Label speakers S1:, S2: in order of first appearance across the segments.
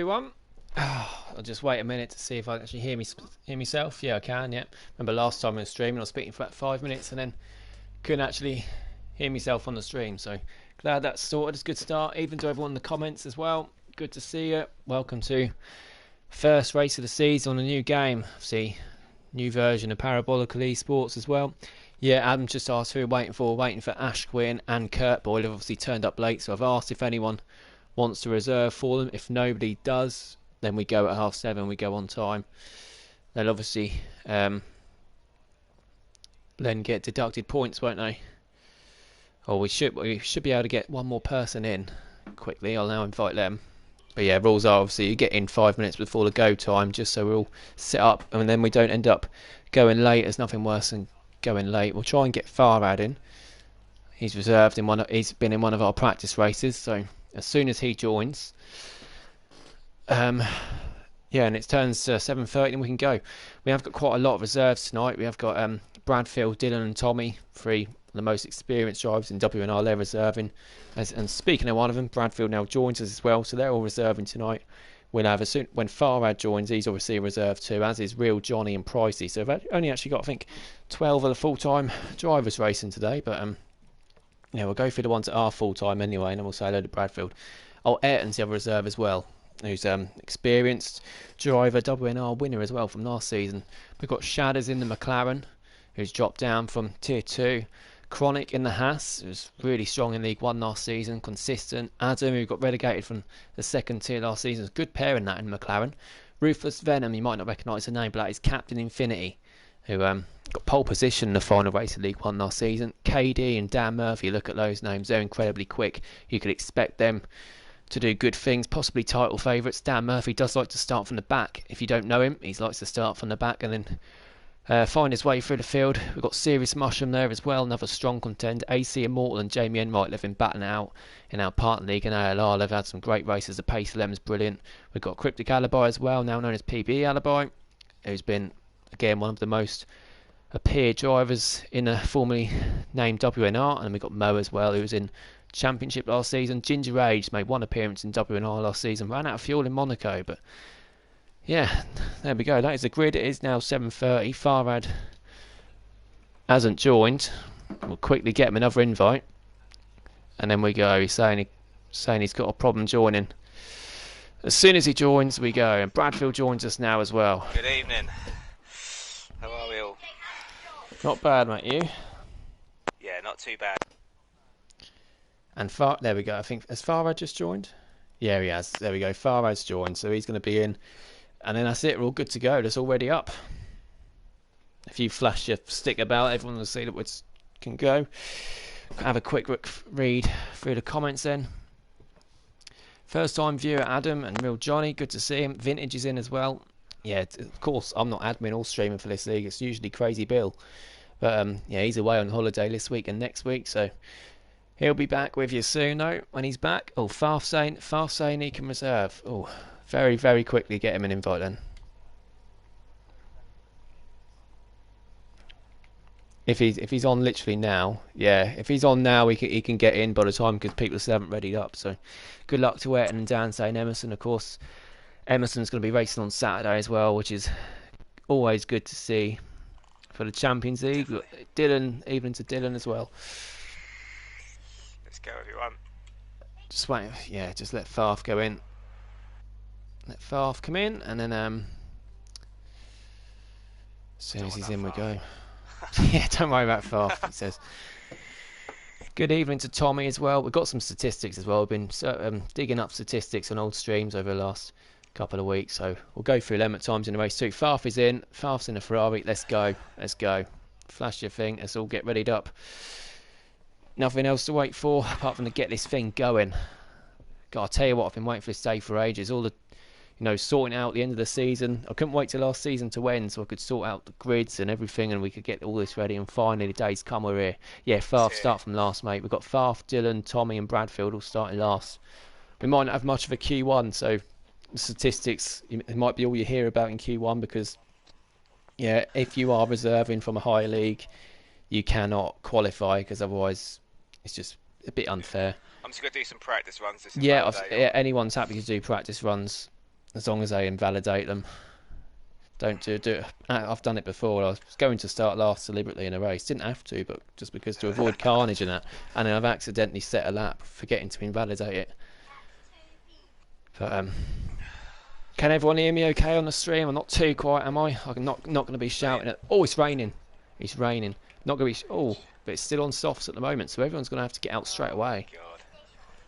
S1: Everyone. I'll just wait a minute to see if I can actually hear myself. Yeah, I can. Yeah. Remember last time I was streaming, I was speaking for about 5 minutes and then couldn't actually hear myself on the stream. So glad that's sorted. It's a good start. Even to everyone in the comments as well. Good to see you. Welcome to first race of the season on a new game. See, new version of Parabolical Esports as well. Yeah, Adam just asked who we're waiting for Ash Quinn and Kurt Boyle have obviously turned up late, so I've asked if anyone wants to reserve for them. If nobody does, then we go at 7:30. We go on time. They'll obviously then get deducted points, won't they? Or we should be able to get one more person in quickly. I'll now invite them. But yeah, rules are obviously you get in 5 minutes before the go time, just so we're all set up, and then we don't end up going late. There's nothing worse than going late. We'll try and get Farad in. He's reserved in one. He's been in one of our practice races, so as soon as he joins, yeah, and it turns 7:30, and we can go. We have got quite a lot of reserves tonight. We have got Bradfield, Dylan, and Tommy, three of the most experienced drivers in WNR. They're reserving, and speaking of one of them, Bradfield now joins us as well, so they're all reserving tonight. We'll have when Farad joins, he's obviously a reserve too, as is Real Johnny and Pricey. So we've only actually got, I think, 12 of the full-time drivers racing today, but yeah, we'll go through the ones that are full-time anyway, and then we'll say hello to Bradfield. Oh, Ayrton's the other reserve as well, who's experienced driver, WNR winner as well from last season. We've got Shadders in the McLaren, who's dropped down from Tier 2. Chronic in the Haas, who's really strong in League 1 last season, consistent. Adam, who got relegated from the second tier last season, is a good pair in that in McLaren. Ruthless Venom, you might not recognise the name, but that is Captain Infinity, who got pole position in the final race of League 1 last season. KD and Dan Murphy, look at those names, they're incredibly quick. You could expect them to do good things, possibly title favourites. Dan Murphy does like to start from the back. If you don't know him, he likes to start from the back and then find his way through the field. We've got Serious Mushroom there as well, another strong contender. AC Immortal and Jamie Enright have been batting out in our partner league and ALR. They've had some great races. The pace of them is brilliant. We've got Cryptic Alibi as well, now known as PBE Alibi, who's been, again, one of the most appeared drivers in a formerly named WNR. And we've got Mo as well, who was in Championship last season. Ginger Age made one appearance in WNR last season, ran out of fuel in Monaco, but yeah, there we go. That is the grid. It is now 7:30. Farad hasn't joined. We'll quickly get him another invite, and then we go. He's saying he's got a problem joining. As soon as he joins, we go. And Bradfield joins us now as well.
S2: Good evening. How are we all?
S1: Not bad, mate. You?
S2: Yeah, not too bad.
S1: And there we go. I think has Farad just joined? Yeah, he has. There we go. Farad's joined, so he's going to be in. And then that's it. We're all good to go. It's already up. If you flash your stick about, everyone will see that we can go. Have a quick read through the comments then. First time viewer Adam and Real Johnny. Good to see him. Vintage is in as well. Yeah, of course, I'm not admin or streaming for this league. It's usually Crazy Bill. But yeah, he's away on holiday this week and next week. So he'll be back with you soon, though, when he's back. Oh, Farf saying he can reserve. Oh, very, very quickly get him an invite then. If he's on literally now, yeah. If he's on now, he can get in by the time because people still haven't readied up. So good luck to Ayrton and Dan saying Emerson, of course. Emerson's going to be racing on Saturday as well, which is always good to see for the Champions League. Dylan, even to Dylan as well.
S2: Let's go, everyone.
S1: Just wait, yeah. Just let Farf go in. Let Farf come in, and then as soon as he's in, we go. Yeah, don't worry about Farf. It says. Good evening to Tommy as well. We've got some statistics as well. We've been digging up statistics on old streams over the last couple of weeks, so we'll go through them at times in the race too. Farf is in. Farf's in a Ferrari. Let's go. Let's go. Flash your thing. Let's all get readied up. Nothing else to wait for apart from to get this thing going. God, I'll tell you what, I've been waiting for this day for ages. All the, sorting out the end of the season. I couldn't wait till last season to end so I could sort out the grids and everything and we could get all this ready, and finally the day's come, we're here. Yeah, Farf start from last, mate. We've got Farf, Dylan, Tommy and Bradfield all starting last. We might not have much of a Q1, so the statistics, it might be all you hear about in Q1 because, yeah, if you are reserving from a higher league, you cannot qualify because otherwise it's just a bit unfair.
S2: I'm just going to do some practice runs.
S1: Yeah, anyone's happy to do practice runs. as long as they invalidate them. Don't do it. I've done it before. I was going to start last deliberately in a race. Didn't have to, but just because to avoid carnage and that. And then I've accidentally set a lap, forgetting to invalidate it. But can everyone hear me okay on the stream? I'm not too quiet, am I? I'm not going to be shouting at. Oh, it's raining. It's raining. Not going to be. Oh, but it's still on softs at the moment, so everyone's going to have to get out straight away.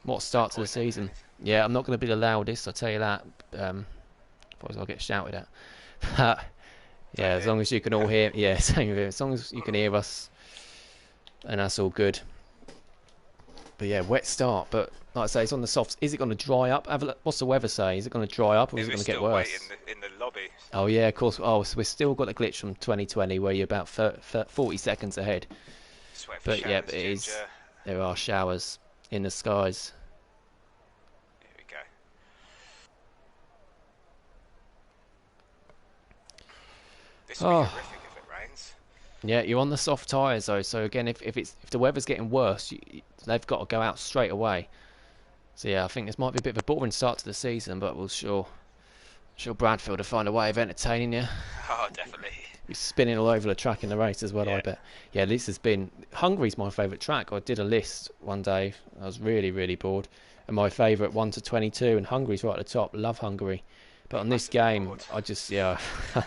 S1: What start to the season? Yeah, I'm not going to be the loudest. I'll tell you that. Otherwise, I'll get shouted at. Yeah, as long as you can all hear. Yeah, same here. As long as you can hear us, and that's all good. But yeah, wet start. But like I say, it's on the softs. Is it going to dry up? What's the weather say? Is it going to dry up, or is it going to get worse?
S2: In the lobby.
S1: Oh yeah, of course. Oh, so we've still got the glitch from 2020 where you're about 40 seconds ahead. But yeah, it is. There are showers in the skies.
S2: Here we go. This will be horrific if it rains.
S1: Yeah, you're on the soft tyres though. So again, if the weather's getting worse, they've got to go out straight away. So yeah, I think this might be a bit of a boring start to the season, but we'll sure Bradfield will find a way of entertaining you.
S2: Oh, definitely.
S1: He's spinning all over the track in the race as well, yeah. I bet. Yeah, this has been... Hungary's my favourite track. I did a list one day. I was really, really bored. And my favourite 1 to 22, and Hungary's right at the top. Love Hungary. But on this game, I just... Yeah, must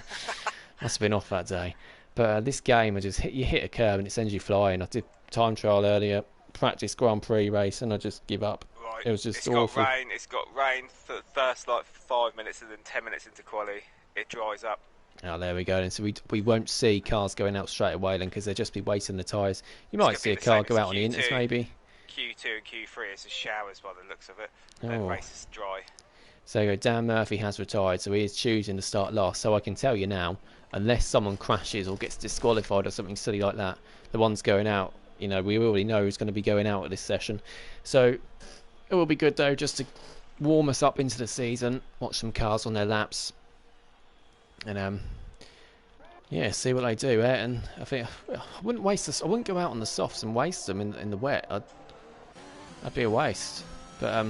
S1: have been off that day. But this game, you hit a curb and it sends you flying. I did time trial earlier, practice Grand Prix race, and I just give up. Right. It was just awful.
S2: It's got rain for the first like 5 minutes, and then 10 minutes into quali, it dries up.
S1: Oh, there we go. And so we won't see cars going out straight away then, because they'll just be wasting the tyres. You might see a car go out on the Inters maybe.
S2: Q2 and Q3 is just showers by the looks of it. And race is dry.
S1: So Dan Murphy has retired, so he is choosing to start last. So I can tell you now, unless someone crashes or gets disqualified or something silly like that, the ones going out, you know, we already know who's going to be going out at this session. So it will be good though, just to warm us up into the season, watch some cars on their laps, and yeah, see what they do. And I think I wouldn't waste this. I wouldn't go out on the softs and waste them in the wet. That'd be a waste. But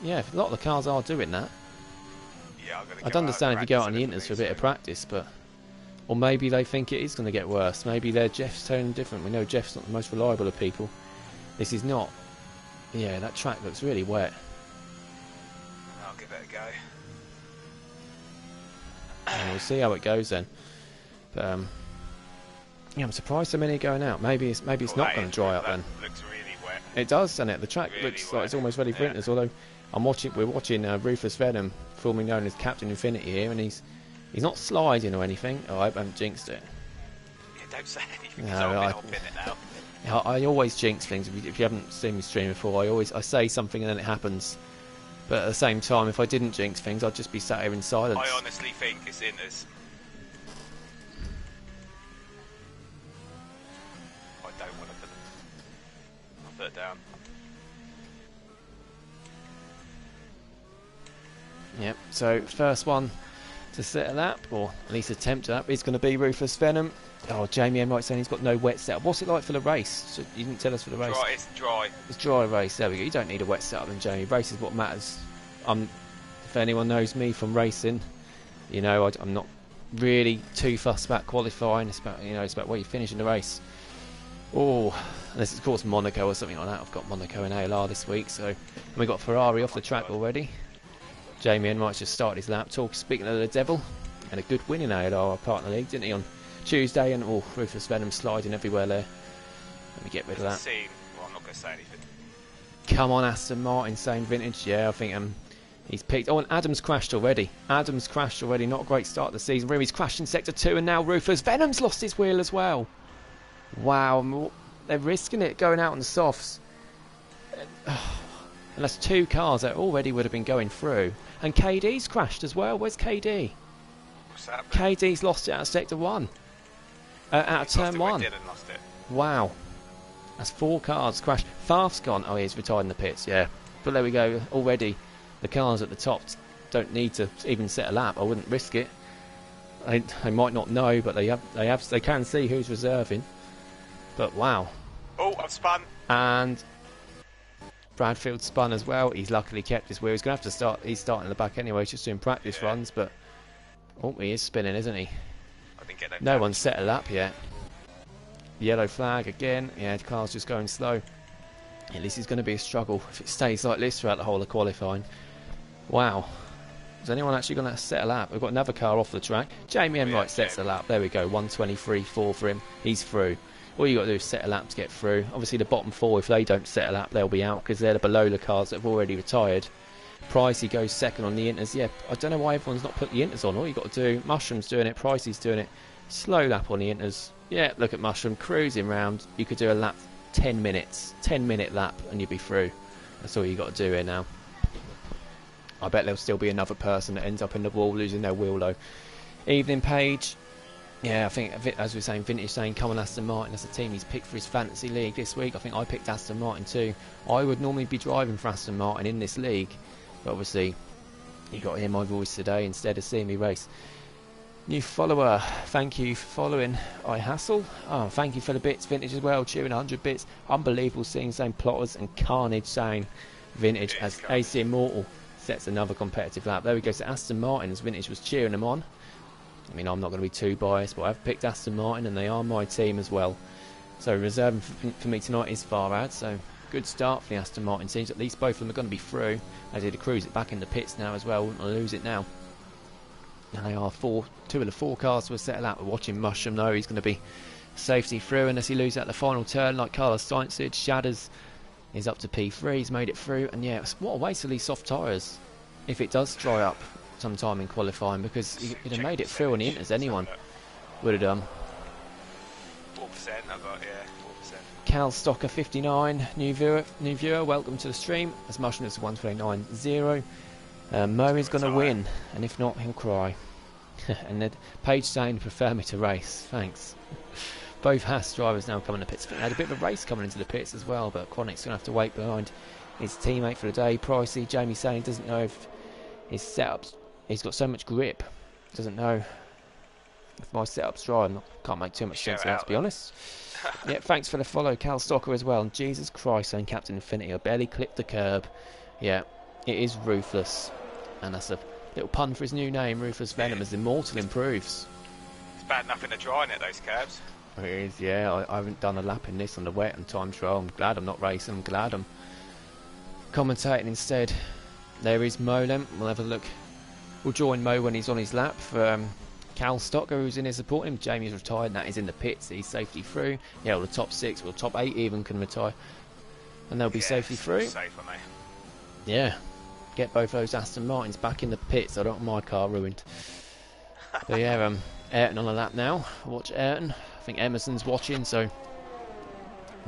S1: yeah, a lot of the cars are doing that.
S2: Yeah,
S1: I'd understand if you go out on the Inters for a bit of practice, but or maybe they think it is going to get worse. Maybe Jeff's totally different. We know Jeff's not the most reliable of people. This is not. Yeah, that track looks really wet.
S2: I'll give it a go.
S1: And we'll see how it goes then. But yeah, I'm surprised so many are going out. Maybe it's not going to dry up then.
S2: Looks really wet.
S1: It does, doesn't it? The track
S2: really
S1: looks
S2: wet.
S1: like it's almost ready for Inters. Although we're watching Rufus Venom, formerly known as Captain Infinity here, and he's not sliding or anything. Oh, I hope I haven't jinxed it.
S2: Yeah, don't say anything.
S1: No,
S2: I'll pin it now.
S1: I always jinx things. If you haven't seen me stream before, I say something and then it happens. But at the same time, if I didn't jinx things, I'd just be sat here in silence.
S2: I honestly think it's Inters. I don't want to put it. I'll put it down.
S1: Yep, so first one to set a lap, or at least attempt a lap, is going to be Rufus Venom. Oh, Jamie M. saying he's got no wet setup. What's it like for the race? So you didn't tell us for the race.
S2: Dry, it's dry.
S1: It's dry race. There we go. You don't need a wet setup then, Jamie. Race is what matters. If anyone knows me from racing, you know I'm not really too fussed about qualifying. It's about where you finish in the race. Oh, unless it's of course Monaco or something like that. I've got Monaco and ALR this week, so and we got Ferrari off the track already. Jamie and Mike's just started his lap. Speaking of the devil, and a good win in ALR partner league, didn't he, on Tuesday? And Rufus Venom sliding everywhere there. Let me get rid of that.
S2: Well, I'm not going to say anything.
S1: Come on, Aston Martin, same vintage. Yeah, I think he's picked. Oh, and Adams crashed already. Not a great start to the season. He's crashed in Sector 2, and now Rufus Venom's lost his wheel as well. Wow, they're risking it going out on the softs. And that's two cars that already would have been going through. And KD's crashed as well. Where's KD?
S2: What's that?
S1: KD's lost it out of Sector 1. Out of Turn 1.
S2: Lost it.
S1: Wow. That's 4 cars crashed. Farf's gone. Oh, he's retired in the pits, yeah. But there we go. Already, the cars at the top don't need to even set a lap. I wouldn't risk it. They might not know, but they can see who's reserving. But wow.
S2: Oh, I've spun.
S1: And Bradfield spun as well. He's luckily kept his wheel. He's going to have to start. He's starting in the back anyway. He's just doing practice runs, but oh, he is spinning, isn't he?
S2: I didn't get
S1: No one's set a lap yet. Yellow flag again. Yeah, the car's just going slow. Yeah, this is going to be a struggle if it stays like this throughout the whole of qualifying. Wow. Is anyone actually going to set a lap? We've got another car off the track. Jamie Enright sets a lap. There we go. 1:23.4 for him. He's through. All you got to do is set a lap to get through. Obviously, the bottom four, if they don't set a lap, they'll be out because they're the below the cars that have already retired. Pricey goes second on the inters. Yeah, I don't know why everyone's not put the inters on. All you got to do, Mushroom's doing it, Pricey's doing it. Slow lap on the inters. Yeah, look at Mushroom cruising round. You could do a lap 10 minutes, 10-minute lap, and you'd be through. That's all you got to do here now. I bet there'll still be another person that ends up in the wall losing their wheel though. Evening Page. Yeah, I think, as we were saying, Vintage saying, come on Aston Martin, that's the team he's picked for his fantasy league this week. I think I picked Aston Martin too. I would normally be driving for Aston Martin in this league, but obviously you got to hear my voice today instead of seeing me race. New follower, thank you for following. I Hassle. Oh, thank you for the bits, Vintage as well. Cheering 100 bits. Unbelievable seeing same plotters and Carnage saying Vintage as AC Immortal sets another competitive lap. There we go. So Aston Martin, as Vintage was cheering them on. I mean, I'm not going to be too biased, but I've picked Aston Martin and they are my team as well. So reserving for me tonight is Farad. So good start for the Aston Martin teams. At least both of them are going to be through. I did cruise it back in the pits now as well. Wouldn't want to lose it now. And they are two of the four cars were set out. We're watching Mushroom though. He's going to be safety through unless he loses at the final turn like Carlos Sainz did. Shadders is up to P3. He's made it through. And yeah, what a waste of these soft tyres if it does dry up sometime in qualifying, because he'd have made it through on the inters. Anyone would have done.
S2: 4% I got, yeah, 4%.
S1: Cal Stocker 59, new viewer, welcome to the stream. As Mushroom is 129.0. Murray's going to win, and if not, he'll cry. And then Paige saying, prefer me to race. Thanks. Both Haas drivers now coming to pits. They had a bit of a race coming into the pits as well, but Quanic's going to have to wait behind his teammate for the day. Pricey, Jamie saying doesn't know if his setups, he's got so much grip, doesn't know if my setup's dry. Can't make too much sense of that, to be honest. Yeah, thanks for the follow, Cal Stocker as well. And Jesus Christ, saying Captain Infinity, I barely clipped the curb. Yeah, it is Ruthless, and that's a little pun for his new name, Ruthless Venom, as Immortal improves.
S2: It's bad enough in the dry, isn't it, those curbs?
S1: It is, yeah. I haven't done a lap in this on the wet and time trial. I'm glad I'm not racing. I'm glad I'm commentating instead. There is Mo then. We'll have a look. We'll join Mo when he's on his lap for Cal Stocker, who's in here supporting him. Jamie's retired, and that is in the pits. He's safety through. Yeah, well, the top 6, well, top 8 even can retire. And they'll be safety through.
S2: Safe, aren't they?
S1: Yeah. Get both those Aston Martins back in the pits. I don't want my car ruined. But yeah, Ayrton on a lap now. Watch Ayrton. I think Emerson's watching, so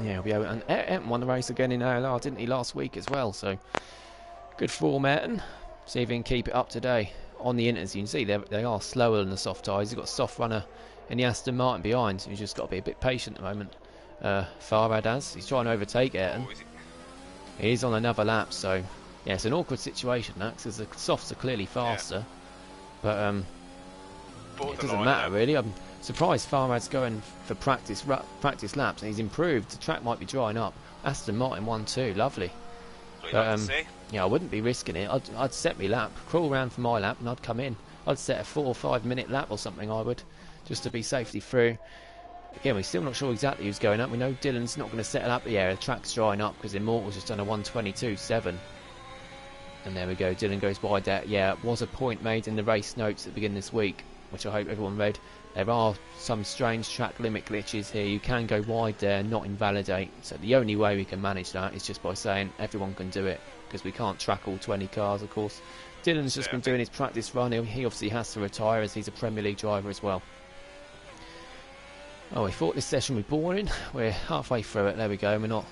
S1: yeah, we'll be able. And Ayrton won the race again in ALR, didn't he, last week as well? So good form, Ayrton. See if he can keep it up today. On the inters, you can see they are slower than the soft tyres. He's got a soft runner in the Aston Martin behind. So he's just got to be a bit patient at the moment. Farad has. He's trying to overtake Ayrton. He's on another lap, so yeah, it's an awkward situation, that, because the softs are clearly faster. Yeah. But it doesn't matter really. I'm surprised Farad's going for practice laps, and he's improved. The track might be drying up. Aston Martin 1-2, lovely. But, yeah, I wouldn't be risking it. I'd set me lap, crawl around for my lap, and I'd come in. I'd set a 4 or 5 minute lap or something. I would, just to be safety through. Again, we're still not sure exactly who's going up. We know Dylan's not going to set it up. Yeah, the track's drying up because Immortal's just done a 1:22.7. And there we go. Dylan goes wide there. Yeah, it was a point made in the race notes at the beginning of this week, which I hope everyone read. There are some strange track limit glitches here. You can go wide there and not invalidate. So the only way we can manage that is just by saying everyone can do it, because we can't track all 20 cars, of course. Dylan's just been doing his practice run. He obviously has to retire as he's a Premier League driver as well. Oh, we thought this session would be boring. We're halfway through it. There we go. We're not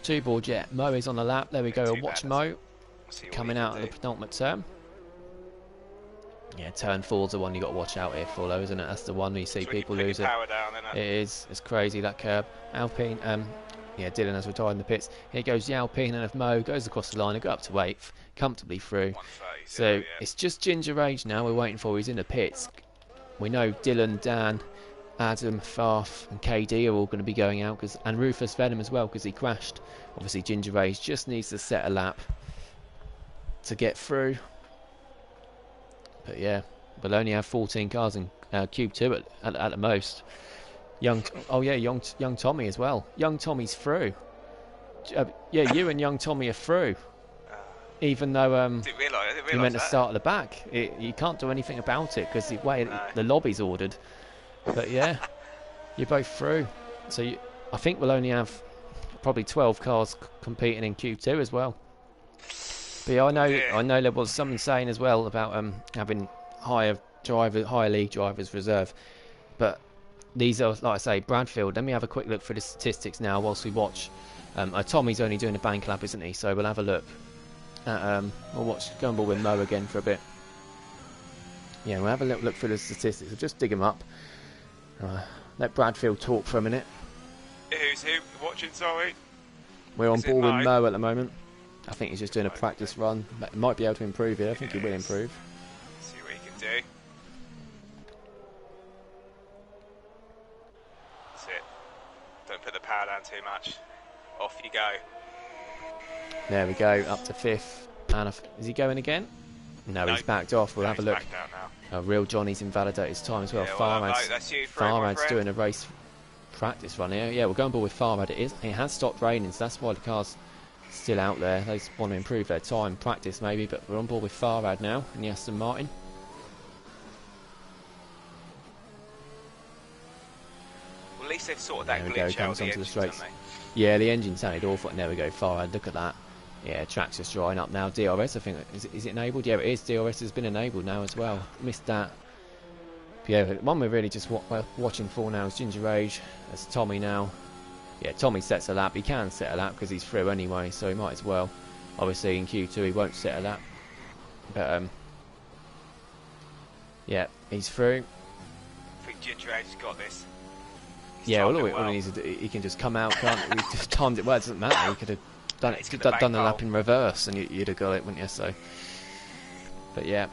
S1: too bored yet. Mo is on the lap. There we go. Watch Mo coming out of the penultimate turn. Yeah, turn 4's the one you got to watch out here for, though, isn't it? That's the one where you see people lose it. It is. It's crazy, that curb. Alpine, yeah, Dylan has retired in the pits. Here goes the Alpine, and if Mo goes across the line, he'll go up to 8th, comfortably through. So it's just Ginger Rage now we're waiting for. He's in the pits. We know Dylan, Dan, Adam, Farf and KD are all going to be going out, and Rufus Venom as well, because he crashed. Obviously Ginger Rage just needs to set a lap to get through. But yeah, we'll only have 14 cars in Cube 2 at the most. Young Tommy as well. Young Tommy's through. Yeah, you and Young Tommy are through. Even though
S2: didn't realise
S1: you meant to
S2: that.
S1: start at the back. You can't do anything about it because the lobby's ordered. But yeah, you're both through. So I think we'll only have probably 12 cars competing in Q2 as well. But yeah, I know there was someone saying as well about having higher league drivers reserve. But these are, like I say, Bradfield. Let me have a quick look for the statistics now whilst we watch. Tommy's only doing a bank lap, isn't he? So we'll have a look. We'll watch Go on Board with Mo again for a bit. Yeah, we'll have a little look through the statistics. We'll just dig them up. Let Bradfield talk for a minute.
S2: Who's who watching, sorry?
S1: We're on board with Mo at the moment. I think he's just doing a practice run. Might be able to improve here. I think he will improve.
S2: See what he can do. That's it. Don't put the power down too much. Off you go.
S1: There we go, up to 5th. And is he going again? No, he's backed off. We'll have a look. Real Johnny's invalidated his time as well. Farhad's doing a race practice run here. Yeah, we're going board with Farhad. It has stopped raining, so that's why the car's still out there. They just want to improve their time, practice maybe, but we're on board with Farhad now in the Aston Martin.
S2: Well, at least they've sorted that glitch out onto the straights.
S1: Yeah, the engine sounded awful. And there we go, Farhad. Look at that. Yeah, track's just drying up now. DRS, I think, is it enabled? Yeah, it is. DRS has been enabled now as well. Missed that. But yeah, the one we're really just watching for now is Ginger Rage. That's Tommy now. Yeah, Tommy sets a lap. He can set a lap because he's through anyway, so he might as well. Obviously, in Q2, he won't set a lap. But, yeah, he's through.
S2: I think Ginger Rage has got this.
S1: Yeah, all he needs to do, he can just come out, can't he? He just timed it well, it doesn't matter. He could have done the lap in reverse and you'd have got it, wouldn't you? So, but yeah,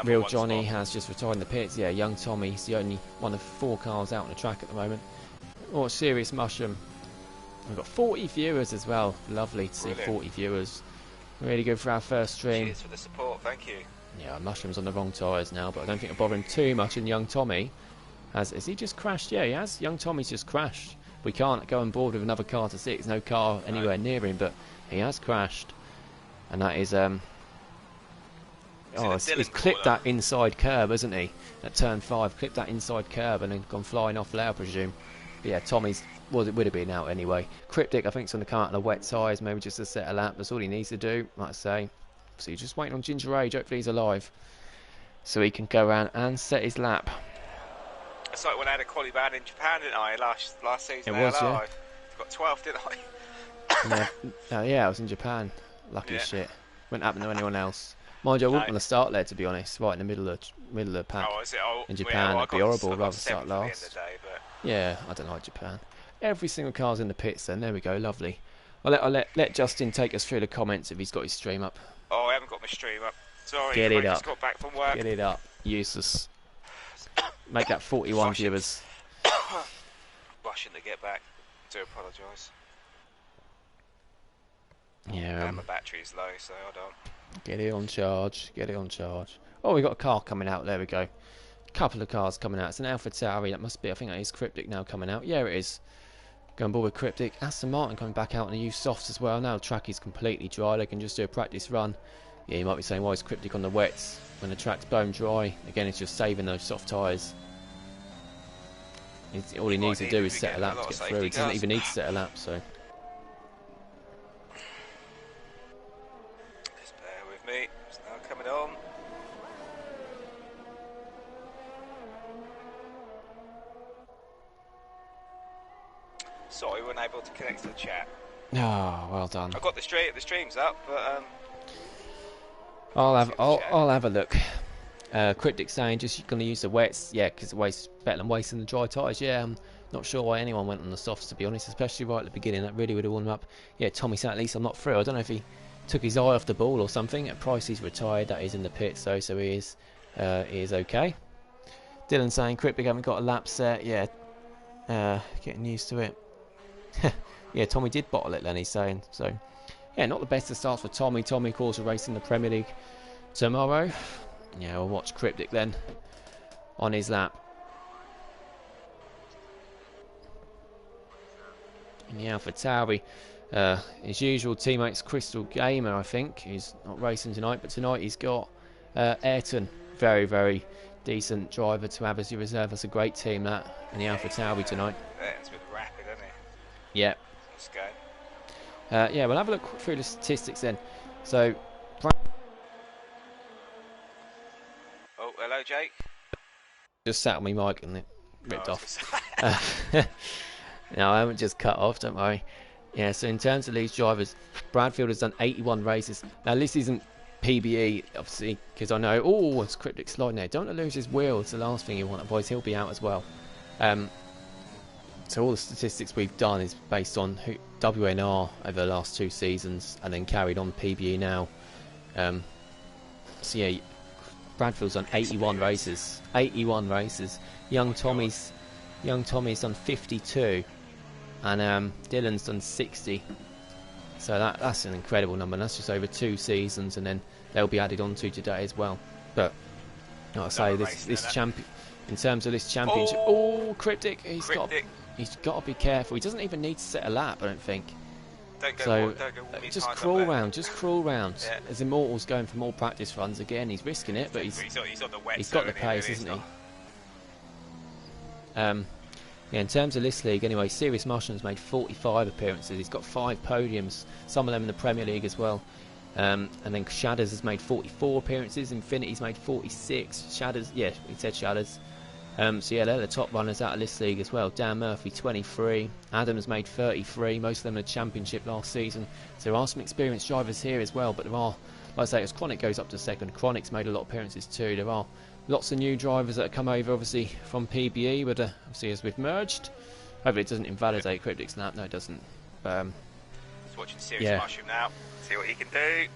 S1: Real Johnny has just retired in the pits. Yeah, Young Tommy's the only one of 4 cars out on the track at the moment. Oh, Serious Mushroom. We've got 40 viewers as well. Lovely to see 40 viewers. Really good for our first stream.
S2: Cheers for the support, thank you.
S1: Yeah, Mushroom's on the wrong tyres now, but I don't think it'll bother him too much. And Young Tommy has he just crashed? Yeah, he has. Young Tommy's just crashed. We can't go on board with another car to 6. No car anywhere near him, but he has crashed. And that is he's clipped that inside curb, hasn't he? At turn 5, clipped that inside curb and then gone flying off there, I presume. But yeah, Tommy's, well, it would have been out anyway. Cryptic, I think, is on the car on the wet tyres, maybe just to set a lap. That's all he needs to do, like I say. So you're just waiting on Ginger Rage. Hopefully he's alive, so he can go around and set his lap.
S2: It's like when I had a quali ban in Japan, didn't I? Last season.
S1: It was, yeah.
S2: I got 12th, didn't I?
S1: Yeah, I was in Japan. Lucky as shit. Wouldn't happen to anyone else. Mind you, I wouldn't want to start there, to be honest. Right in the middle of the pack.
S2: Oh, is it? Oh,
S1: in Japan,
S2: yeah,
S1: it'd be horrible. Rather start last.
S2: At the end of the day, but...
S1: Yeah, I don't like Japan. Every single car's in the pits. Then there we go, lovely. I'll let Justin take us through the comments if he's got his stream up.
S2: Oh, I haven't got my stream up. Sorry,
S1: Get it up.
S2: Just got back from work.
S1: Get it up. Useless. Make that 41 viewers.
S2: Rushing to get back. Do apologise.
S1: Yeah.
S2: My battery's low, so I don't.
S1: Get it on charge. Get it on charge. Oh, we got a car coming out. There we go. Couple of cars coming out. It's an Alpha Tauri. That must be. I think that is Cryptic now coming out. Yeah, it is. Going board with Cryptic. Aston Martin coming back out and use softs as well. Now the track is completely dry. They can just do a practice run. Yeah, you might be saying, why is Cryptic on the wets when the track's bone dry? Again, it's just saving those soft tyres. All he needs to do is set a lap to get through. He doesn't even need to set a lap, so.
S2: Just bear with me. It's now coming on. Sorry, we weren't able to connect to the chat.
S1: Oh, well done.
S2: I've got the stream's up, but
S1: I'll have a look. Cryptic saying just you're going to use the wets, yeah, because it wastes better than wasting the dry tyres. Yeah, I'm not sure why anyone went on the softs, to be honest, especially right at the beginning. That really would have warmed him up. Yeah, Tommy said at least I'm not through. I don't know if he took his eye off the ball or something. At Price, he's retired. That is in the pit, so he is okay. Dylan saying Cryptic haven't got a lap set. Yeah, getting used to it. Yeah, Tommy did bottle it, Lenny's saying. So, yeah, not the best of starts for Tommy. Tommy, of course, will race in the Premier League tomorrow. Yeah, we'll watch Cryptic then on his lap. In the AlphaTauri, his usual teammate's Crystal Gamer, I think. He's not racing tonight, but tonight he's got Ayrton. Very, very decent driver to have as your reserve. That's a great team, that, in the AlphaTauri tonight.
S2: Ayrton's been rapid, hasn't he?
S1: Yeah.
S2: Let's go.
S1: Yeah, we'll have a look through the statistics then. So,
S2: Oh, hello, Jake.
S1: just sat on my mic and it ripped off. No, I haven't just cut off, don't worry. Yeah, so in terms of these drivers, Bradfield has done 81 races. Now, this isn't PBE, obviously, because I know, oh, it's Cryptic sliding there. Don't lose his wheel, it's the last thing you want, otherwise he'll be out as well. So all the statistics we've done is based on WNR over the last 2 seasons, and then carried on PBE now. So yeah, Bradfield's done 81 races. 81 races. Young Tommy's done 52. And Dylan's done 60. So that's an incredible number. And that's just over 2 seasons, and then they'll be added onto today as well. But like I say, this champion, in terms of this championship, Cryptic, he's got to be careful. He doesn't even need to set a lap, I don't think.
S2: Don't go
S1: So
S2: just
S1: crawl round. Yeah. As Immortal's going for more practice runs again, he's risking it, but he's
S2: on the wet,
S1: he's got the pace, hasn't he? Yeah, in terms of this league, anyway, Sirius Mushroom's made 45 appearances. He's got 5 podiums, some of them in the Premier League as well. And then Shadders has made 44 appearances. Infinity's made 46. Shadders, yeah, he said Shadders. So yeah, they're the top runners out of this league as well. Dan Murphy 23, Adams made 33, most of them in the championship last season. So there are some experienced drivers here as well, but there are, like I say, as Chronic goes up to second, Chronic's made a lot of appearances too. There are lots of new drivers that have come over, obviously, from PBE, but obviously as we've merged. Hopefully it doesn't invalidate Cryptic's lap. No, it doesn't.
S2: He's watching Sirius Mushroom now. See what he can do.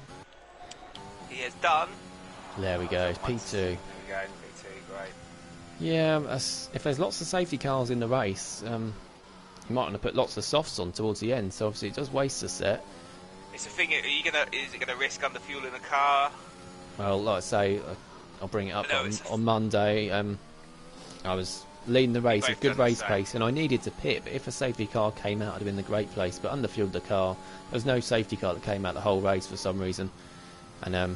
S2: He has done.
S1: There we go, it's P2.
S2: There we go, P2, great.
S1: Yeah, if there's lots of safety cars in the race, you might want to put lots of softs on towards the end, so obviously it does waste a set.
S2: It's a thing, is it gonna risk under fueling the car?
S1: Well, like I say, I'll bring it up on Monday. I was leading the race at good race pace, and I needed to pit, but if a safety car came out, I'd have been in the great place, but underfueled the car. There was no safety car that came out the whole race for some reason, and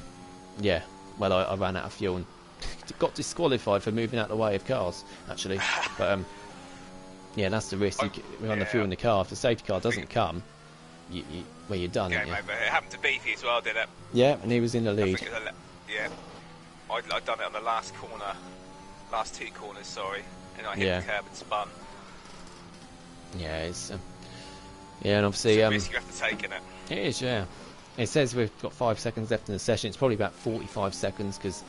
S1: yeah, well, I ran out of fuel and got disqualified for moving out the way of cars, actually. But yeah, that's the risk. You run the fuel in the car. If the safety car doesn't come, you're done.
S2: Yeah, mate, but it happened to Beefy as well, did it?
S1: Yeah, and he was in the lead.
S2: Yeah, I'd done it on the last corner, last 2 corners, sorry, and I hit the curb and spun.
S1: Yeah, it's yeah, and obviously
S2: it's a risk you have to take in it.
S1: It is, yeah. It says we've got 5 seconds left in the session. It's probably about 45 seconds because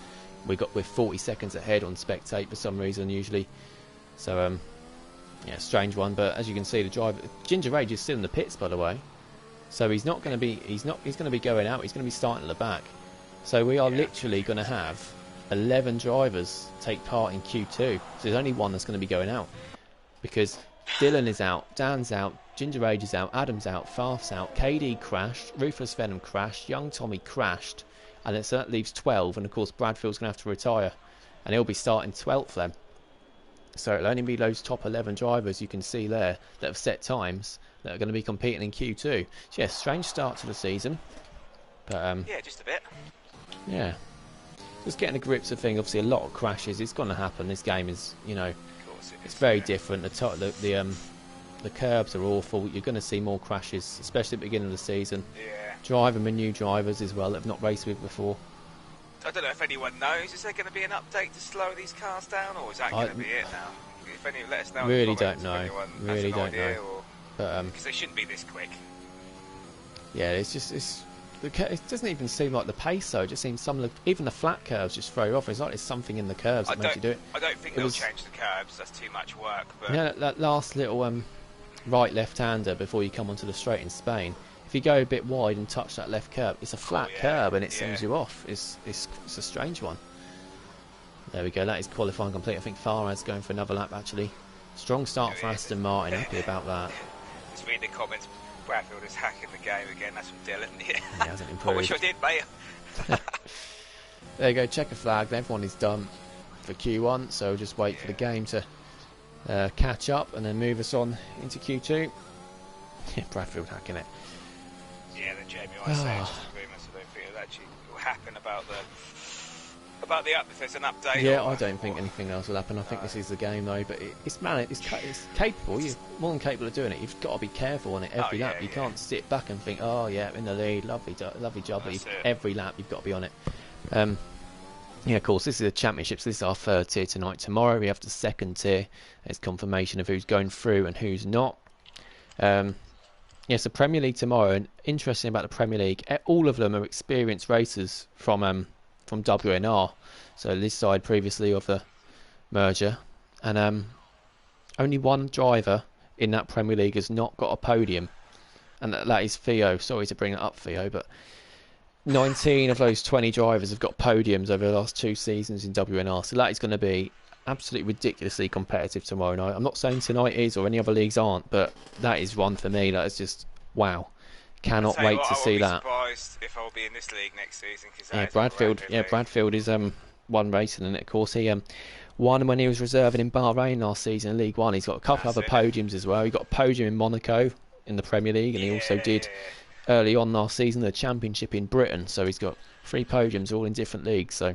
S1: we're 40 seconds ahead on spectate for some reason usually. So yeah, strange one. But as you can see, the driver Ginger Rage is still in the pits, by the way. So he's not going to be he's going to be going out. He's going to be starting at the back. So we are literally going to have 11 drivers take part in Q2. So there's only one that's going to be going out because Dylan is out, Dan's out, Ginger Rage is out, Adam's out, Farf's out, KD crashed, Ruthless Venom crashed, Young Tommy crashed, and so that leaves 12. And of course Bradfield's going to have to retire, and he'll be starting 12th then. So it'll only be those top 11 drivers you can see there that have set times that are going to be competing in Q2. So yeah, strange start to the season, but
S2: yeah, just a bit.
S1: Yeah, just getting the grips of things. Obviously, a lot of crashes. It's going to happen. This game is, you know, it's very different. The curbs are awful. You're going to see more crashes, especially at the beginning of the season.
S2: Yeah.
S1: Driving with new drivers as well that have not raced with before.
S2: I don't know if anyone knows. Is there going to be an update to slow these cars down, or is that going to be it now? If anyone, let us know.
S1: Really don't know. Really don't know. But
S2: because they shouldn't be this quick.
S1: Yeah, it doesn't even seem like the pace though. It just seems even the flat curves just throw you off. It's like there's something in the curves that makes you do it.
S2: I don't think they'll change the curbs. That's too much work. But
S1: yeah, that last little right left-hander before you come onto the straight in Spain. If you go a bit wide and touch that left curb, it's a flat curb and it sends you off. It's a strange one. There we go. That is qualifying complete. I think Farah's going for another lap, actually. Strong start for Aston Martin. Happy about that.
S2: Just read the comments. Bradfield is hacking the game again. That's from Dylan. Yeah.
S1: He hasn't improved.
S2: I wish I did, mate.
S1: There you go. Checker flag. Everyone is done for Q1. So just wait for the game to catch up and then move us on into Q2. Yeah, Bradfield hacking it.
S2: Yeah, then Jamie, I say it's just agreements. I don't think it actually will happen about the if there's an update.
S1: Yeah, I don't think anything else will happen. I think this is the game though, but it's capable. You're more than capable of doing it. You've got to be careful on it every lap. You can't sit back and think, oh yeah, in the lead, lovely job. But every lap you've got to be on it. Yeah, of course, this is the championships. This is our third tier tonight. Tomorrow we have the second tier. It's confirmation of who's going through and who's not. Yes, the Premier League tomorrow. And interesting about the Premier League, all of them are experienced racers from WNR. So this side previously of the merger, and only one driver in that Premier League has not got a podium, and that is Theo. Sorry to bring it up, Theo, but 19 of those 20 drivers have got podiums over the last 2 seasons in WNR. So that is going to be absolutely ridiculously competitive tomorrow night. I'm not saying tonight is or any other leagues aren't, but that is one for me. That is just wow. Cannot wait to see that.
S2: I would be surprised if I'll be in this league next season.
S1: Bradfield is one racing in it. Of course, he won when he was reserving in Bahrain last season in League One. He's got a couple other podiums as well. He got a podium in Monaco in the Premier League, and he also did early on last season the Championship in Britain. So he's got 3 podiums all in different leagues. So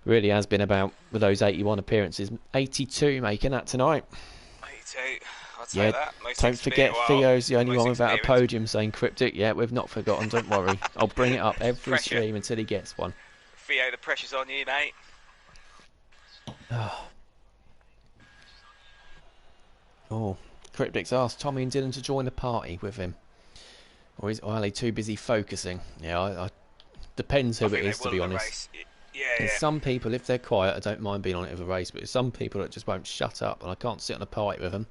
S1: really has been about with those 81 appearances, 82 making that tonight.
S2: 82. I'd say that.
S1: Don't forget Theo's the only one without a podium saying cryptic. Yeah, we've not forgotten, don't worry. I'll bring it up every stream until he gets one.
S2: Theo, the pressure's on you, mate.
S1: Oh, Cryptic's asked Tommy and Dylan to join the party with him. Or are they too busy focusing? Yeah, depends who it is, to be honest.
S2: Yeah.
S1: Some people, if they're quiet, I don't mind being on it with a race, but there's some people that just won't shut up, and I can't sit on a party with them.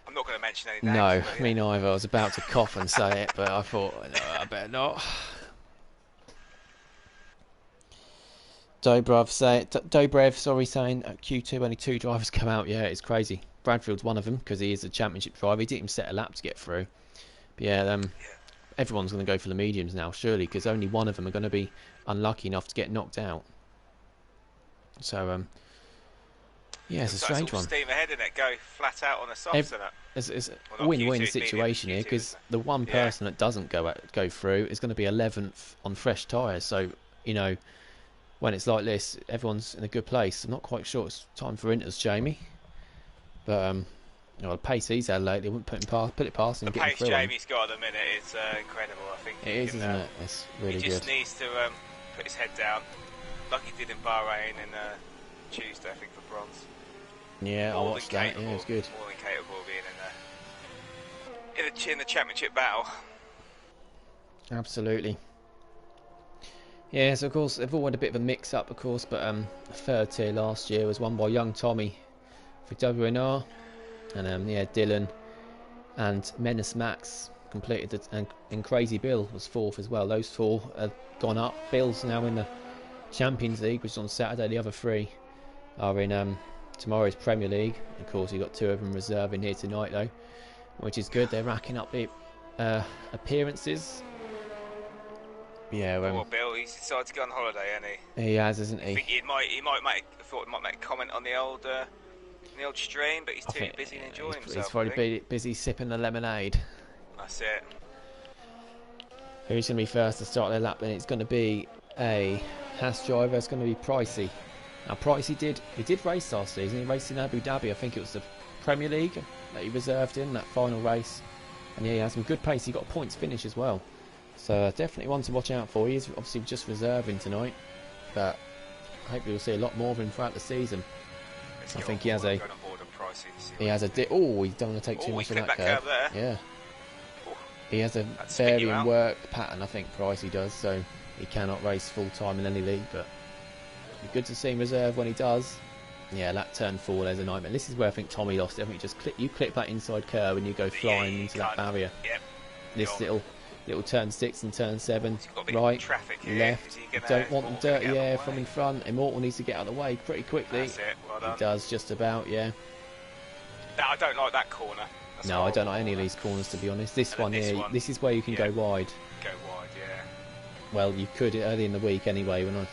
S2: I'm not going to mention any names.
S1: No, me neither. I was about to cough and say it, but I thought, no, I better not. Dobrev saying Q2 only 2 drivers come out. Yeah, it's crazy. Bradfield's one of them because he is a championship driver. He didn't even set a lap to get through. But yeah, everyone's going to go for the mediums now, surely, because only one of them are going to be unlucky enough to get knocked out. So, yeah, it's a strange one.
S2: Steam ahead in it, go flat out on the softs.
S1: It's a win-win situation here because the one person that doesn't go through is going to be 11th on fresh tyres. So, you know, when it's like this, everyone's in a good place. I'm not quite sure it's time for Inters, Jamie. But, you know, the pace he's had lately, wouldn't put it past him.
S2: The pace Jamie's got at the minute is incredible. I think
S1: it is, isn't it? It's really good.
S2: He just needs to put his head down, like he did in Bahrain and Tuesday, I think, for bronze.
S1: Yeah, I watched that. Yeah, it was good.
S2: More than capable of being in the championship battle.
S1: Absolutely. Yeah, so of course they've all had a bit of a mix-up, of course, but the third tier last year was won by young Tommy for WNR, and Dylan and Menace Max completed it, and Crazy Bill was 4th as well. Those 4 have gone up. Bill's now in the Champions League, which is on Saturday. The other 3 are in tomorrow's Premier League. Of course, you've got 2 of them reserving here tonight, though, which is good. They're racking up the appearances. Yeah,
S2: Bill, he's decided to go on holiday, hasn't he?
S1: He has, hasn't he?
S2: I think he might make a comment on the old stream, but he's too busy enjoying himself.
S1: He's probably busy sipping the lemonade.
S2: That's it.
S1: Who's going to be first to start their lap? Then it's going to be a Haas driver. It's going to be Pricey. Now Pricey did race last season. He raced in Abu Dhabi. I think it was the Premier League that he reserved in that final race. And yeah, he has some good pace. He got a points finish as well. So definitely one to watch out for. He's obviously just reserving tonight, but hopefully we'll see a lot more of him throughout the season. I think he has a. He has a. Oh, he don't want to take too much of that curve. Yeah. He has a varying work pattern. I think Pricey does, so he cannot race full time in any league. But it'd be good to see him reserve when he does. Yeah, that turn 4, there's a nightmare. This is where I think Tommy lost it. I think you clip that inside curve and you go flying into that barrier.
S2: Yep.
S1: This little turn 6 and turn 7,
S2: He's got a bit of
S1: right,
S2: traffic here.
S1: left.
S2: Is he gonna,
S1: Don't want the
S2: Immortal gonna
S1: dirty
S2: get out
S1: air
S2: of the
S1: from
S2: way?
S1: in front. Immortal needs to get out of the way pretty quickly.
S2: That's it. Well
S1: He
S2: done.
S1: does just about, yeah.
S2: No, I don't like that corner. That's
S1: No, I don't like any of these corners, to be honest. This one here, this is where you can go wide.
S2: Go wide, yeah.
S1: Well, you could early in the week anyway when I was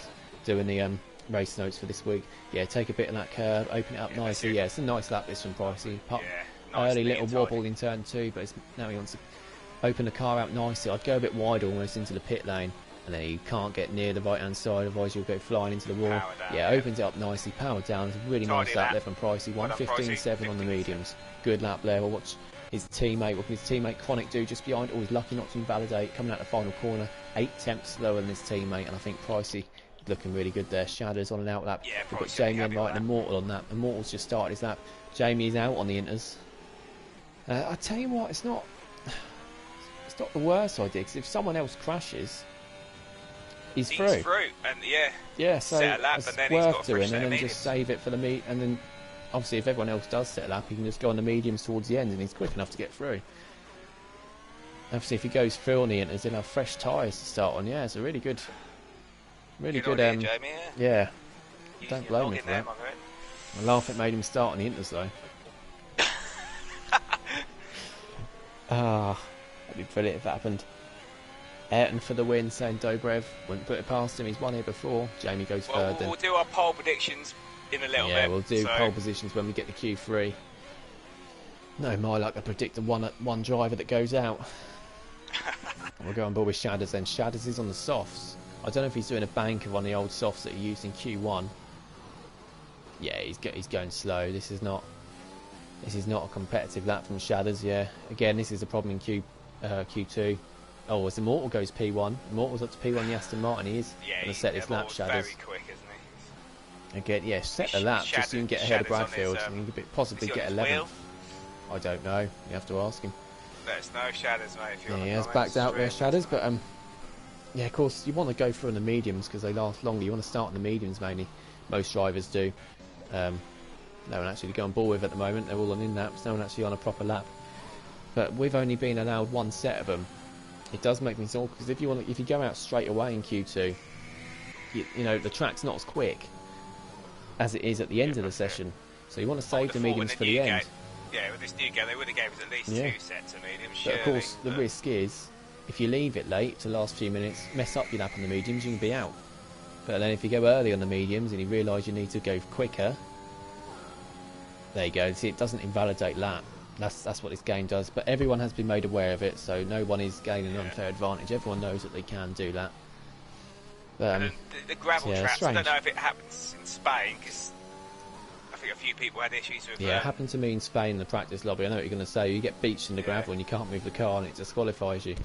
S1: doing the race notes for this week. Yeah, take a bit of that curve, open it up nicely. Yeah, it's a nice lap this from Pricey.
S2: Yeah, nice
S1: Early
S2: and
S1: little
S2: tidy.
S1: wobble in turn 2, but now he wants to open the car out nicely. I'd go a bit wide almost into the pit lane, and then you can't get near the right hand side, otherwise you'll go flying into the wall.
S2: Power down,
S1: yeah,
S2: yeah.
S1: opens it up nicely, power down. It's a really
S2: Tidy
S1: nice lap
S2: lap.
S1: there from Pricey.
S2: Well done,
S1: 1:15.7 on the
S2: 15.7.
S1: mediums. Good lap there. We'll watch his teammate Chronic do just behind. Oh, he's lucky not to invalidate. Coming out the final corner, 8 tenths slower than his teammate, and I think Pricey looking really good there. Shadows on an out lap.
S2: Yeah,
S1: We've got
S2: Pricey
S1: Jamie
S2: happy
S1: in right
S2: with
S1: and Immortal on that. Immortal's just started his lap. Jamie's out on the inters. I tell you what, it's not the worst idea, because if someone else crashes, he's through.
S2: He's through, and
S1: Yeah, so
S2: set a lap,
S1: it's
S2: and then he's got a
S1: worth
S2: fresh
S1: doing,
S2: set
S1: and
S2: of
S1: then
S2: mediums.
S1: just save it for the meet, and then obviously if everyone else does set a lap, he can just go on the mediums towards the end, and he's quick enough to get through. Obviously, if he goes through on the inters, he'll have fresh tyres to start on. Yeah, it's a really good,
S2: Good idea, Jamie,
S1: yeah.
S2: You
S1: Don't
S2: can
S1: blame
S2: log
S1: him
S2: in
S1: for
S2: there,
S1: that.
S2: my friend.
S1: I laugh it made him start on the inters though. That'd be brilliant if that happened. Ayrton for the win, saying Dobrev wouldn't put it past him. He's won here before. Jamie goes
S2: Well,
S1: third. Then.
S2: we'll do our pole predictions in a little bit.
S1: Yeah, we'll do
S2: so
S1: pole positions when we get to Q3. No, my luck, I predict one driver that goes out. We'll go on board with Shadders then. Shadders is on the softs. I don't know if he's doing a bank of one of the old softs that he used in Q1. Yeah, he's going slow. This is not a competitive lap from Shadders. Yeah, again, this is a problem in Q2. Oh, as Immortal goes P1. Immortal's up to P1. The Aston Martin. He is going to set his lap. Shadders.
S2: Very quick, isn't he?
S1: Again, yeah, set the lap just so you can get ahead of
S2: Shadders on
S1: Bradfield
S2: his,
S1: and you could possibly
S2: is he
S1: get
S2: on his
S1: 11th.
S2: wheel?
S1: I don't know. You have to ask him.
S2: Let us know, Shadders, mate. If you
S1: Yeah,
S2: want
S1: he
S2: to
S1: has
S2: comment,
S1: backed out there,
S2: straight.
S1: Shadders, but yeah, of course, you want to go through on the mediums because they last longer. You want to start on the mediums mainly. Most drivers do. No one actually to go on ball with at the moment. They're all on in-laps. No one actually on a proper lap. But we've only been allowed one set of them. It does make me awkward because if you go out straight away in Q2, you know the track's not as quick as it is at the end of the session. So you want to save the mediums for the end.
S2: Yeah, with this new game, they would have gave us at least 2 sets of mediums.
S1: But of course, the risk is if you leave it late to the last few minutes, mess up your lap on the mediums, you can be out. But then if you go early on the mediums and you realise you need to go quicker, there you go. See, it doesn't invalidate lap. That's what this game does. But everyone has been made aware of it, so no one is gaining an unfair advantage. Everyone knows that they can do that.
S2: And the gravel traps, I
S1: strange.
S2: don't know if it happens in Spain, because I think a few people had issues with
S1: Yeah, it happened to me in Spain in the practice lobby. I know what you're going to say. You get beached in the gravel and you can't move the car and it disqualifies you.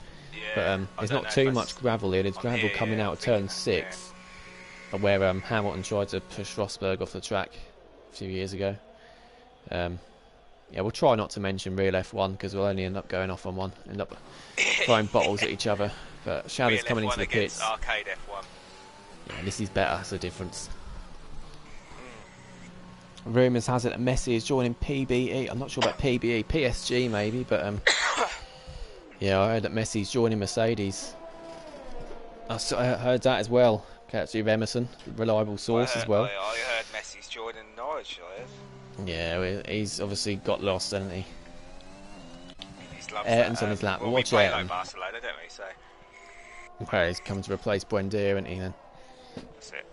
S2: Yeah,
S1: But there's not too much gravel here. There's gravel coming out of turn 6, where Hamilton tried to push Rosberg off the track a few years ago. Yeah, we'll try not to mention real F1 because we'll only end up going off on one, end up throwing bottles at each other. But Shadow's coming into the pits.
S2: Arcade F1.
S1: Yeah, this is better. That's the difference. Rumours has it that Messi is joining PBE. I'm not sure about PBE, PSG maybe, but yeah, I heard that Messi's joining Mercedes. I heard that as well. Courtesy of Emerson, reliable source as well.
S2: I heard Messi's joining Norwich.
S1: Yeah, he's obviously got lost, hasn't he?
S2: Loves
S1: Ayrton's
S2: that,
S1: on his lap.
S2: Well,
S1: Watch
S2: we play
S1: Ayrton.
S2: like Barcelona, don't we? So
S1: Well, he's coming to replace Buendia, isn't he then?
S2: that's it.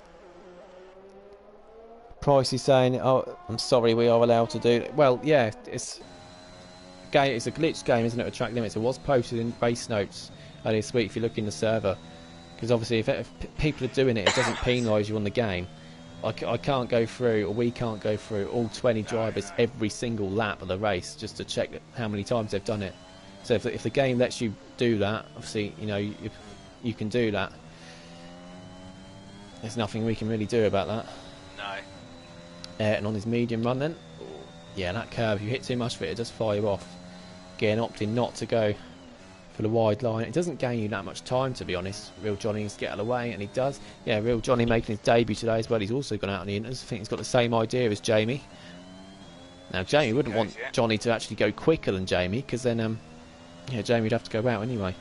S1: Price is saying, "Oh, I'm sorry, we are allowed to do it." Well, yeah, it's a glitch game, isn't it? With track limits. It was posted in race notes earlier this week. If you look in the server, because obviously if people are doing it, it doesn't penalise you on the game. I can't go through, or we can't go through all 20 drivers every single lap of the race just to check how many times they've done it. So if the game lets you do that, obviously, you know, you can do that. There's nothing we can really do about that.
S2: No.
S1: And on his medium run then, yeah, that curve, if you hit too much of it, it does fire you off. Again, opting not to go for the wide line. It doesn't gain you that much time, to be honest. Real Johnny needs to get out of the way, and he does. Yeah, Real Johnny making his debut today as well. He's also gone out on the inters. I think he's got the same idea as Jamie. Now, Jamie wouldn't want Johnny to actually go quicker than Jamie, because then, yeah, Jamie would have to go out anyway.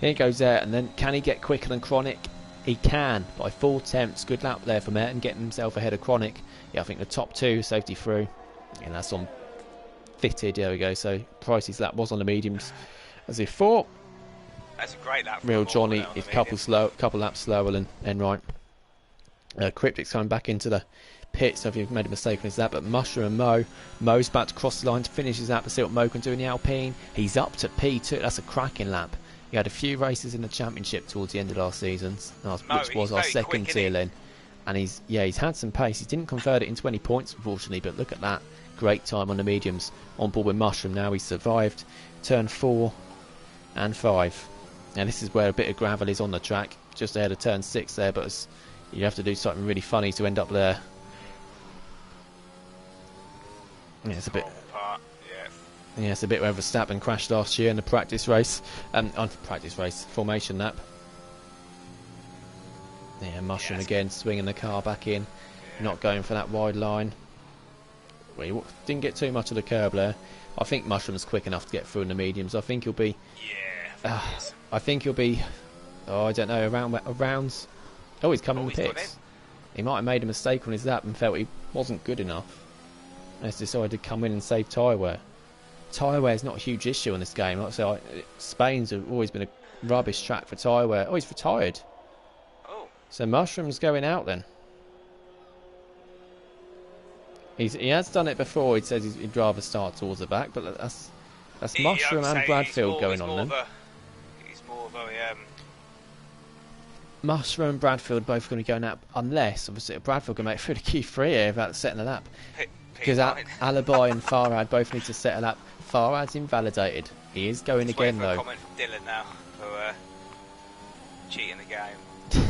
S1: Here he goes there, and then can he get quicker than Chronic? He can, by 4 attempts. Good lap there from Ayrton, getting himself ahead of Chronic. Yeah, I think the top 2, safety through. And that's on fitted, there we go. So Pricey's lap was on the mediums, as he thought.
S2: That's a great lap.
S1: Real Johnny is couple laps slower than Enright. Cryptic's coming back into the pit, so if you've made a mistake on his lap. But Mushroom and Mo's about to cross the line to finish his lap. Let's see what Mo can do in the Alpine. He's up to P2. That's a cracking lap. He had a few races in the championship towards the end of last season, which was our second tier then. And he's had some pace. He didn't convert it into any points, unfortunately, but look at that. Great time on the mediums. On board with Mushroom now. He survived turn 4 and 5. And this is where a bit of gravel is on the track, just ahead of turn 6 there, but you have to do something really funny to end up there. Yeah, it's a bit... Yeah, it's a bit where Verstappen crashed last year in the practice race. Formation lap. Yeah, Mushroom again, swinging the car back in. Not going for that wide line. Well, he didn't get too much of the curb there. I think Mushroom's quick enough to get through in the mediums. I think he'll be... I think he'll be... Oh, I don't know, around... Oh, he's coming in the pits. He might have made a mistake on his lap and felt he wasn't good enough. And he's decided to come in and save tyre wear. Tyre wear is not a huge issue in this game. Like I say, Spain's always been a rubbish track for tyre wear. Oh, he's retired.
S2: Oh.
S1: So Mushroom's going out then. He has done it before. He says he'd rather start towards the back, but that's Mushroom and Bradfield going on then.
S2: He's more of a...
S1: Mushroom and Bradfield both going to go now, unless obviously Bradfield can make it through the Q3 here without setting a lap. Because Alibi and Farhad both need to set a lap. Farhad's invalidated. He is going again though.
S2: Comment from Dylan now for cheating the game.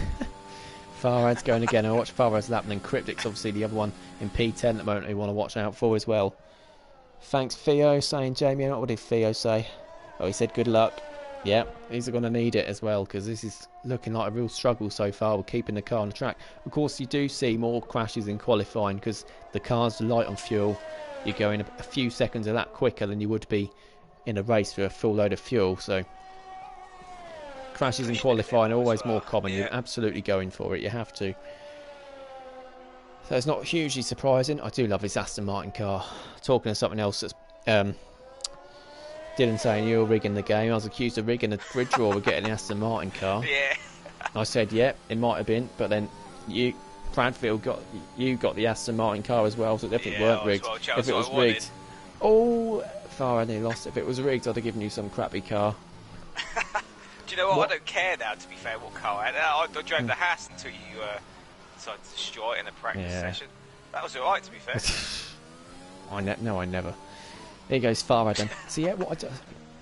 S1: Farhad's going again. I watch Farhad's lap, and then Cryptic's obviously the other one in P10 at the moment you want to watch out for as well. Thanks Theo saying Jamie. What did Theo say? Oh, he said good luck. Yeah, he's going to need it as well, because this is looking like a real struggle so far with keeping the car on the track. Of course, you do see more crashes in qualifying because the car's light on fuel. You're going a few seconds a lap quicker than you would be in a race with a full load of fuel. So crashes in qualifying are always more common. Yeah. You're absolutely going for it. You have to. So it's not hugely surprising. I do love this Aston Martin car. Talking of something else that's... Dylan saying you're rigging the game. I was accused of rigging a grid draw with getting the Aston Martin car.
S2: Yeah.
S1: I said, yeah, it might have been, but then Bradfield got the Aston Martin car as well, so it definitely weren't rigged. If it was rigged, Farah nearly lost it. If it was rigged, I'd have given you some crappy car.
S2: Do you know what? I don't care now, to be fair, what car I had. I drove the Haas until you decided to destroy it in a practice session. That was alright, to be fair.
S1: No, I never. Here goes Farhad then. So yeah,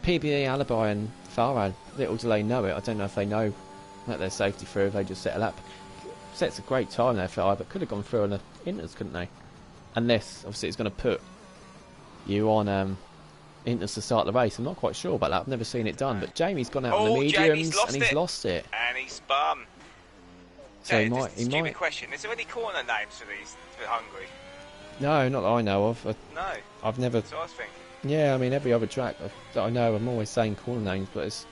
S1: PBE, Alibi and Farhad, little do they know it. I don't know if they know that they're safety through, if they just set a lap. Sets a great time there for but could have gone through on the inters, couldn't they? Unless, obviously, it's going to put you on inters to start the race. I'm not quite sure about that. I've never seen it done. But Jamie's gone out on the mediums and he's lost it.
S2: And he's spun.
S1: So he might.
S2: Stupid question. Is there any corner names for Hungary?
S1: No, not that I know of.
S2: No.
S1: I've never...
S2: That's what I was thinking.
S1: Yeah, I mean, every other track that I know, I'm always saying corner names, but it's...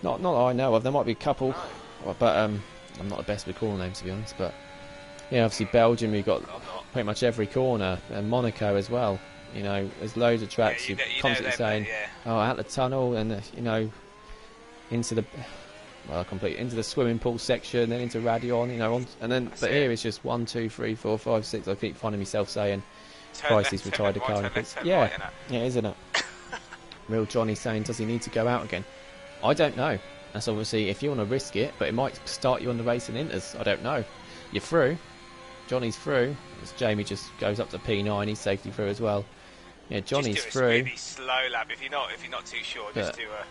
S1: Not that I know of. There might be a couple, but I'm not the best with corner names, to be honest. But, yeah, obviously Belgium, you've got pretty much every corner, and Monaco as well. You know, there's loads of tracks you're constantly saying, oh, out the tunnel, and, you know, into the... Well, completely into the swimming pool section, then into Radion, you know, and then. But here it's just 1, 2, 3, 4, 5, 6. I keep finding myself saying, "Price's retired the car." Yeah, isn't it? Real Johnny saying, "Does he need to go out again?" I don't know. That's obviously if you want to risk it, but it might start you on the race in inters. I don't know. You're through. Johnny's through. As Jamie just goes up to P9, he's safety through as well. Yeah, Johnny's
S2: just do
S1: through.
S2: Really slow lap. If you're not too sure, just do a.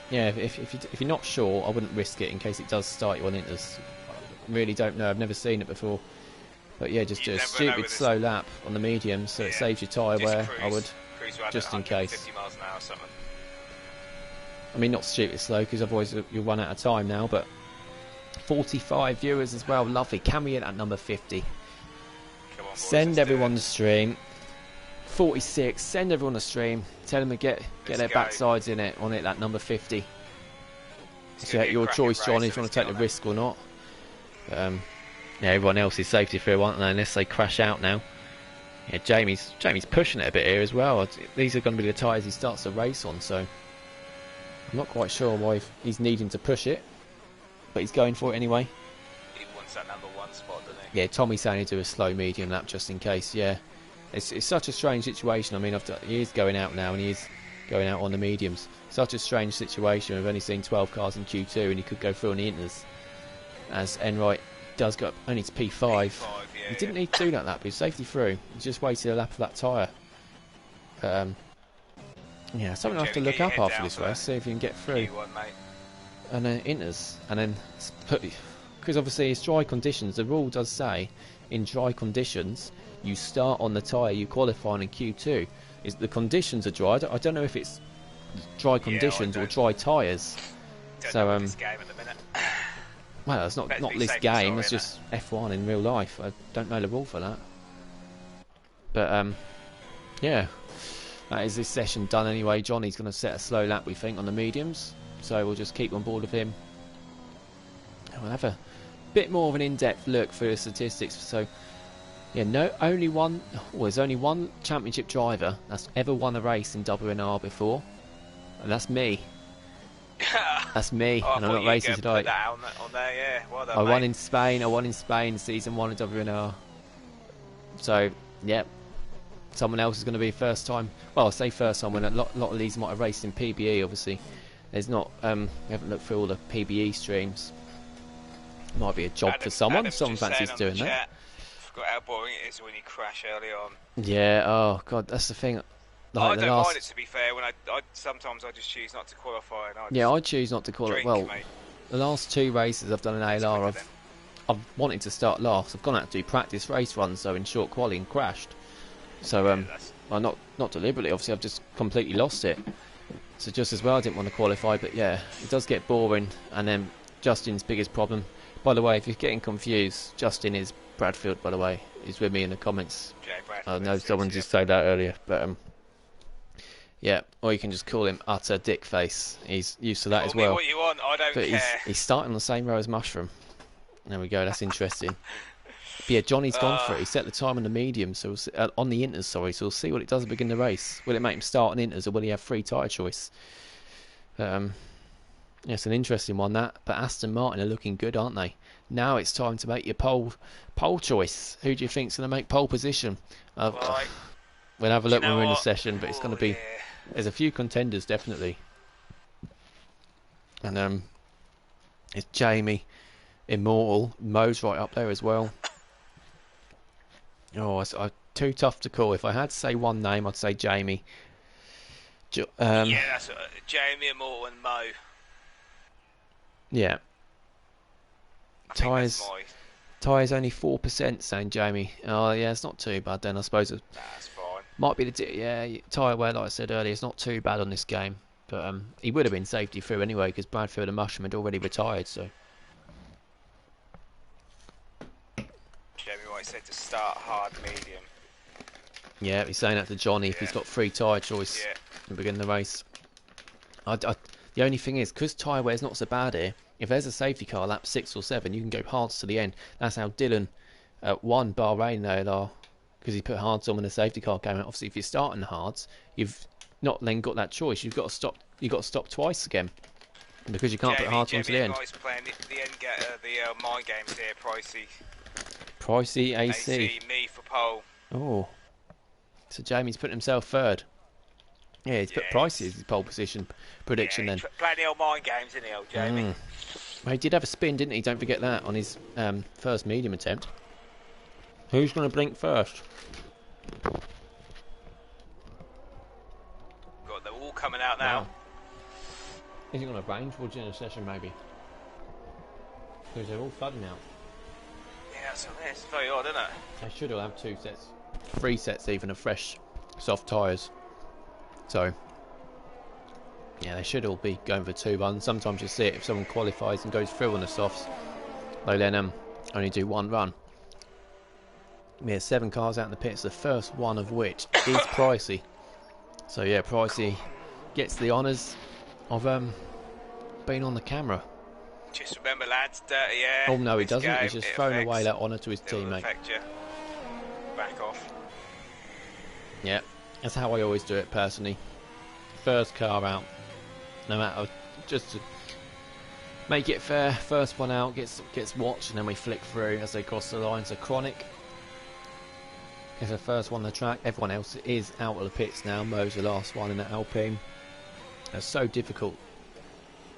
S1: Yeah, if you're not sure, I wouldn't risk it in case it does start you on inters. I really don't know. I've never seen it before. But yeah, just do a stupid slow lap on the medium so it saves your tyre wear. I would, just in case.
S2: 50 miles an hour or something.
S1: I mean, not stupid slow because otherwise you'll run out of time now. But 45 viewers as well. Lovely. Can we hit that number 50?
S2: Come on, boys,
S1: send everyone the stream. 46. Send everyone the stream. Tell them to get their backsides in it on it. That number 50. It's your choice, John, if you want to take the risk or not. Yeah, everyone else is safety through, aren't they? Unless they crash out now. Yeah, Jamie's pushing it a bit here as well. These are going to be the tyres he starts the race on, so I'm not quite sure why he's needing to push it, but he's going for it anyway.
S2: He wants that number 1 spot, doesn't he?
S1: Yeah, Tommy's saying to do a slow medium lap just in case. Yeah, it's such a strange situation. I mean, he is going out now, and he is going out on the mediums. Such a strange situation. We've only seen 12 cars in Q2, and he could go through on the inters. As Enright does go up only to P5.
S2: Yeah,
S1: he didn't need to do that lap. He was safety through. He just waited a lap of that tyre. Yeah, something I have to look up after this race, see if you can get through. And then inters, and then because obviously it's dry conditions. The rule does say in dry conditions you start on the tyre you qualify in Q2. Is the conditions are dry? I don't know if it's dry conditions or dry tyres. So
S2: this game at the minute.
S1: Well, it's not this game. It's just F1 in real life. I don't know the rule for that. But yeah, that is this session done anyway. Johnny's going to set a slow lap, we think, on the mediums. So we'll just keep on board with him. And we'll have a bit more of an in-depth look through the statistics. So yeah, there's only one championship driver that's ever won a race in WNR before, and that's me. That's me, and I'm not racing tonight.
S2: On there, yeah. Well done,
S1: I won in Spain. I won in Spain, season 1 of WNR. So, yeah, someone else is going to be first time. Well, I say first time when a lot of these might have raced in PBE. Obviously, there's not. We haven't looked through all the PBE streams. Might be a job for someone. Someone fancies doing that.
S2: Forgot how boring it is when you crash early on.
S1: Yeah. Oh God, that's the thing.
S2: Like I don't mind it, to be fair. When sometimes I just choose not to qualify. And I choose not to qualify.
S1: Well, the last 2 races I've done in ALR, I've wanted to start last. I've gone out to do practice race runs, so in short quali, and crashed. So well, not deliberately. Obviously, I've just completely lost it. So just as well, I didn't want to qualify. But yeah, it does get boring. And then Justin's biggest problem. By the way, if you're getting confused, Justin is Bradfield. By the way, he's with me in the comments. I know someone just said that earlier, but yeah, or you can just call him utter dick face. He's used to that as well.
S2: Call me what you want, I don't care.
S1: He's starting on the same row as Mushroom. There we go, that's interesting. But yeah, Johnny's gone for it. He set the time on the medium, so on the inters, sorry. So we'll see what it does to begin the race. Will it make him start on inters, or will he have free tyre choice? Yeah, it's an interesting one, that. But Aston Martin are looking good, aren't they? Now it's time to make your pole choice. Who do you think's going to make pole position? We'll have a look when we're in the session, but it's going to be. There's a few contenders, definitely. And it's Jamie, Immortal, Mo's right up there as well. Oh, it's too tough to call. If I had to say one name, I'd say Jamie.
S2: Yeah, that's Jamie, Immortal, and Mo.
S1: Yeah. Tyres only 4%, saying Jamie. Oh, yeah, it's not too bad then. I suppose
S2: that's fine.
S1: Might be tyre wear, like I said earlier, it's not too bad on this game. But he would have been safety through anyway, because Bradfield and Mushroom had already retired. So
S2: Jamie White said to start hard medium.
S1: Yeah, he's saying that to Johnny if he's got free tyre choice to begin the race. The only thing is, because tyre wear's not so bad here, if there's a safety car lap 6 or 7, you can go hards to the end. That's how Dylan won Bahrain there, because he put hards on when the safety car came out. Obviously, if you're starting the hards, you've not then got that choice. You've got to stop. You've got to stop twice again because you can't put hards on to the end.
S2: Playing the mind games here,
S1: Pricey AC.
S2: Me for pole.
S1: Oh, so Jamie's putting himself third. Yeah, he's put Pricey as his pole position prediction then.
S2: Playing the old mind games, isn't he, old Jamie?
S1: Well, he did have a spin, didn't he? Don't forget that on his first medium attempt. Who's going to blink first?
S2: God, they're all coming out now.
S1: Wow. Is it going to rain towards the end of the session, maybe? Because they're all flooding out.
S2: Yeah, so it's very odd, isn't it?
S1: They should all have 2 sets, 3 sets even of fresh, soft tyres. So, yeah, they should all be going for 2 runs. Sometimes you see it if someone qualifies and goes through on the softs, they then only do 1 run. We have 7 cars out in the pits, the first one of which is Pricey. So yeah, Pricey gets the honours of being on the camera.
S2: Just remember, lads, dirty air.
S1: Oh no, he
S2: this
S1: doesn't.
S2: Game,
S1: He's just thrown away that honour to his
S2: it'll
S1: teammate.
S2: affect you. Back off.
S1: Yeah, that's how I always do it personally. First car out, no matter, just to make it fair. First one out gets watched, and then we flick through as they cross the line. So Chronic is the first one on the track. Everyone else is out of the pits now. Mo's the last one in the Alpine. It's so difficult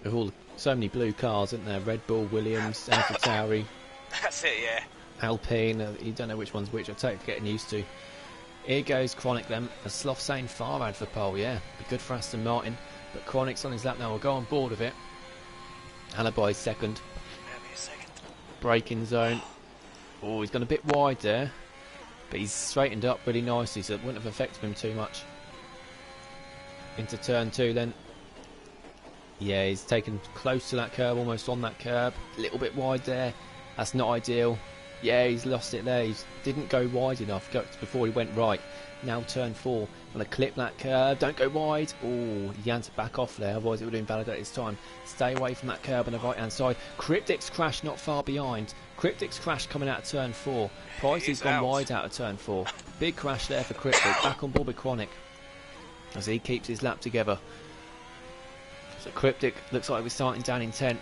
S1: with so many blue cars, isn't there? Red Bull, Williams, AlphaTauri.
S2: That's it, yeah.
S1: Alpine. You don't know which one's which. I'm totally getting used to. Here goes Chronic then. A Sloth saying Farad for pole, yeah. Be good for Aston Martin. But Chronic's on his lap now. We'll go on board of it. Alibi's second. Braking zone. Oh, he's gone a bit wide there. But he's straightened up really nicely, so it wouldn't have affected him too much. Into turn 2 then. Yeah, he's taken close to that curb, almost on that curb. A little bit wide there. That's not ideal. Yeah, he's lost it there. He didn't go wide enough before he went right. Now turn 4. Going to clip that curb. Don't go wide. Oh, he had to back off there, otherwise it would invalidate his time. Stay away from that curb on the right-hand side. Cryptic's crash not far behind. Cryptic's crash coming out of turn 4. Price has gone wide out of turn 4. Big crash there for Cryptic. Back on board with Chronic as he keeps his lap together. So Cryptic looks like we're starting down in 10th.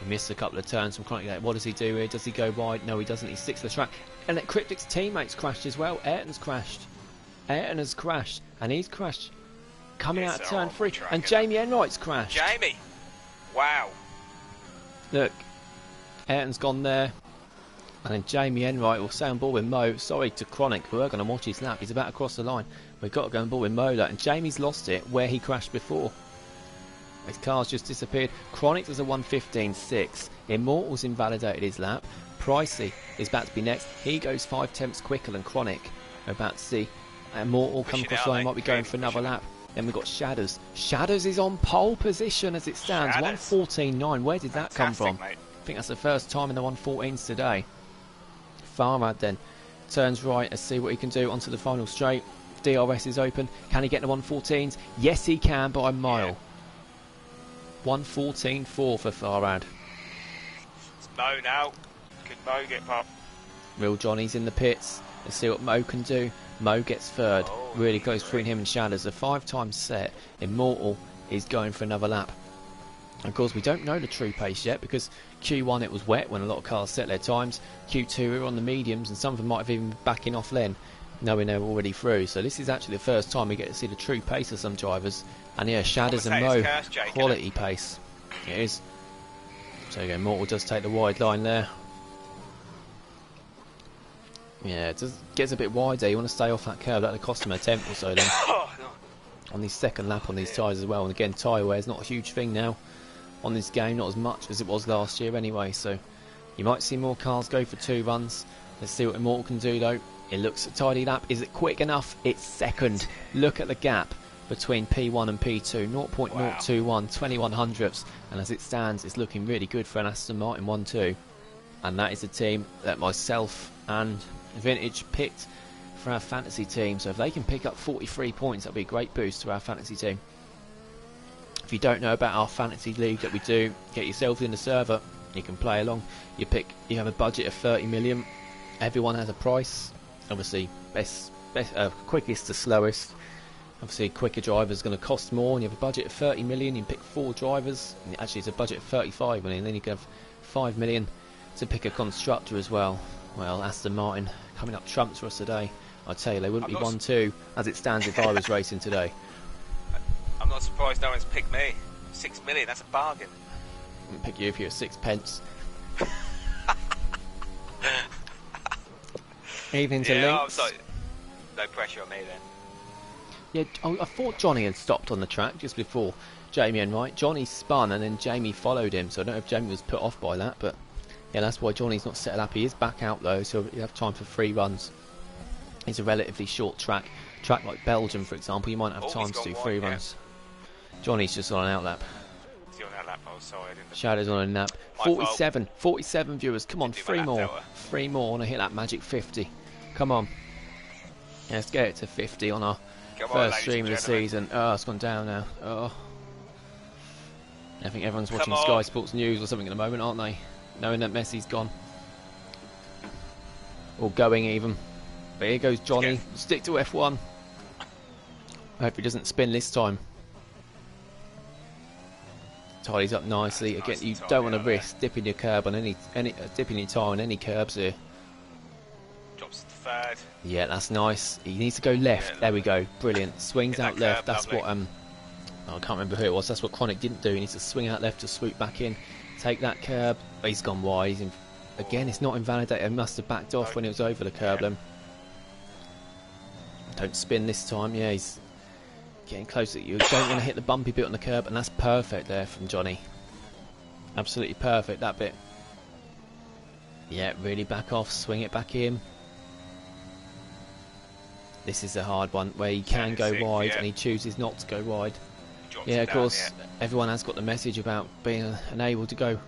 S1: He missed a couple of turns from Chronic. What does he do here? Does he go wide? No, he doesn't. He sticks to the track. And then Cryptic's teammates crashed as well. Ayrton's crashed. Ayrton has crashed. And he's crashed coming out of turn 3. And Jamie Enright's crashed.
S2: Jamie! Wow.
S1: Look, Ayrton's gone there. And then Jamie Enright will stay on board with Mo. Sorry to Chronic, who are going to watch his lap. He's about to cross the line. We've got to go on board with Mo. And Jamie's lost it where he crashed before. His car's just disappeared. Chronic does a 1:15.6. Immortal's invalidated his lap. Pricey is about to be next. He goes 5 tenths quicker than Chronic. We're about to see Immortal come across the line. Might be going for another lap. Then we've got Shadows. Shadows is on pole position as it stands. 1:14.9. Where did that come from?
S2: Mate.
S1: I think that's the first time in the 1:14s today. Farad then turns right. Let's see what he can do onto the final straight. DRS is open. Can he get the 1:14s? Yes, he can by a mile.
S2: Yeah.
S1: 1:14.4 for Farad.
S2: It's Mo now. Could Mo get past?
S1: Real Johnny's in the pits. Let's see what Mo can do. Mo gets third. Really goes between him and Shadows. A 5-time set. Immortal is going for another lap. Of course, we don't know the true pace yet because Q1 it was wet when a lot of cars set their times. Q2 we were on the mediums and some of them might have even been backing off then, knowing they were already through. So this is actually the first time we get to see the true pace of some drivers. And yeah, Shadows and Mo, quality pace. It is. So again, Immortal does take the wide line there. Yeah, it gets a bit wider. You want to stay off that curve. That'll cost him a tenth or so then. On his second lap on these tyres as well. And again, tyre wear is not a huge thing now on this game. Not as much as it was last year anyway. So you might see more cars go for 2 runs. Let's see what Immortal can do though. It looks a tidy lap. Is it quick enough? It's second. Look at the gap between P1 and P2. 0.021, 21 hundredths. And as it stands, it's looking really good for an Aston Martin 1-2. And that is a team that myself and Vintage picked for our fantasy team. So if they can pick up 43 points, that'll be a great boost to our fantasy team. If you don't know about our fantasy league that we do, get yourself in the server. You can play along. You have a budget of 30 million. Everyone has a price. Obviously, quickest to slowest. Obviously, quicker drivers going to cost more. And you have a budget of 30 million. You can pick 4 drivers. And actually, it's a budget of 35 million. Then you can have 5 million to pick a constructor as well. Well, Aston Martin coming up trumps for us today. I tell you, they wouldn't be 1-2 as it stands if I was racing today.
S2: I'm not surprised no one's picked me. 6 million, that's a bargain.
S1: I wouldn't pick you if you were 6 pence. Evening to
S2: yeah,
S1: Links.
S2: No pressure on me then.
S1: Yeah, I thought Johnny had stopped on the track just before Jamie Enright. Johnny spun and then Jamie followed him, so I don't know if Jamie was put off by that, but yeah, that's why Johnny's not set up. He is back out though, so he'll have time for 3 runs. It's a relatively short track. Track like Belgium, for example, you might have time to do 3 runs. Johnny's just on an outlap.
S2: Is he on that lap? Oh, sorry, I didn't.
S1: Shadow's on a nap. 47 viewers. Come on, 3 more. 3 more. I want to hit that magic 50. Come on. Yeah, let's get it to 50 on our first stream of the season. Oh, it's gone down now. Oh. I think everyone's watching Sky Sports News or something at the moment, aren't they? Knowing that Messi's gone. Or going even. But here goes Johnny. Stick to F1. I hope he doesn't spin this time. Tidies up nicely. Again, you don't want to risk dipping your curb on any dipping your tyre on any curbs here.
S2: Drops to third.
S1: Yeah, that's nice. He needs to go left. There we go. Brilliant. Swings out left. That's what I can't remember who it was. That's what Chronic didn't do. He needs to swing out left to swoop back in. Take that curb. Oh, he's gone wide. Again, it's not invalidated. He must have backed off when it was over the curb then. Don't spin this time. Yeah, he's getting closer. You don't want to hit the bumpy bit on the curb, and that's perfect there from Johnny. Absolutely perfect, that bit. Yeah, really back off. Swing it back in. This is a hard one where he can go wide and he chooses not to go wide. Yeah, of course, everyone has got the message about being unable to go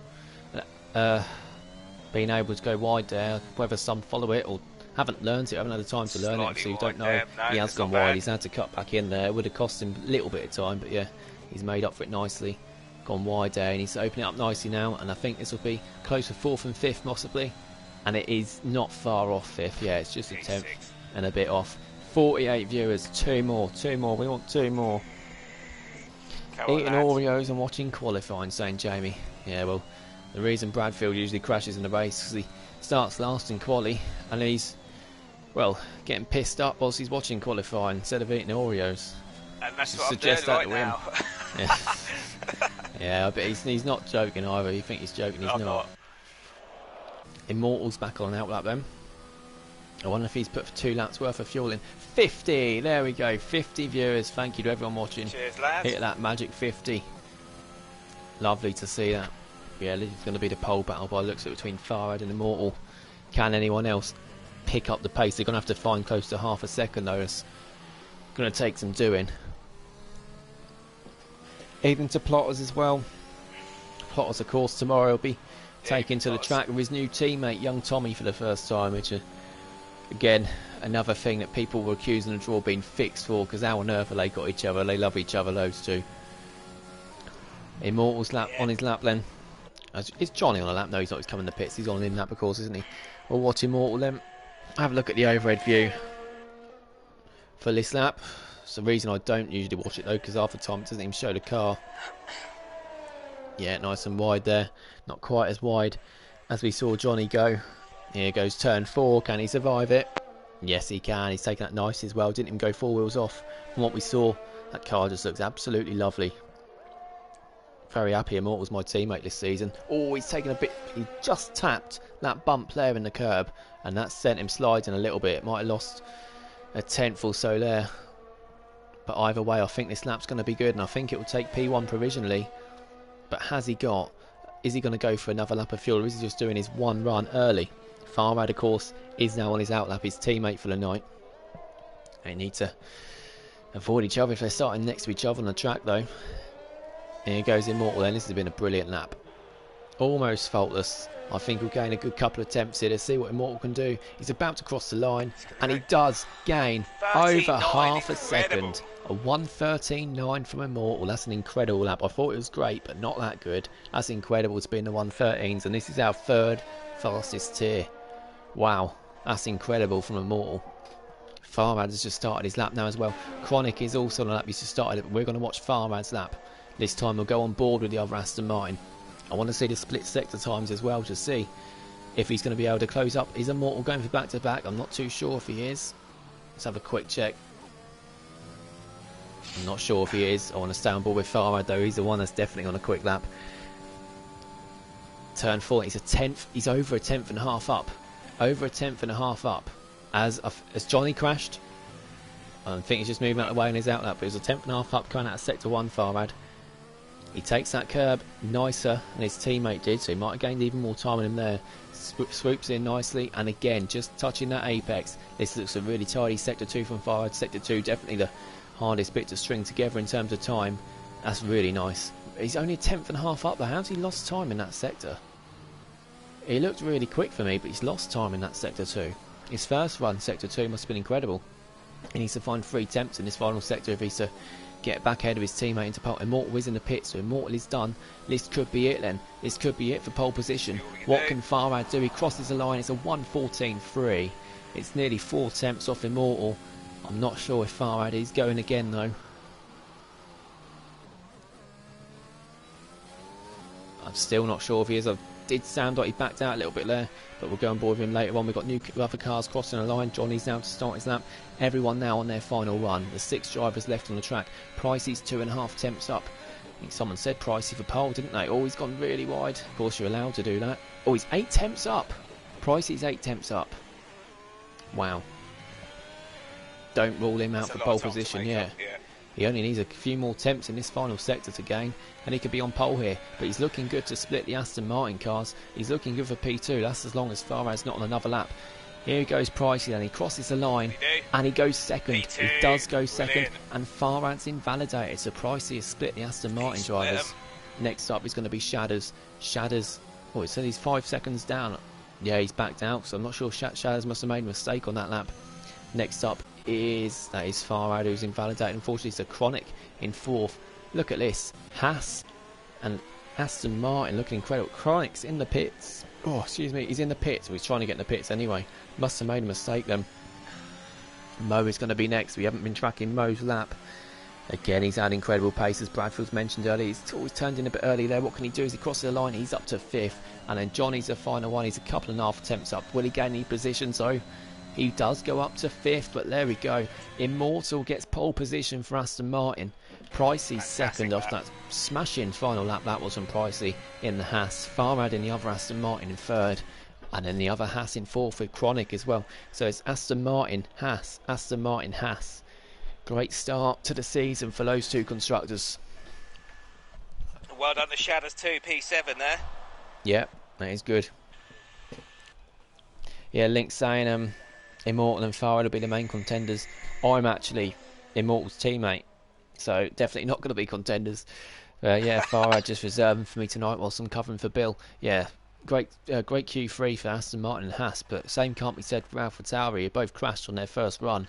S1: wide there. Whether some follow it or haven't learned it, haven't had the time to learn it, so you don't know. He has gone wide. He's had to cut back in there. It would have cost him a little bit of time, but yeah, he's made up for it nicely. Gone wide there, and he's opening it up nicely now, and I think this will be close to 4th and 5th possibly, and it is not far off 5th. Yeah, it's just a 10th and a bit off. 48 viewers, two more, we want 2 more. Eating Oreos and watching qualifying, saying Jamie. Yeah, well, the reason Bradfield usually crashes in the race is he starts last in quali, and he's, well, getting pissed up whilst he's watching qualifying instead of eating Oreos.
S2: And that's what I'm doing right now.
S1: Yeah. Yeah, but he's not joking either. You think he's joking, he's not. Immortal's back on an outlap then. I wonder if he's put 2 laps worth of fuel in. 50! There we go, 50 viewers. Thank you to everyone watching.
S2: Cheers, lads.
S1: Hit that magic 50. Lovely to see that. Yeah, this is going to be the pole battle by the looks of it between Farad and Immortal. Can anyone else pick up the pace? They're going to have to find close to half a second though. It's going to take some doing. Even to Plotters as well. Plotters, of course, tomorrow will be taken to the track with his new teammate, young Tommy, for the first time, which again, another thing that people were accusing the draw being fixed for, because how on earth have they got each other? They love each other, those two. Immortal's lap on his lap then. Is Johnny on a lap? No, he's not. He's coming to the pits. He's on in lap, of course, isn't he? We'll watch Immortal then. Have a look at the overhead view for this lap. It's the reason I don't usually watch it though, because half the time it doesn't even show the car. Yeah, nice and wide there. Not quite as wide as we saw Johnny go. Here goes turn 4. Can he survive it? Yes, he can. He's taken that nice as well. Didn't even go 4 wheels off. From what we saw, that car just looks absolutely lovely. Very happy Immortal's my teammate this season. Oh, he's taken a bit. He just tapped that bump there in the curb, and that sent him sliding a little bit. Might have lost a 10th or so there. But either way, I think this lap's going to be good, and I think it will take P1 provisionally. But has he got? Is he going to go for another lap of fuel, or is he just doing his one run early? Farad, of course, is now on his outlap, his teammate for the night. They need to avoid each other if they're starting next to each other on the track, though. Here goes Immortal then. This has been a brilliant lap. Almost faultless. I think we'll gain a good couple of attempts here to see what Immortal can do. He's about to cross the line, and he does gain over half a second. A 1:13.9 from Immortal. That's an incredible lap. I thought it was great, but not that good. That's incredible to be in the 1:13s, and this is our 3rd fastest tier. Wow, that's incredible from Immortal. Farad has just started his lap now as well. Chronic is also on a lap. He's just started it, but we're going to watch Farad's lap. This time we'll go on board with the other Aston Martin. I want to see the split sector times as well to see if he's going to be able to close up. Is Immortal going for back-to-back? I'm not too sure if he is. Let's have a quick check. I'm not sure if he is. I want to stay on board with Farad though. He's the one that's definitely on a quick lap. Turn 4. He's a 10th. He's over a 10th and a half up. Over a 10th and a half up. As Johnny crashed. I think he's just moving out of the way in his outlap. But it was a 10th and a half up coming out of sector 1, Farad. He takes that curb nicer than his teammate did, so he might have gained even more time on him there. Swoops in nicely, and again, just touching that apex. This looks a really tidy sector 2 from Farad. Sector 2, definitely the hardest bit to string together in terms of time. That's really nice. He's only a 10th and a half up there. How's he lost time in that sector? He looked really quick for me, but he's lost time in that sector 2. His first run, sector 2, must have been incredible. He needs to find 3 attempts in this final sector if he's to get back ahead of his teammate into pole. Immortal is in the pit, so Immortal is done. This could be it then. This could be it for pole position. What can Farad do? He crosses the line. It's a 1:14.3. It's nearly 4 attempts off Immortal. I'm not sure if Farad is going again though. I'm still not sure if he is. It did sound like he backed out a little bit there, but we'll go on board with him later on. We've got new other cars crossing the line. Johnny's now to start his lap. Everyone now on their final run. The 6 drivers left on the track. Pricey's 2.5 attempts up. I think someone said Pricey for pole, didn't they? Oh, he's gone really wide. Of course, you're allowed to do that. Oh, he's 8 attempts up. Pricey's 8 attempts up. Wow. Don't rule him out for pole position, yeah. He only needs a few more attempts in this final sector to gain, and he could be on pole here. But he's looking good to split the Aston Martin cars. He's looking good for P2. That's as long as Farad's not on another lap. Here goes Pricey then. He crosses the line, and he goes second. He does go second, and Farad's invalidated. So Pricey has split the Aston Martin drivers. Next up is going to be Shadders. Shadders, oh, it said he's 5 seconds down. Yeah, he's backed out, so I'm not sure. Shadders must have made a mistake on that lap. Next up is Farad, who's invalidated. Unfortunately, it's a Chronic in 4th. Look at this. Haas and Aston Martin looking incredible. Chronic's in the pits. Oh, excuse me. He's in the pits. He's trying to get in the pits anyway. Must have made a mistake then. Mo is going to be next. We haven't been tracking Mo's lap. Again, he's had incredible pace, as Bradfield's mentioned earlier. He's always turned in a bit early there. What can he do as he crosses the line? He's up to 5th. And then Johnny's the final one. He's a couple and a half attempts up. Will he gain any position? So he does go up to 5th, but there we go. Immortal gets pole position for Aston Martin. Pricey's second off that smashing final lap. That was from Pricey in the Haas. Farad in the other Aston Martin in 3rd. And then the other Haas in 4th with Chronic as well. So it's Aston Martin, Haas, Aston Martin, Haas. Great start to the season for those 2 constructors.
S2: Well done to Shadows 2, P7 there.
S1: Yep, that is good. Yeah, Link's saying Immortal and Farad will be the main contenders. I'm actually Immortal's teammate, so definitely not going to be contenders. Yeah, Farad just reserving for me tonight whilst I'm covering for Bill. Yeah, great Q3 for Aston Martin and Haas, but same can't be said for AlphaTauri, who both crashed on their first run.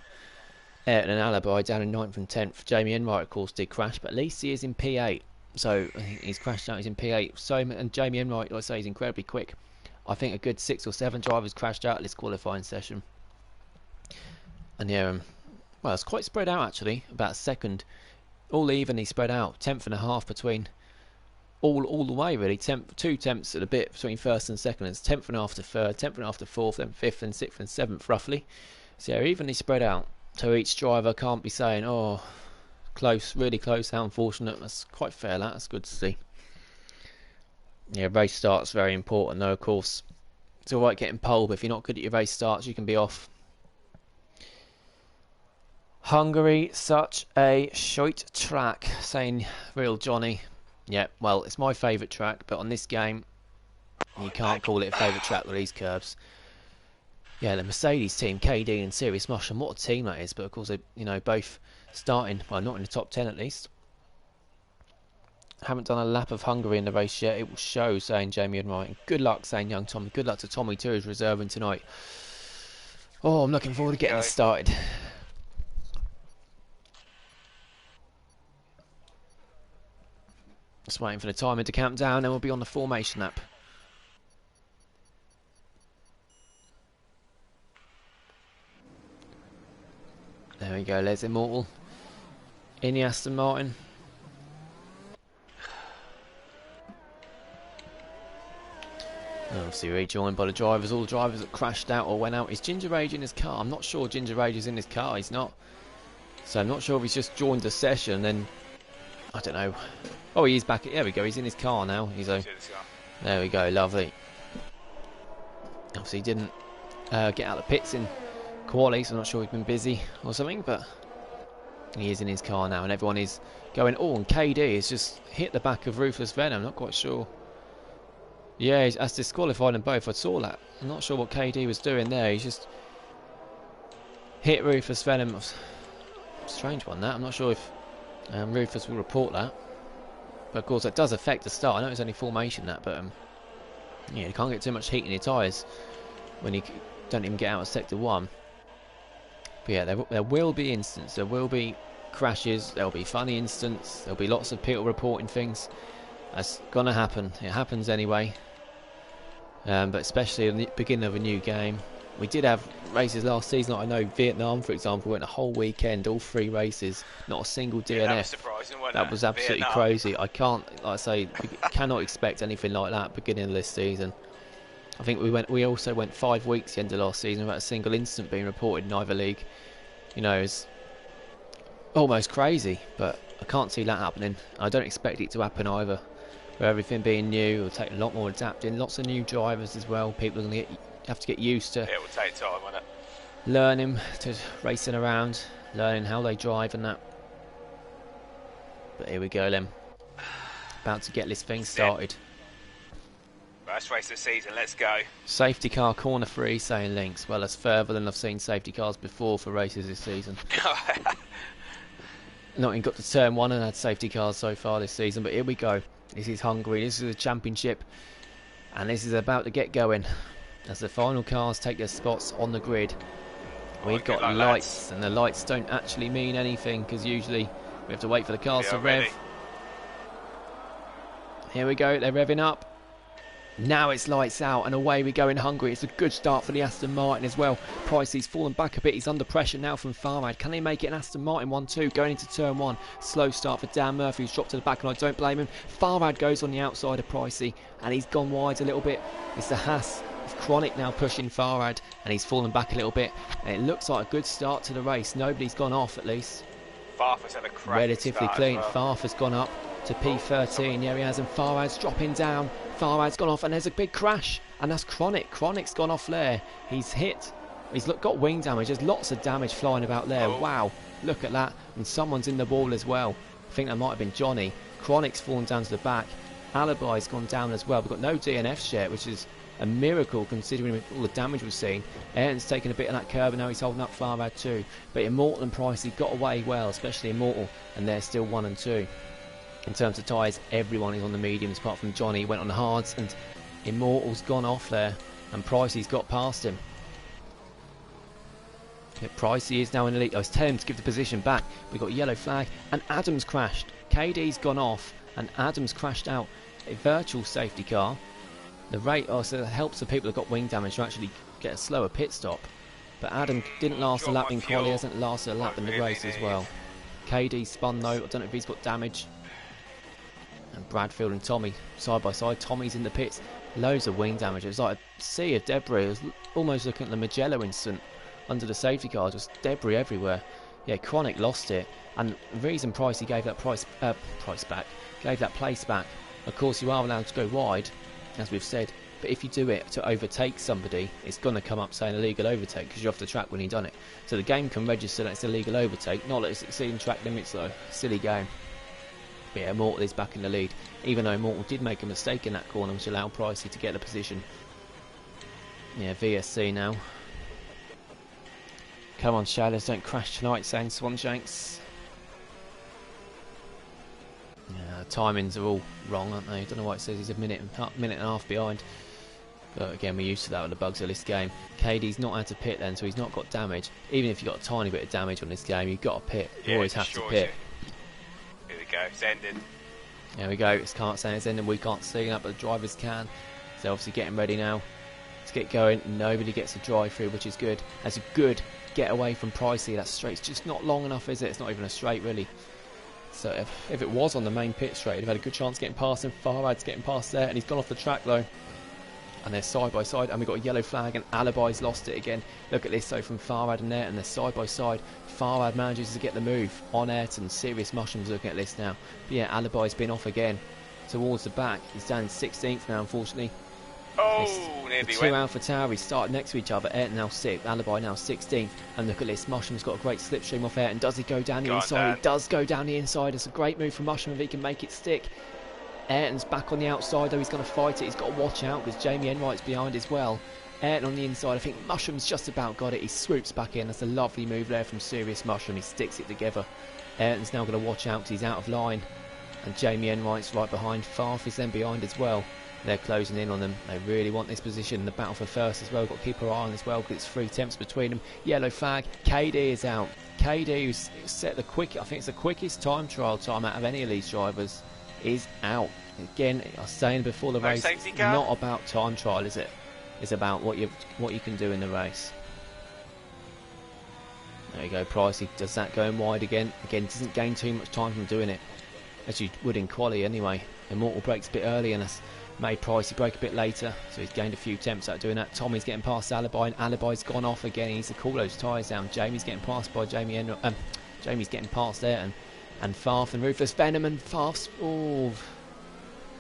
S1: Ayrton and Alibi down in 9th and 10th. Jamie Enright, of course, did crash, but at least he is in P8. So he's crashed out, he's in P8. So, and Jamie Enright, like I say, he's incredibly quick. I think a good 6 or 7 drivers crashed out of this qualifying session. And yeah, well, it's quite spread out actually. About a second, all evenly spread out. 10th and a half between all the way really. 2 tenths at a bit between 1st and 2nd. It's 10th and a half to 3rd, 10th and a half to 4th, then 5th and 6th and 7th roughly. So yeah, evenly spread out. So each driver can't be saying, oh, close, really close, how unfortunate. That's quite fair, that's good to see. Yeah, race start's very important though, of course. It's alright getting pole, but if you're not good at your race starts, you can be off. Hungary, such a shite track, saying Real Johnny. Yeah, well, it's my favourite track, but on this game, you can't call it a favourite track with these curves. Yeah, the Mercedes team, KD and Sirius Motion, what a team that is. But of course, they, you know, both starting, well, not in the top 10 at least. Haven't done a lap of Hungary in the race yet. It will show, saying Jamie and Ryan. Good luck, saying Young Tommy. Good luck to Tommy too, who's reserving tonight. Oh, I'm looking forward to getting this started. Just waiting for the timer to count down, and we'll be on the formation lap. There we go, Les Immortal in the Aston Martin. Obviously rejoined by the drivers, all the drivers that crashed out or went out. Is Ginger Rage in his car? I'm not sure Ginger Rage is in his car, he's not. So I'm not sure if he's just joined the session and I don't know. Oh, he is back, there we go, he's in his car now. There we go, lovely. Obviously he didn't get out of the pits in quali, so I'm not sure he's been busy or something, but he is in his car now and everyone is going, oh, and KD has just hit the back of Ruthless Venom, not quite sure. Yeah, he's that's disqualified them both, I saw that. I'm not sure what KD was doing there, he's just hit Ruthless Venom. Strange one that, I'm not sure if Ruthless will report that. But of course that does affect the start, I know it's only formation that, but yeah, you can't get too much heat in your tyres when you don't even get out of sector 1. But yeah, there will be incidents, there will be crashes, there'll be funny incidents, there'll be lots of people reporting things. That's gonna happen. It happens anyway. But especially at the beginning of a new game. We did have races last season. Like I know Vietnam, for example, went a whole weekend, all 3 races, not a single DNF.
S2: Yeah, that was surprising, wasn't it?
S1: That was absolutely
S2: Vietnam.
S1: crazy. I can't, like I say, cannot expect anything like that beginning of this season. I think we also went 5 weeks the end of last season without a single incident being reported in either league. You know, it's almost crazy, but I can't see that happening. I don't expect it to happen either. With everything being new, it'll take a lot more adapting. Lots of new drivers as well. People are going to have to get used to.
S2: It will take time, won't it?
S1: Learning to racing around, learning how they drive and that. But here we go then. About to get this thing started.
S2: First race of the season, let's go.
S1: Safety car corner 3 saying links. Well, that's further than I've seen safety cars before for races this season. Not even got to turn 1 and had safety cars so far this season, but here we go. This is Hungary, this is a championship, and this is about to get going. As the final cars take their spots on the grid, we've got lights, and the lights don't actually mean anything because usually we have to wait for the cars to rev. Here we go, they're revving up. Now it's lights out and away we go in Hungary. It's a good start for the Aston Martin as well. Pricey's fallen back a bit. He's under pressure now from Farhad. Can they make it an Aston Martin 1-2 going into turn 1? Slow start for Dan Murphy, who's dropped to the back, and I don't blame him. Farhad goes on the outside of Pricey and he's gone wide a little bit. It's the Haas of Chronic now pushing Farhad and he's fallen back a little bit. And it looks like a good start to the race. Nobody's gone off at least.
S2: Farfus had a crack.
S1: Relatively clean. Farfus gone up to P13. Here he has, and Farhad's dropping down. Farhad's gone off and there's a big crash, and that's Chronic. Chronic's gone off there. He's hit. He's got wing damage. There's lots of damage flying about there. Wow, look at that. And someone's in the wall as well. I think that might have been Johnny. Chronic's fallen down to the back. Alibi's gone down as well. We've got no DNFs yet, which is a miracle considering all the damage we've seen. Ayrton's taken a bit of that curb and now he's holding up Farhad too. But Immortal and Pricey got away well, especially Immortal, and they're still 1 and 2. In terms of tyres, everyone is on the mediums apart from Johnny. He went on the hards and Immortal's gone off there and Pricey's got past him. Yeah, Pricey is now in the lead. I was telling him to give the position back. We've got a yellow flag and Adams crashed. KD's gone off and Adams crashed out. A virtual safety car. The rate also helps the people that got wing damage to actually get a slower pit stop. But Adam didn't last a lap in quali, hasn't lasted a lap in the race as well. KD spun though, I don't know if he's got damage. And Bradfield and Tommy side by side. Tommy's in the pits. Loads of wing damage. It was like a sea of debris. It was almost looking at the Mugello incident under the safety car. Just debris everywhere. Yeah, Chronic lost it. And the reason Pricey gave that gave that place back. Of course, you are allowed to go wide, as we've said. But if you do it to overtake somebody, it's going to come up saying illegal overtake because you're off the track when you've done it. So the game can register that it's illegal overtake. Not that it's exceeding track limits though. Silly game. But yeah, Immortal is back in the lead, even though Immortal did make a mistake in that corner which allowed Pricey to get the position. Yeah, VSC now. Come on, Shadows, don't crash tonight, saying Swanshanks. Yeah, timings are all wrong, aren't they? I don't know why it says he's a minute and a half behind. But again, we're used to that with the bugs of this game. KD's not had to pit then, so he's not got damage. Even if you've got a tiny bit of damage on this game, you've got to pit. You always have to pit.
S2: Here we go, it's ending.
S1: There we go, it's can't say it's ending, we can't see that, but the drivers can. So obviously getting ready now to get going. Nobody gets a drive through, which is good. That's a good get away from Pricey. That straight's just not long enough, is it? It's not even a straight, really. So if it was on the main pit straight, they've had a good chance getting past him. Farhad's getting past there, and he's gone off the track though. And they're side by side, and we've got a yellow flag, and Alibi's lost it again. Look at this though from Farhad and Ayrton, they're side by side. Farhad manages to get the move on Ayrton. Serious Mushrooms looking at this now. But yeah, Alibi's been off again towards the back. He's down in 16th now, unfortunately.
S2: Oh, nearly
S1: the two Alpha Tauri start next to each other. Ayrton now 6th, Alibi now 16th. And look at this, Mushroom's got a great slipstream off Ayrton. Does he go down the inside? He does go down the inside. It's a great move from Mushroom if he can make it stick. Ayrton's back on the outside though, he's going to fight it. He's got to watch out because Jamie Enright's behind as well. Ayrton on the inside, I think Mushroom's just about got it. He swoops back in. That's a lovely move there from Serious Mushroom. He sticks it together. Ayrton's now going to watch out because he's out of line. And Jamie Enright's right behind. Farf is then behind as well. They're closing in on them. They really want this position. The battle for first as well. Got to keep our eye on as well because it's 3 temps between them. Yellow flag. KD is out. KD, who's set the quick, I think it's the quickest time trial time out of any of these drivers, is out. Again, I was saying before the race, it's not about time trial, is it? It's about what you can do in the race. There you go, Pricey does that going wide again. Again, doesn't gain too much time from doing it, as you would in quali anyway. Immortal breaks a bit early and that's made Pricey break a bit later, so he's gained a few temps out of doing that. Tommy's getting past Alibi, and Alibi's gone off again. He needs to cool those tyres down. Jamie's getting passed by Jamie's getting past there, and Farf and Ruthless Venom, and Farf's, oh,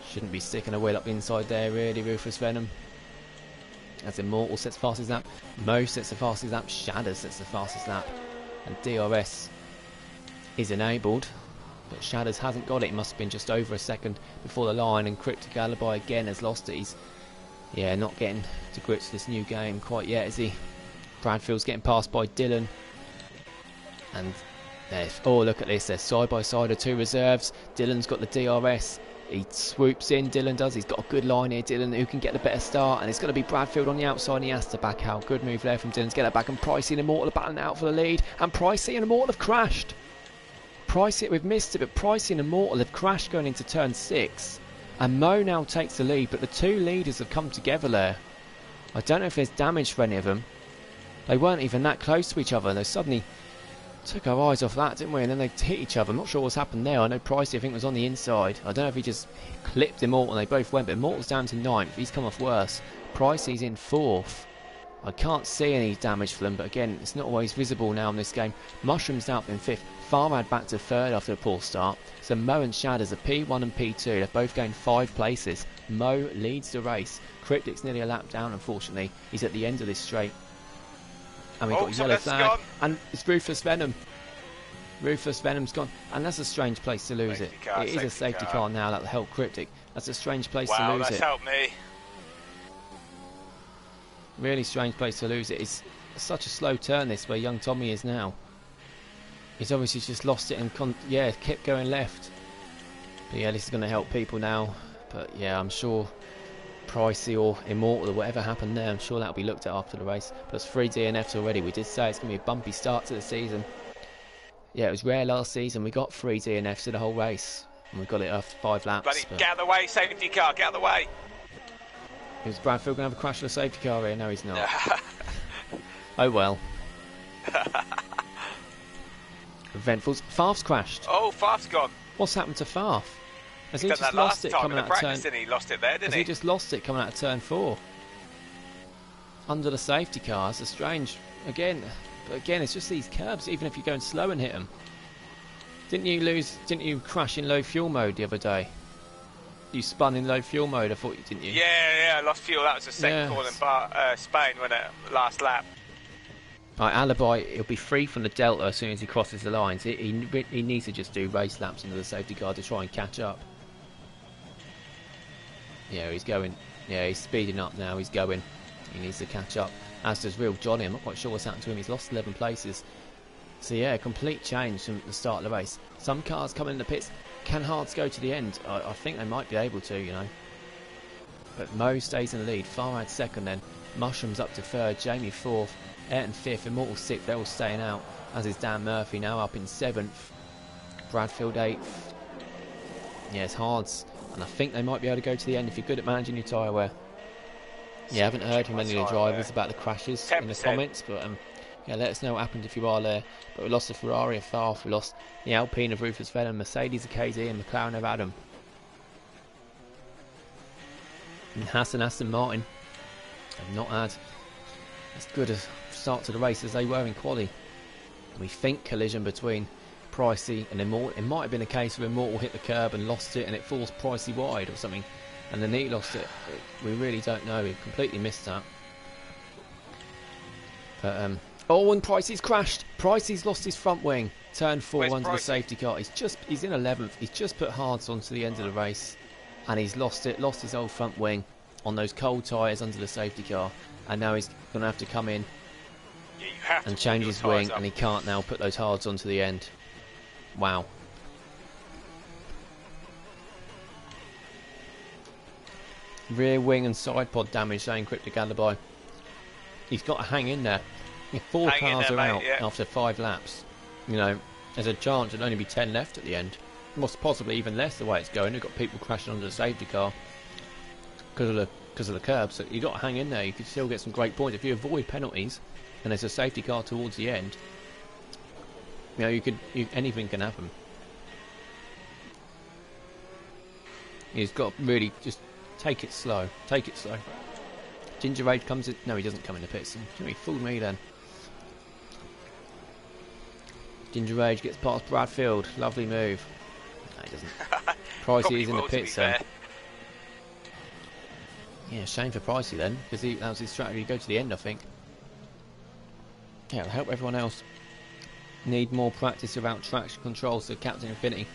S1: shouldn't be sticking a wheel up inside there really, Ruthless Venom. As Immortal sets the fastest lap, Mo sets the fastest lap, Shadows sets the fastest lap, and DRS is enabled, but Shadows hasn't got it. It must have been just over a second before the line, and Cryptic Alibi again has lost it. He's not getting to grips with this new game quite yet, is he? Bradfield's getting passed by Dylan, and oh, look at this, they're side by side of 2 reserves. Dylan's got the DRS. He swoops in, Dylan does. He's got a good line here, Dylan, who can get the better start, and it's going to be Bradfield on the outside, and he has to back out. Good move there from Dylan to get that back, and Pricey and Immortal are battling out for the lead, and Pricey and Immortal have crashed. Pricey, we've missed it, but Pricey and Immortal have crashed going into turn 6, and Mo now takes the lead, but the 2 leaders have come together there. I don't know if there's damage for any of them. They weren't even that close to each other, and they suddenly took our eyes off that, didn't we? And then they hit each other. I'm not sure what's happened there. I know Pricey, I think, was on the inside. I don't know if he just clipped Immortal and they both went, but Immortal's down to 9th. He's come off worse. Pricey's in 4th. I can't see any damage for them, but again, it's not always visible now in this game. Mushroom's out in 5th. Farhad back to 3rd after a poor start. So Mo and Shadows are P1 and P2. They've both gained 5 places. Mo leads the race. Cryptic's nearly a lap down, unfortunately. He's at the end of this straight. And we've got a yellow flag, and it's Ruthless Venom. Ruthless Venom's gone, and that's a strange place to lose it. It is a safety car now that'll help Cryptic. That's a strange place to lose it.
S2: Wow, that's helped me.
S1: Really strange place to lose it. It's such a slow turn this, where young Tommy is now. He's obviously just lost it and kept going left. But yeah, this is going to help people now. But yeah, I'm sure Pricey or Immortal or whatever happened there, I'm sure that'll be looked at after the race. But it's 3 DNFs already. We did say it's going to be a bumpy start to the season. Yeah, it was rare last season. We got 3 DNFs in the whole race, and we got it after 5 laps.
S2: Buddy, get out of the way, safety car, get out of the way.
S1: Is Bradfield going to have a crash with a safety car here? No, he's not. Oh well. Eventfuls. Farf's crashed.
S2: Oh, Farf's gone.
S1: What's happened to Farf? Has he just
S2: lost
S1: it coming out of turn?
S2: He lost it there, didn't he?
S1: Has he just lost it coming out of turn 4? Under the safety car. It's a strange. But again, it's just these curbs. Even if you're going slow and hit them. Didn't you crash in low fuel mode the other day? You spun in low fuel mode, I thought you didn't you?
S2: Yeah, I lost fuel. That was the second call in Spain, wasn't it? Last lap.
S1: Right, Alibi, he'll be free from the Delta as soon as he crosses the lines. He needs to just do race laps under the safety car to try and catch up. Yeah, he's going. Yeah, he's speeding up now. He's going. He needs to catch up. As does Real Johnny. I'm not quite sure what's happened to him. He's lost 11 places. So yeah, a complete change from the start of the race. Some cars coming in the pits. Can Hards go to the end? I think they might be able to, you know. But Mo stays in the lead. Farhad 2nd then. Mushroom's up to 3rd. Jamie 4th. Ayrton 5th. Immortal 6th. They're all staying out. As is Dan Murphy now up in 7th. Bradfield 8th. Yeah, it's Hards. And I think they might be able to go to the end if you're good at managing your tyre wear. Yeah, I haven't heard from any of the drivers about the crashes 10%. In the comments, but yeah, let us know what happened if you are there. But we lost the Ferrari of Farf, we lost the Alpine of Ruthless Venom, Mercedes of KZ, and McLaren of Adam. And Aston Martin have not had as good a start to the race as they were in quali. We think collision between Pricey and Immortal. It might have been a case where Immortal hit the curb and lost it, and it forced Pricey wide or something, and then he lost it. We really don't know. We completely missed that. But oh, and Pricey's crashed. Pricey's lost his front wing. Turn 4 under the safety car. He's in 11th. He's just put Hards onto the end of the race, and he's lost it. Lost his old front wing on those cold tyres under the safety car, and now he's going to have to come in and change his wing, and he can't now put those Hards onto the end. Wow. Rear wing and side pod damage, saying Cryptic Alibi. He's got to hang in there. If 4 cars are out after 5 laps, you know, there's a chance there'll only be 10 left at the end. Most possibly even less the way it's going. You've got people crashing under the safety car because of the curb. So you've got to hang in there. You could still get some great points if you avoid penalties. And there's a safety car towards the end. You know, anything can happen. He's got to really just take it slow. Take it slow. Ginger Age comes in. No, he doesn't come in the pits. He fooled me then. Ginger Age gets past Bradfield. Lovely move. No, he doesn't. Pricey is in the pits then. Yeah, shame for Pricey then, because that was his strategy to go to the end, I think. Yeah, it'll help everyone else. Need more practice around traction control, so Captain Infinity,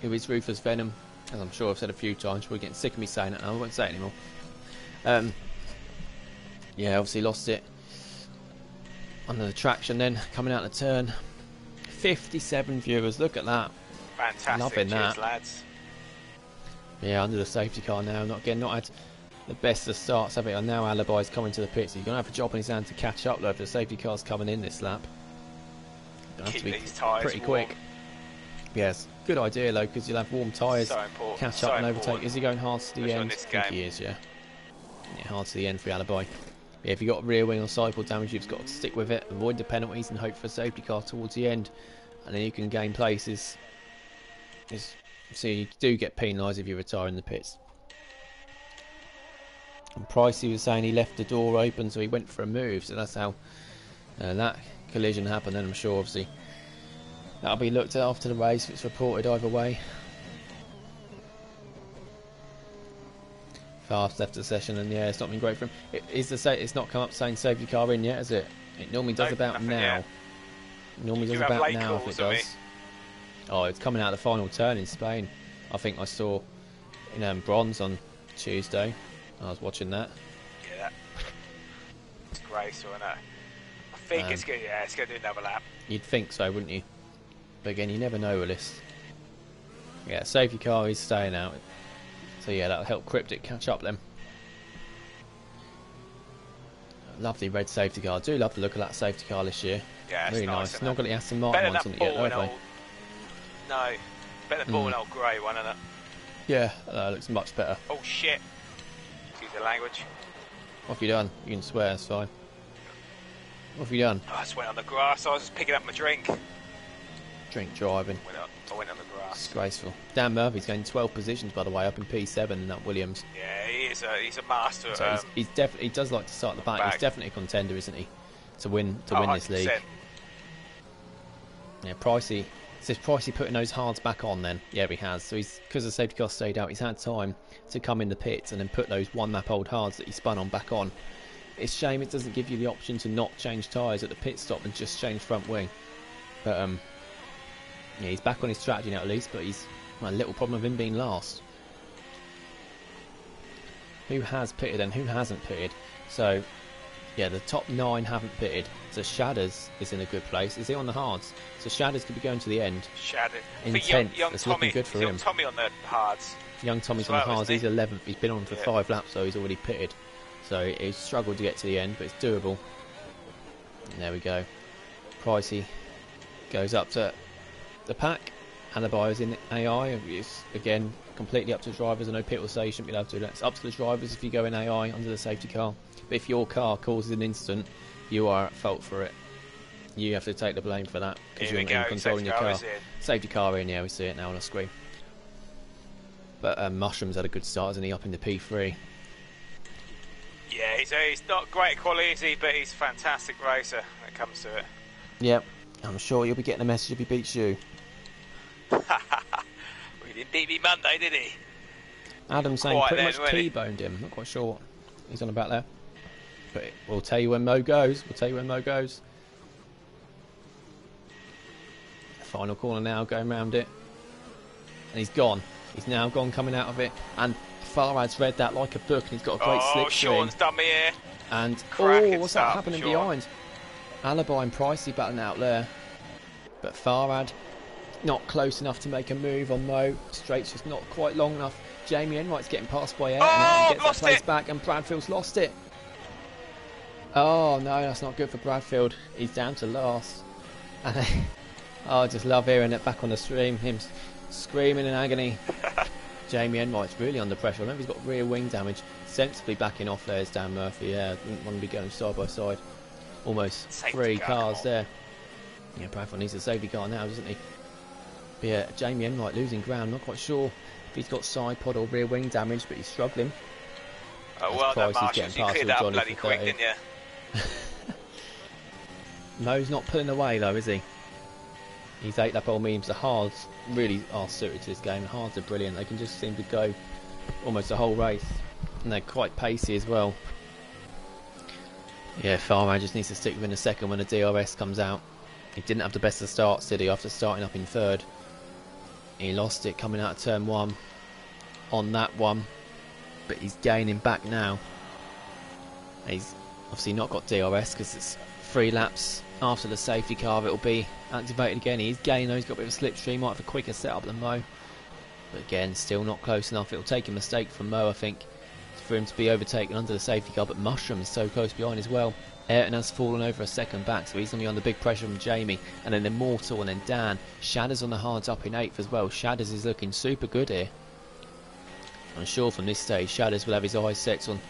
S1: who is Ruthless Venom, as I'm sure I've said a few times, we're getting sick of me saying it now, I won't say it anymore. Yeah, obviously lost it under the traction then, coming out the turn. 57 viewers, look at that.
S2: Fantastic,
S1: loving
S2: cheers,
S1: that.
S2: lads.
S1: Yeah, under the safety car now, not had the best of starts of it, and now Alibi's coming to the pits. He's going to have a job in his hand to catch up though if the safety car's coming in this lap. Going to have to be pretty quick. Yes, good idea though, because you'll have warm tyres, catch up and overtake. Is he going hard to the end? I think he is, yeah. Yeah, hard to the end for Alibi. Yeah, if you've got rear wing or sideboard damage, you've got to stick with it, avoid the penalties and hope for a safety car towards the end, and then you can gain places. So you do get penalised if you retire in the pits. And Pricey was saying he left the door open, so he went for a move, so that's how that collision happened. And I'm sure obviously that'll be looked at after the race if it's reported either way. Fast left the session, and yeah, it's not been great for him. It's not come up saying safety car in yet, has it? It normally does about now.
S2: Yet.
S1: It normally does about now if it does. Oh, it's coming out of the final turn in Spain. I think I saw in bronze on Tuesday. I was watching that.
S2: Yeah, it's great, so isn't it? I think it's going to do another lap.
S1: You'd think so, wouldn't you? But again, you never know with this. Yeah, safety car is staying out. So yeah, that'll help Cryptic catch up then. Lovely red safety car. I do love the look of that safety car this year.
S2: Yeah, it's
S1: really nice. Not got the Aston Martin ones on it yet, have they?
S2: No, better than an old grey one, isn't it?
S1: Yeah, looks much better.
S2: Oh shit! Excuse the language.
S1: What have you done? You can swear, it's fine. What have you done?
S2: Oh, I just went on the grass. I was just picking up my drink.
S1: Drink driving.
S2: I went on the grass.
S1: Disgraceful. Dan Murphy's gained 12 positions, by the way, up in P7 in that Williams.
S2: Yeah, he's a master.
S1: So he's definitely, he does like to start at the back. He's definitely a contender, isn't he? To win this league. Yeah, Pricey. So is Pricey putting those hards back on then? Yeah, he has. So because the safety car stayed out, he's had time to come in the pits and then put those one lap old hards that he spun on back on. It's a shame it doesn't give you the option to not change tyres at the pit stop and just change front wing. But yeah, he's back on his strategy now at least, but he's a little problem of him being last. Who has pitted and who hasn't pitted? So yeah, the top 9 haven't pitted. So Shadders is in a good place. Is he on the hards? So Shadders could be going to the end.
S2: Shadders.
S1: In 10th.
S2: Young
S1: It's
S2: Tommy,
S1: looking good for him.
S2: Young Tommy on the hards.
S1: Young Tommy's on the hards. He's 11th. He's been on for 5 laps, so he's already pitted. So he's struggled to get to the end, but it's doable. And there we go. Pricey goes up to the pack. Alibi is in AI. It's again completely up to the drivers. I know Pit will say you shouldn't be allowed to do that. It's up to the drivers if you go in AI under the safety car. But if your car causes an incident, you are at fault for it. You have to take the blame for that because you're controlling your car. Safety car in, yeah, we see it now on the screen. But Mushroom's had a good start, isn't he? Up in the P3.
S2: Yeah, he's not great quality, is he? But he's a fantastic racer when it comes to it.
S1: Yep, I'm sure you'll be getting a message if he beats you.
S2: Well, he didn't beat me Monday, did he?
S1: Adam's saying pretty much T-boned him. Not quite sure what he's on about there. But we'll tell you when Mo goes. Final corner now, going round it. And he's gone. He's now gone, coming out of it. And Farad's read that like a book, and he's got a great slipstream.
S2: Sean's done me here.
S1: And, what's that happening behind? Alibi and Pricey battling out there. But Farad, not close enough to make a move on Mo. Straight's just not quite long enough. Jamie Enright's getting passed by Ayrton.
S2: Oh,
S1: Ayrton gets that place
S2: it.
S1: back, and Bradfield's lost it. Oh no, that's not good for Bradfield. He's down to last. And I just love hearing it back on the stream. Him screaming in agony. Jamie Enright's really under pressure. I remember he's got rear wing damage. Sensibly backing off there is Dan Murphy. Yeah, didn't want to be going side by side. Almost
S2: Safety
S1: 3
S2: car,
S1: cars there. Yeah, Bradford needs a safety car now, doesn't he? But yeah, Jamie Enright losing ground. Not quite sure if he's got side pod or rear wing damage, but he's struggling.
S2: Oh, well done,
S1: Price,
S2: Marshall. You cleared that up bloody quick, didn't you?
S1: Mo's not pulling away though, is he? These 8-lap old mediums, the hards really are suited to this game. The hards are brilliant. They can just seem to go almost the whole race, and they're quite pacey as well. Yeah, Farman just needs to stick within a second when the DRS comes out. He didn't have the best of starts, did he, after starting up in 3rd. He lost it coming out of turn 1 on that one, but he's gaining back now. He's obviously not got DRS because it's 3 laps after the safety car. It'll be activated again. He's gaining though. He's got a bit of a slipstream. Might have a quicker setup than Mo, but again, still not close enough. It'll take a mistake from Mo, I think, for him to be overtaken under the safety car. But Mushroom is so close behind as well. Ayrton has fallen over a second back, so he's going to be under big pressure from Jamie, and then Immortal, and then Dan. Shadders on the hards up in 8th as well. Shadders is looking super good here. I'm sure from this stage Shadders will have his eyes set on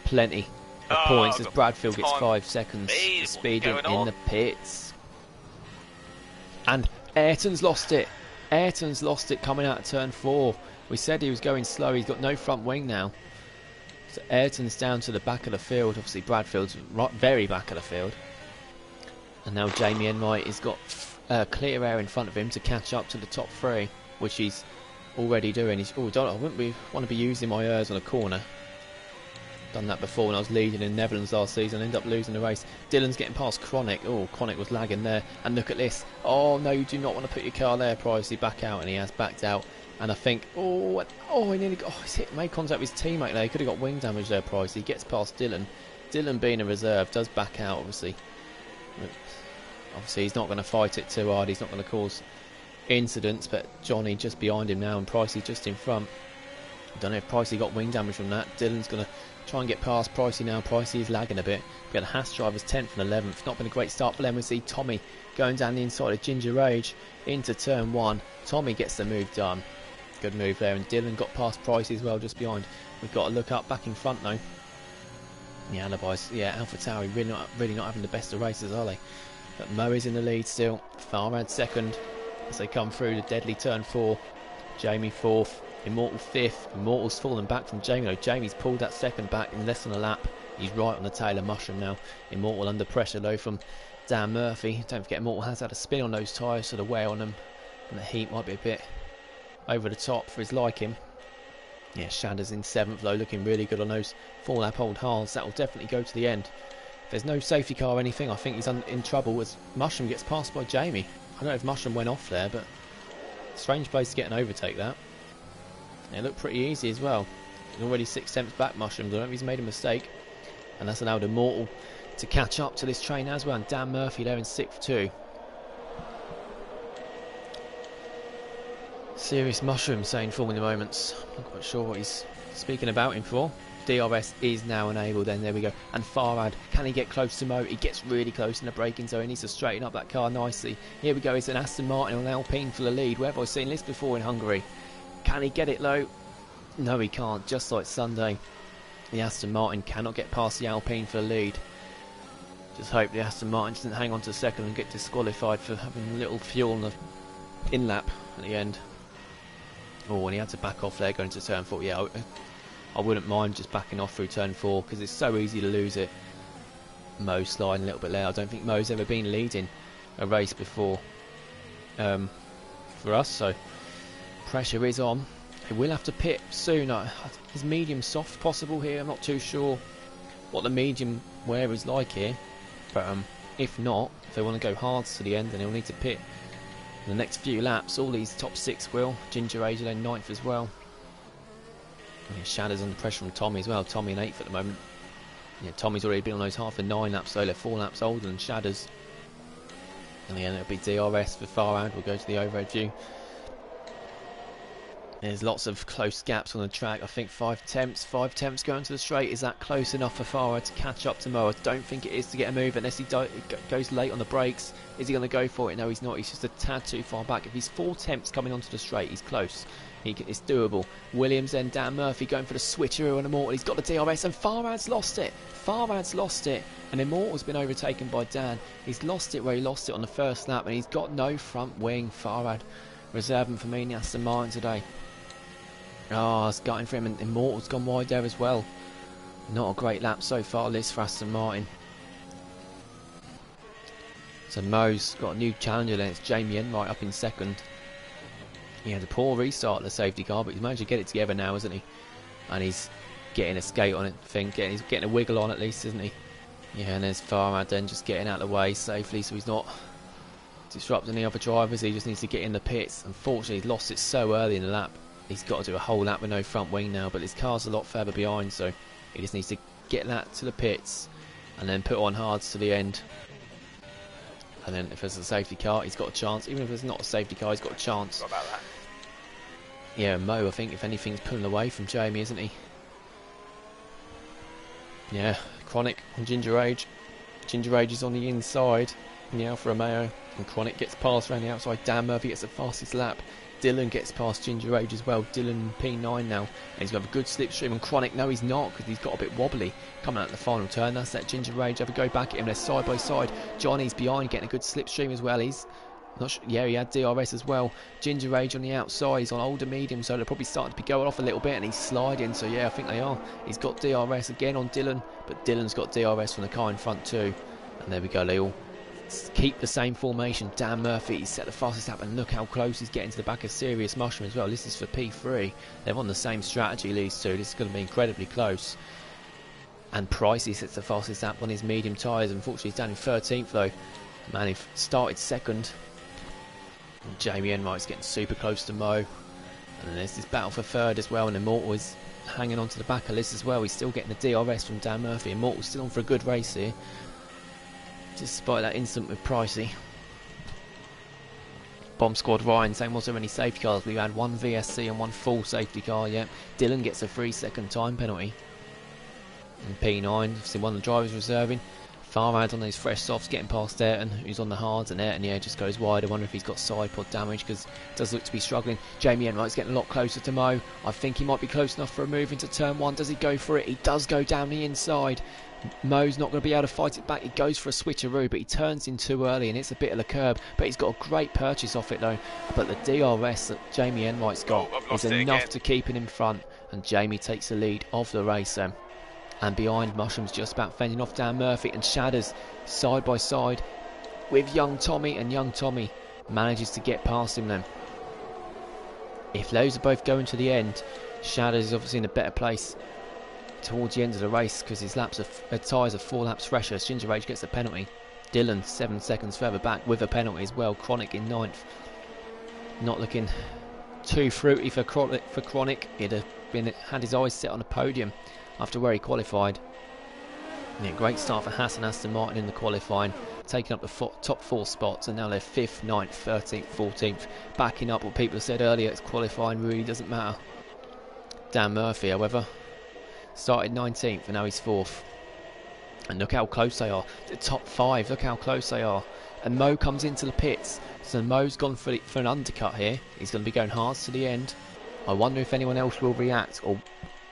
S1: plenty of points as Bradfield gets 5 seconds speeding in the pits. And Ayrton's lost it. Ayrton's lost it coming out of turn 4. We said he was going slow. He's got no front wing now. So Ayrton's down to the back of the field. Obviously Bradfield's right, very back of the field. And now Jamie Enright has got clear air in front of him to catch up to the top 3, which he's already doing. He's, I wouldn't want to be using my ears on a corner. Done that before when I was leading in Netherlands last season. Ended up losing the race. Dylan's getting past Chronic. Oh, Chronic was lagging there. And look at this. Oh no, you do not want to put your car there, Pricey. Back out, and he has backed out. And I think, he nearly got, made contact with his teammate there. He could have got wing damage there, Price. He gets past Dylan. Dylan, being a reserve, does back out, obviously. But obviously, he's not going to fight it too hard. He's not going to cause incidents. But Johnny just behind him now, and Pricey just in front. I don't know if Pricey got wing damage from that. Dylan's going to try and get past Pricey now. Pricey is lagging a bit. We've got the Haas drivers 10th and 11th. Not been a great start for them. We see Tommy going down the inside of Ginger Rage into turn 1. Tommy gets the move done. Good move there, and Dylan got past Pricey as well, just behind. We've got to look up back in front though. Yeah, Alibis. Yeah, Alpha Tauri really not having the best of races, are they? But Mo is in the lead still. Farhad 2nd as they come through the deadly turn 4. Jamie 4th. Immortal 5th. Immortal's fallen back from Jamie. No, Jamie's pulled that 2nd back in less than a lap. He's right on the tail of Mushroom now. Immortal under pressure though from Dan Murphy. Don't forget, Immortal has had a spin on those tyres, so the wear on them and the heat might be a bit over the top for his liking. Yeah, Shadders in 7th though, looking really good on those 4-lap old hards. That will definitely go to the end. If there's no safety car or anything, I think he's in trouble as Mushroom gets passed by Jamie. I don't know if Mushroom went off there, but strange place to get an overtake that. It looked pretty easy as well. He's already 6/10 back, Mushroom. I don't know if he's made a mistake. And that's allowed Immortal to catch up to this train as well. And Dan Murphy there in 6th too. Serious Mushroom saying for me the moments. I'm not quite sure what he's speaking about him for. DRS is now enabled, then there we go. And Farhad, can he get close to Mo? He gets really close in the braking zone. He needs to straighten up that car nicely. Here we go, it's an Aston Martin on Alpine for the lead. Where have I seen this before in Hungary? Can he get it low? No, he can't. Just like Sunday, the Aston Martin cannot get past the Alpine for the lead. Just hope the Aston Martin doesn't hang on to 2nd and get disqualified for having a little fuel on the in-lap at the end. Oh, and he had to back off there going to turn 4. Yeah, I wouldn't mind just backing off through turn 4 because it's so easy to lose it. Mo sliding a little bit there. I don't think Mo's ever been leading a race before for us, so pressure is on. He will have to pit soon. Is medium soft possible here? I'm not too sure what the medium wear is like here, but if not, if they want to go hard to the end, then he'll need to pit in the next few laps. All these top 6 will. Ginger Age then 9th as well. Yeah, Shadows under pressure from Tommy as well. Tommy in 8th at the moment. Yeah, Tommy's already been on those half and 9 laps, so they're 4 laps older than Shadows. And then it'll be DRS for Farhad. We'll go to the overhead view. There's lots of close gaps on the track. I think 5 tenths going to the straight. Is that close enough for Farah to catch up to Mo? I don't think it is to get a move unless he goes late on the brakes. Is he going to go for it? No, he's not. He's just a tad too far back. If he's 4 tenths coming onto the straight, he's close. It's doable. Williams then Dan Murphy going for the switcheroo on Immortal. He's got the DRS and Farhad's lost it. Farhad's lost it. And Immortal's been overtaken by Dan. He's lost it where he lost it on the first lap, and he's got no front wing. Farhad reserving for me in the Aston Martin today. Oh, it's gutting for him, and Immortal's gone wide there as well. Not a great lap so far, this for Aston Martin. So Mo's got a new challenger then. It's Jamie Enright up in second. He had a poor restart of the safety car, but he's managed to get it together now, isn't he? And he's getting a skate on it, he's getting a wiggle on at least, isn't he? Yeah, and there's Farhad then just getting out of the way safely, so he's not disrupting the other drivers. He just needs to get in the pits. Unfortunately, he's lost it so early in the lap. He's got to do a whole lap with no front wing now, but his car's a lot further behind, so he just needs to get that to the pits and then put on hards to the end. And then if there's a safety car, he's got a chance. Even if there's not a safety car, he's got a chance.
S2: What about that?
S1: Yeah, Mo, I think, if anything's pulling away from Jamie, isn't he? Yeah, Chronic and Ginger Age. Ginger Age is on the inside in the Alfa Romeo, and Chronic gets past around the outside. Dan Murphy gets the fastest lap. Dylan gets past Ginger Age as well. Dylan P9 now. And he's got a good slipstream. And Chronic, no, he's not, because he's got a bit wobbly coming out of the final turn. That's that Ginger Age. Have a go back at him. They're side by side. Johnny's behind, getting a good slipstream as well. He's not sure. Yeah, he had DRS as well. Ginger Age on the outside. He's on older medium, so they're probably starting to be going off a little bit. And he's sliding. So yeah, I think they are. He's got DRS again on Dylan, but Dylan's got DRS from the car in front too. And there we go. They all keep the same formation. Dan Murphy, he's set the fastest lap, and look how close he's getting to the back of Serious Mushroom as well. This is for P3. They're on the same strategy, these two. This is going to be incredibly close. And Pricey sets the fastest lap on his medium tyres. Unfortunately, he's down in 13th though. Man, he started second. And Jamie Enright's getting super close to Mo. And then there's this battle for third as well, and Immortal is hanging on to the back of this as well. He's still getting the DRS from Dan Murphy. Immortal's still on for a good race here, despite that incident with Pricey. Bomb Squad Ryan saying, was there any safety cars? We had one VSC and one full safety car, yeah. Dylan gets a 3-second time penalty. And P9, obviously one of the drivers reserving. Farhad on those fresh softs, getting past Ayrton, who's on the hards, and Ayrton, yeah, just goes wide. I wonder if he's got side pod damage, because it does look to be struggling. Jamie Enright's getting a lot closer to Mo. I think he might be close enough for a move into turn 1. Does he go for it? He does go down the inside. Mo's not going to be able to fight it back. He goes for a switcheroo, but he turns in too early and it's a bit of the curb. But he's got a great purchase off it though. But the DRS that Jamie Enright's got is enough to keep him in front, and Jamie takes the lead of the race then. And behind, Mushroom's just about fending off Dan Murphy, and Shadders side by side with Young Tommy, and Young Tommy manages to get past him then. If those are both going to the end, Shadders is obviously in a better place towards the end of the race, because his tyres are 4 laps fresher. Ginger Age gets a penalty. Dylan 7 seconds further back with a penalty as well. Chronic in 9th. Not looking too fruity for Chronic. He'd have had his eyes set on a podium after where he qualified. Yeah, great start for Haas and Aston Martin in the qualifying, taking up the top 4 spots, and now they're 5th, 9th, 13th, 14th, backing up what people said earlier. It's qualifying really doesn't matter. Dan Murphy, however, started 19th and now he's 4th. And look how close they are. The top 5, look how close they are. And Mo comes into the pits. So Mo's gone for an undercut here. He's going to be going hard to the end. I wonder if anyone else will react, or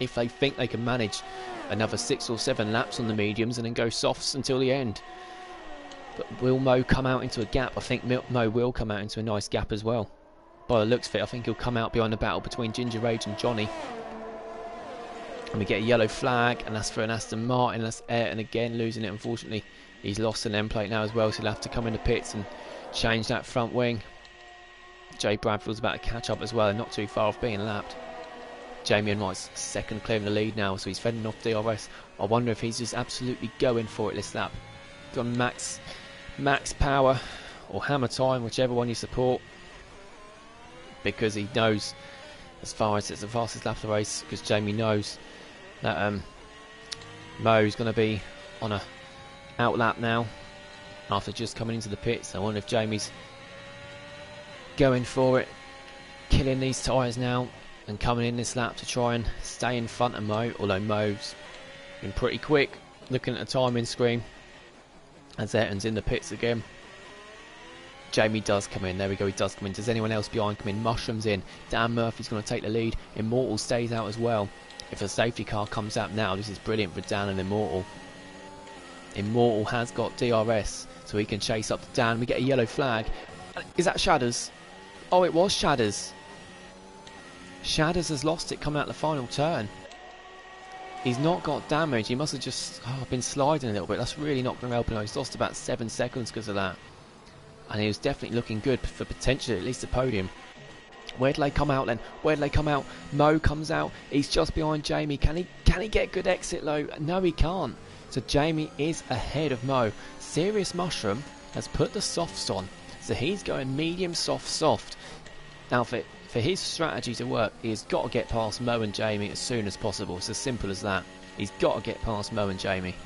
S1: if they think they can manage another 6 or 7 laps on the mediums and then go softs until the end. But will Mo come out into a gap? I think Mo will come out into a nice gap as well. By the looks of it, I think he'll come out behind the battle between Ginger Age and Johnny. And we get a yellow flag, and that's for an Aston Martin. That's Ayrton again losing it, unfortunately. He's lost an end plate now as well, so he'll have to come in the pits and change that front wing. Jay Bradfield's about to catch up as well, and not too far off being lapped. Jamie Enright's second, clearing the lead now, so he's fending off DRS. I wonder if he's just absolutely going for it this lap. Gone max power or hammer time, whichever one you support, because he knows, as far as it's the fastest lap of the race, because Jamie knows that Mo's going to be on a out lap now after just coming into the pits. I wonder if Jamie's going for it, killing these tyres now, and coming in this lap to try and stay in front of Mo, although Mo's been pretty quick. Looking at the timing screen as Ayrton's in the pits again. Jamie does come in. There we go, he does come in. Does anyone else behind come in? Mushroom's in. Dan Murphy's going to take the lead. Immortal stays out as well. If a safety car comes out now, this is brilliant for Dan and Immortal. Immortal has got DRS, so he can chase up to Dan. We get a yellow flag. Is that Shadders? Oh, it was Shadders. Shadders has lost it coming out the final turn. He's not got damage. He must have just been sliding a little bit. That's really not going to help him. He's lost about 7 seconds because of that. And he was definitely looking good for potentially at least a podium. Where do they come out then? Where do they come out? Mo comes out. He's just behind Jamie. Can he get good exit low? No, he can't. So Jamie is ahead of Mo. Serious Mushroom has put the softs on. So he's going medium, soft, soft. Now for his strategy to work, he's got to get past Mo and Jamie as soon as possible. It's as simple as that. He's got to get past Mo and Jamie.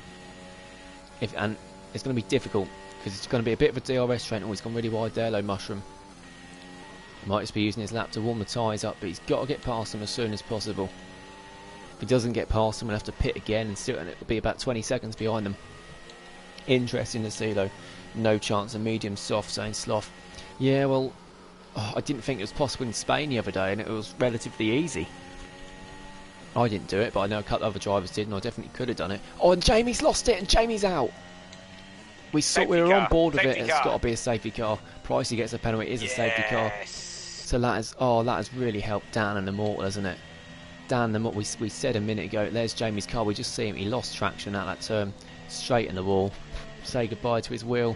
S1: And it's going to be difficult because it's going to be a bit of a DRS train. Oh, he's gone really wide there, low Mushroom. He might just be using his lap to warm the tyres up, but he's got to get past them as soon as possible. If he doesn't get past them, we'll have to pit again, and it'll be about 20 seconds behind them. Interesting to see though. No chance of medium soft, saying Sloth. Yeah, well, I didn't think it was possible in Spain the other day, and it was relatively easy. I didn't do it, but I know a couple of other drivers did, and I definitely could have done it. Oh, and Jamie's lost it, and Jamie's out. We were on board with it. It's got to be a safety car. Pricey gets a penalty. It is a safety car. So that has really helped Dan and Immortal, hasn't it? Dan, we said a minute ago, there's Jamie's car. We just see him. He lost traction at that turn, straight in the wall. Say goodbye to his wheel.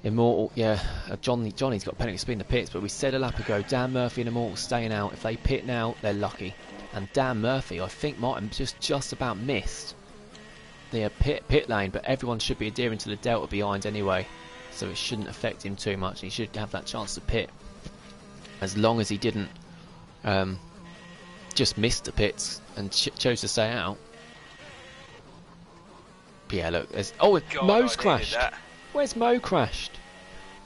S1: Immortal, yeah. Johnny's got penalty speed in the pits, but we said a lap ago, Dan Murphy and Immortal staying out. If they pit now, they're lucky. And Dan Murphy, I think, might have just about missed the pit lane, but everyone should be adhering to the delta behind anyway, so it shouldn't affect him too much. He should have that chance to pit, as long as he didn't just miss the pits and chose to stay out. But yeah, look, Mo's crashed. Where's Mo crashed?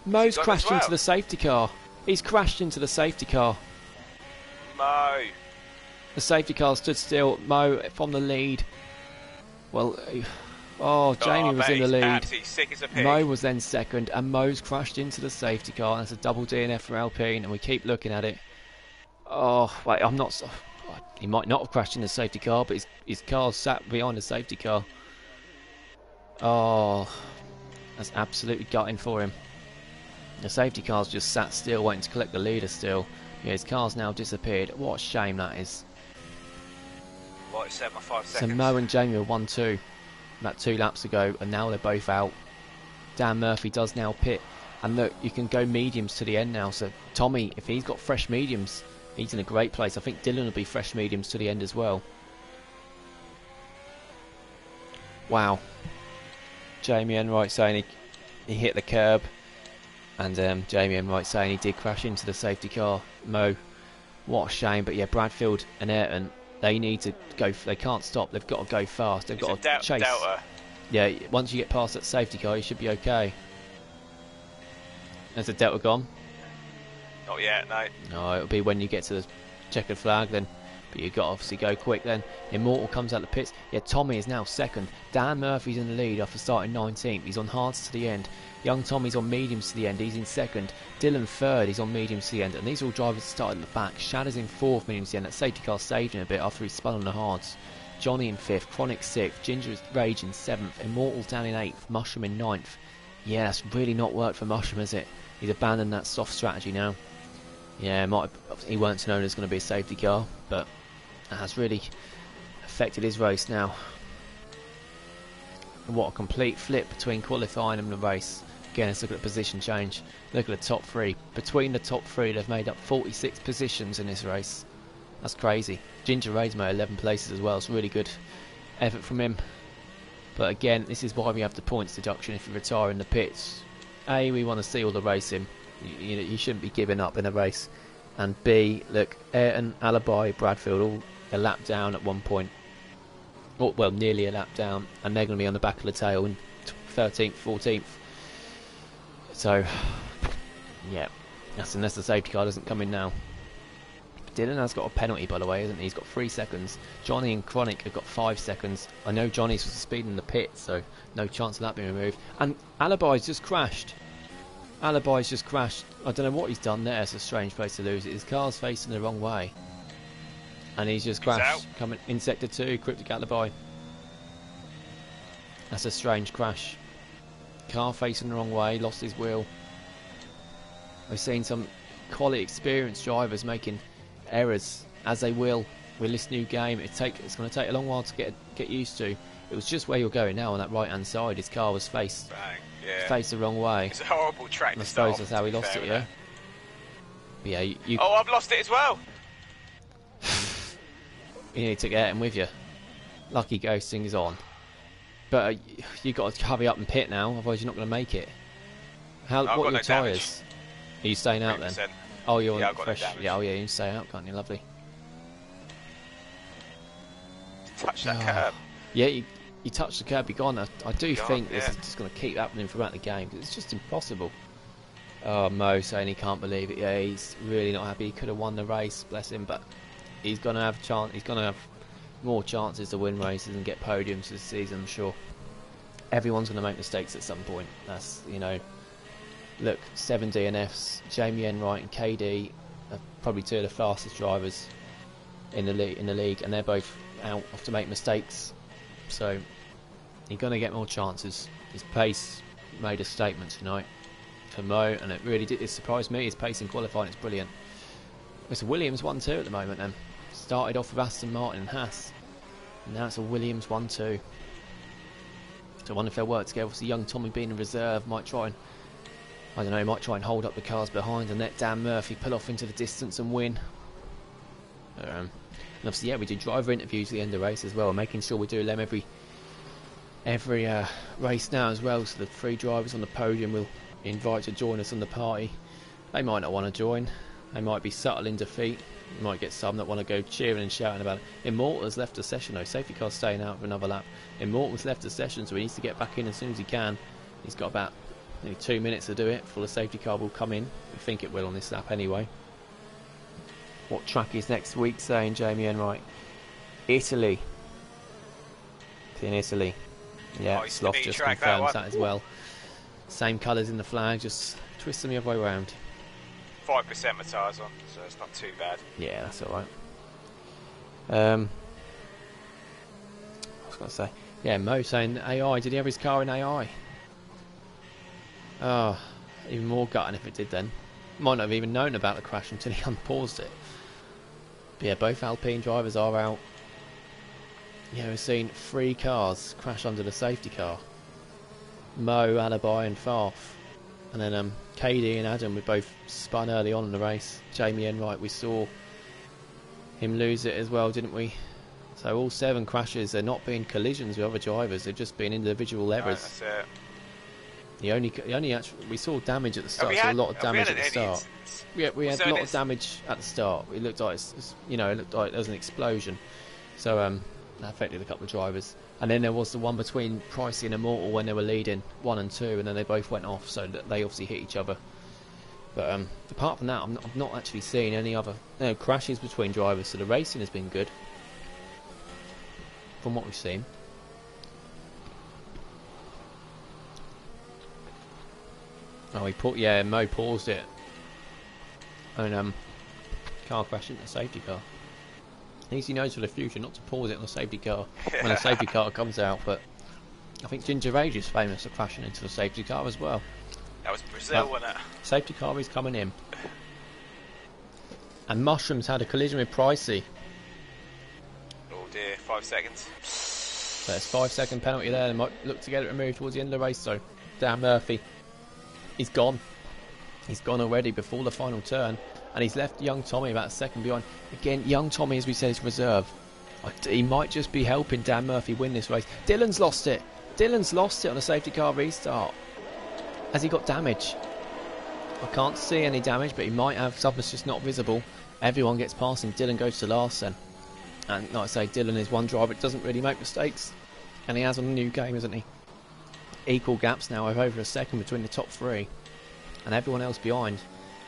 S1: Mo's crashed into the safety car. He's crashed into the safety car.
S2: Mo.
S1: The safety car stood still. Mo from the lead. Well, Jamie was in the lead. Mo was then second, and Mo's crashed into the safety car. That's a double DNF for Alpine, and we keep looking at it. Oh, wait, I'm not. He might not have crashed in the safety car, but his car's sat behind the safety car. Oh, that's absolutely gutting for him. The safety car's just sat still, waiting to collect the leader still. Yeah, his car's now disappeared. What a shame that is.
S2: What, 7 or 5
S1: So
S2: seconds?
S1: Mo and Jamie were 1-2 about 2 laps ago, and now they're both out. Dan Murphy does now pit, and look, you can go mediums to the end now. So Tommy, if he's got fresh mediums, he's in a great place. I think Dylan will be fresh mediums to the end as well. Wow. Jamie Enright saying he hit the curb, and Jamie Enright saying he did crash into the safety car. Mo, what a shame. But yeah, Bradfield and Ayrton, they need to go. They can't stop. They've got to go fast. They've got to chase.
S2: Delta.
S1: Yeah, once you get past that safety car, you should be okay. Has the Delta gone?
S2: Not yet, no.
S1: No, it'll be when you get to the checkered flag then. But you've got to obviously go quick then. Immortal comes out the pits. Yeah, Tommy is now second. Dan Murphy's in the lead after starting 19th. He's on hards to the end. Young Tommy's on mediums to the end. He's in second. Dylan third. He's on mediums to the end. And these all drivers started at the back. Shadow's in fourth, mediums to the end. That safety car saved him a bit after he spun on the hards. Johnny in fifth. Chronic sixth. Ginger Rage in seventh. Immortal down in eighth. Mushroom in ninth. Yeah, that's really not worked for Mushroom, has it? He's abandoned that soft strategy now. Yeah, he weren't to know there's going to be a safety car, but that has really affected his race now. And what a complete flip between qualifying and the race. Again, let's look at the position change. Look at the top three. Between the top three, they've made up 46 positions in this race. That's crazy. Ginger Ray's made 11 places as well. It's really good effort from him. But again, this is why we have the points deduction if you retire in the pits. A, we want to see all the racing. You shouldn't be giving up in a race. And B, look, Ayrton, Alibi, Bradfield all a lap down at one point. Well, nearly a lap down, and they're going to be on the back of the tail in 13th, 14th. So, yeah, that's unless the safety car doesn't come in now. Dylan has got a penalty, by the way, hasn't he? He's got 3 seconds. Johnny and Chronic have got 5 seconds. I know Johnny's was the speed in the pit, so no chance of that being removed. And Alibi's just crashed. Alibi's just crashed. I don't know what he's done there. It's a strange place to lose it. His car's facing the wrong way. And he's just crashed. Coming in sector 2, Cryptic Alibi. That's a strange crash. Car facing the wrong way, lost his wheel. We've seen some quality experienced drivers making errors, as they will with this new game. It's going to take a long while to get used to. It was just where you're going now on that right hand side. His car was faced the wrong way.
S2: It's a horrible track.
S1: I suppose that's how he lost it, yeah. But yeah, you
S2: oh, I've lost it as well.
S1: You need to get him with you. Lucky ghosting is on, but you got to hurry up and pit now, otherwise you're not going to make it. What are your tyres? Are you staying out then? Oh, you're fresh. Yeah, oh yeah, you can stay out, can't you? Lovely.
S2: Touch that curb.
S1: Yeah, you touch the curb, you're gone. I do think this is just going to keep happening throughout the game, because it's just impossible. Oh, Mo saying he can't believe it. Yeah, he's really not happy. He could have won the race, bless him, but he's going to have a chance. He's going to have more chances to win races and get podiums this season, I'm sure. Everyone's going to make mistakes at some point. That's, you know, look, 7 DNFs, Jamie Enright and KD are probably 2 of the fastest drivers in the league, and they're both out off to make mistakes. So you're going to get more chances. His pace made a statement tonight for Mo, and it really did. It surprised me. His pace in qualifying is brilliant. It's a Williams 1-2 at the moment. Then started off with Aston Martin and Haas, and now it's a Williams 1-2. So I wonder if they'll work together. Obviously, young Tommy being in reserve might try and, I don't know, might try and hold up the cars behind and let Dan Murphy pull off into the distance and win. And obviously, yeah, we do driver interviews at the end of the race as well, making sure we do them every race now as well. So the 3 drivers on the podium will invite to join us on the party. They might not want to join. They might be subtle in defeat. You might get some that want to go cheering and shouting about it. Immortal has left the session though. Safety car's staying out for another lap. Immortal's left the session, so he needs to get back in as soon as he can. He's got about maybe 2 minutes to do it before the safety car will come in. I think it will on this lap anyway. What track is next week, saying Jamie Enright? Italy. It's in Italy. Yeah, Sloth just confirms that as well. Same colours in the flag, just twist them the other way around.
S2: 5% my tyres on, so it's not too bad.
S1: Yeah, that's alright. I was going to say, yeah, Mo saying AI. Did he have his car in AI? Oh, even more gutting if it did then. Might not have even known about the crash until he unpaused it. But yeah, both Alpine drivers are out. Yeah, we've seen 3 cars crash under the safety car. Mo, Alibi and Farf. And then KD and Adam were both spun early on in the race. Jamie Enright, we saw him lose it as well, didn't we? So all 7 crashes, they're not being collisions with other drivers, they've just been individual errors.
S2: No, that's it.
S1: We saw damage at the start, so a lot of damage at the start. Yeah, we had a lot of damage at the start. It looked like it looked like there was an explosion. So that affected a couple of drivers. And then there was the one between Pricey and Immortal when they were leading 1 and 2, and then they both went off, so that they obviously hit each other. But apart from that, I've not actually seen any other crashes between drivers. So the racing has been good, from what we've seen. Oh, Mo paused it, and car crashed into the safety car. Easy knows for the future not to pause it on a safety car when a safety car comes out, but I think Ginger Age is famous for crashing into the safety car as well.
S2: That was Brazil, wasn't it?
S1: Safety car is coming in. And Mushrooms had a collision with Pricey.
S2: Oh dear, 5 seconds.
S1: So it's 5-second penalty there. They might look to get it removed towards the end of the race, so Dan Murphy, he's gone. He's gone already before the final turn. And he's left young Tommy about a second behind. Again, young Tommy, as we said, is reserve. He might just be helping Dan Murphy win this race. Dylan's lost it. Dylan's lost it on a safety car restart. Has he got damage? I can't see any damage, but he might have. Something's just not visible. Everyone gets past him. Dylan goes to last then. And like I say, Dylan is one driver that doesn't really make mistakes. And he has on a new game, hasn't he? Equal gaps now of over a second between the top 3. And everyone else behind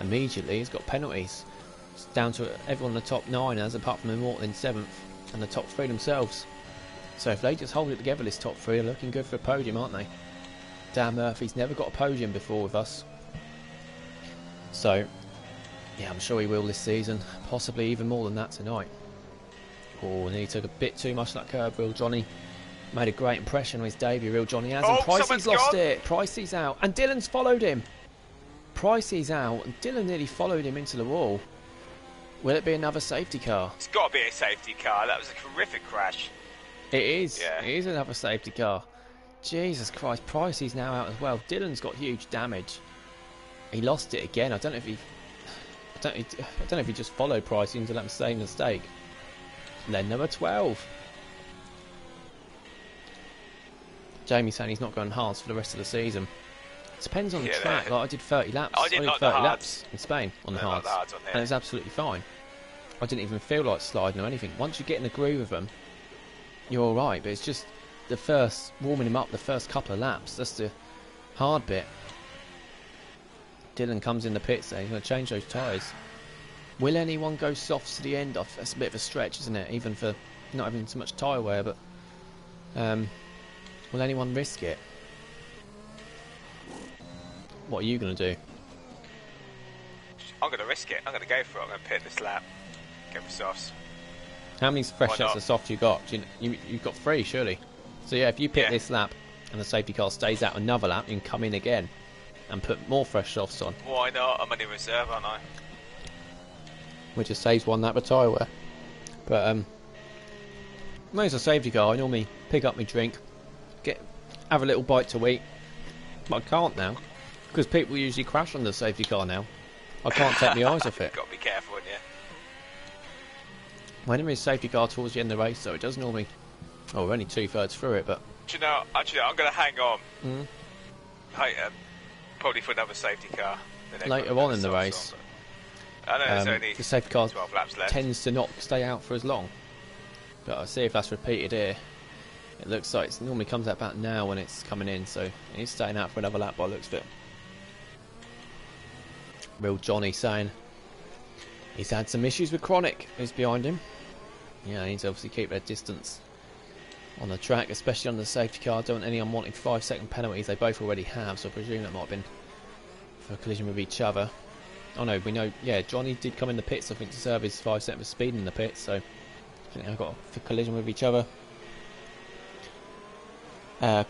S1: immediately has got penalties. It's down to everyone in the top 9 as apart from Immortal in 7th and the top 3 themselves. So if they just hold it together, this top 3 are looking good for a podium, aren't they? Dan Murphy's never got a podium before with us. So, yeah, I'm sure he will this season. Possibly even more than that tonight. Oh, and he took a bit too much that curb, Real Johnny. Made a great impression on his debut, Real Johnny has. And Pricey's lost it. Pricey's out. And Dylan's followed him. Pricey's out. And Dylan nearly followed him into the wall. Will it be another safety car?
S2: It's got to be a safety car. That was a horrific crash.
S1: It is.
S2: Yeah.
S1: It is another safety car. Jesus Christ. Pricey's now out as well. Dylan's got huge damage. He lost it again. I don't know if he... I don't know if he just followed Pricey into that same mistake. Then number 12. Jamie saying he's not going hards for the rest of the season. It depends on the track. Like I did 30 laps.
S2: I did 30 laps
S1: in Spain on the hards,
S2: like the
S1: and it was absolutely fine. I didn't even feel like sliding or anything. Once you get in the groove of them, you're all right. But it's just the first warming him up, the first couple of laps. That's the hard bit. Dylan comes in the pits there. He's going to change those tyres. Will anyone go softs to the end? That's a bit of a stretch, isn't it? Even for not having so much tyre wear, but will anyone risk it? What are you going to do?
S2: I'm going to risk it. I'm going to go for it. I'm going to pit this lap. Go for softs.
S1: How many fresh sets of softs you got? You've got 3, surely. So yeah, if you pit this lap and the safety car stays out another lap, you can come in again and put more fresh softs on.
S2: Why not? I'm only reserve, aren't I?
S1: Which just saves 1 lap of tyre wear. But when it's a safety car, I normally pick up my drink, have a little bite to eat. But I can't now, because people usually crash on the safety car now. I can't take my eyes off it.
S2: Got to be careful, haven't you?
S1: When there is safety car towards the end of the race, though, it does normally... Oh, we're only 2/3 through it, but...
S2: Do you know, actually, I'm going to hang on.
S1: Mm.
S2: Probably for another safety car.
S1: Later on in the race,
S2: I know there's only
S1: the safety car
S2: 12 laps left.
S1: tends to not stay out for as long. But I'll see if that's repeated here. It looks like it normally comes out about now when it's coming in, so he's staying out for another lap by the looks of it. Real Johnny saying he's had some issues with Chronic, who's behind him. Yeah, he needs to obviously keep their distance on the track, especially on the safety car. Don't want any unwanted 5-second penalties. They both already have, so I presume that might have been for a collision with each other. Oh no, we know, yeah, Johnny did come in the pits, I think, to serve his 5 seconds of speed in the pits, so I think they've got a collision with each other.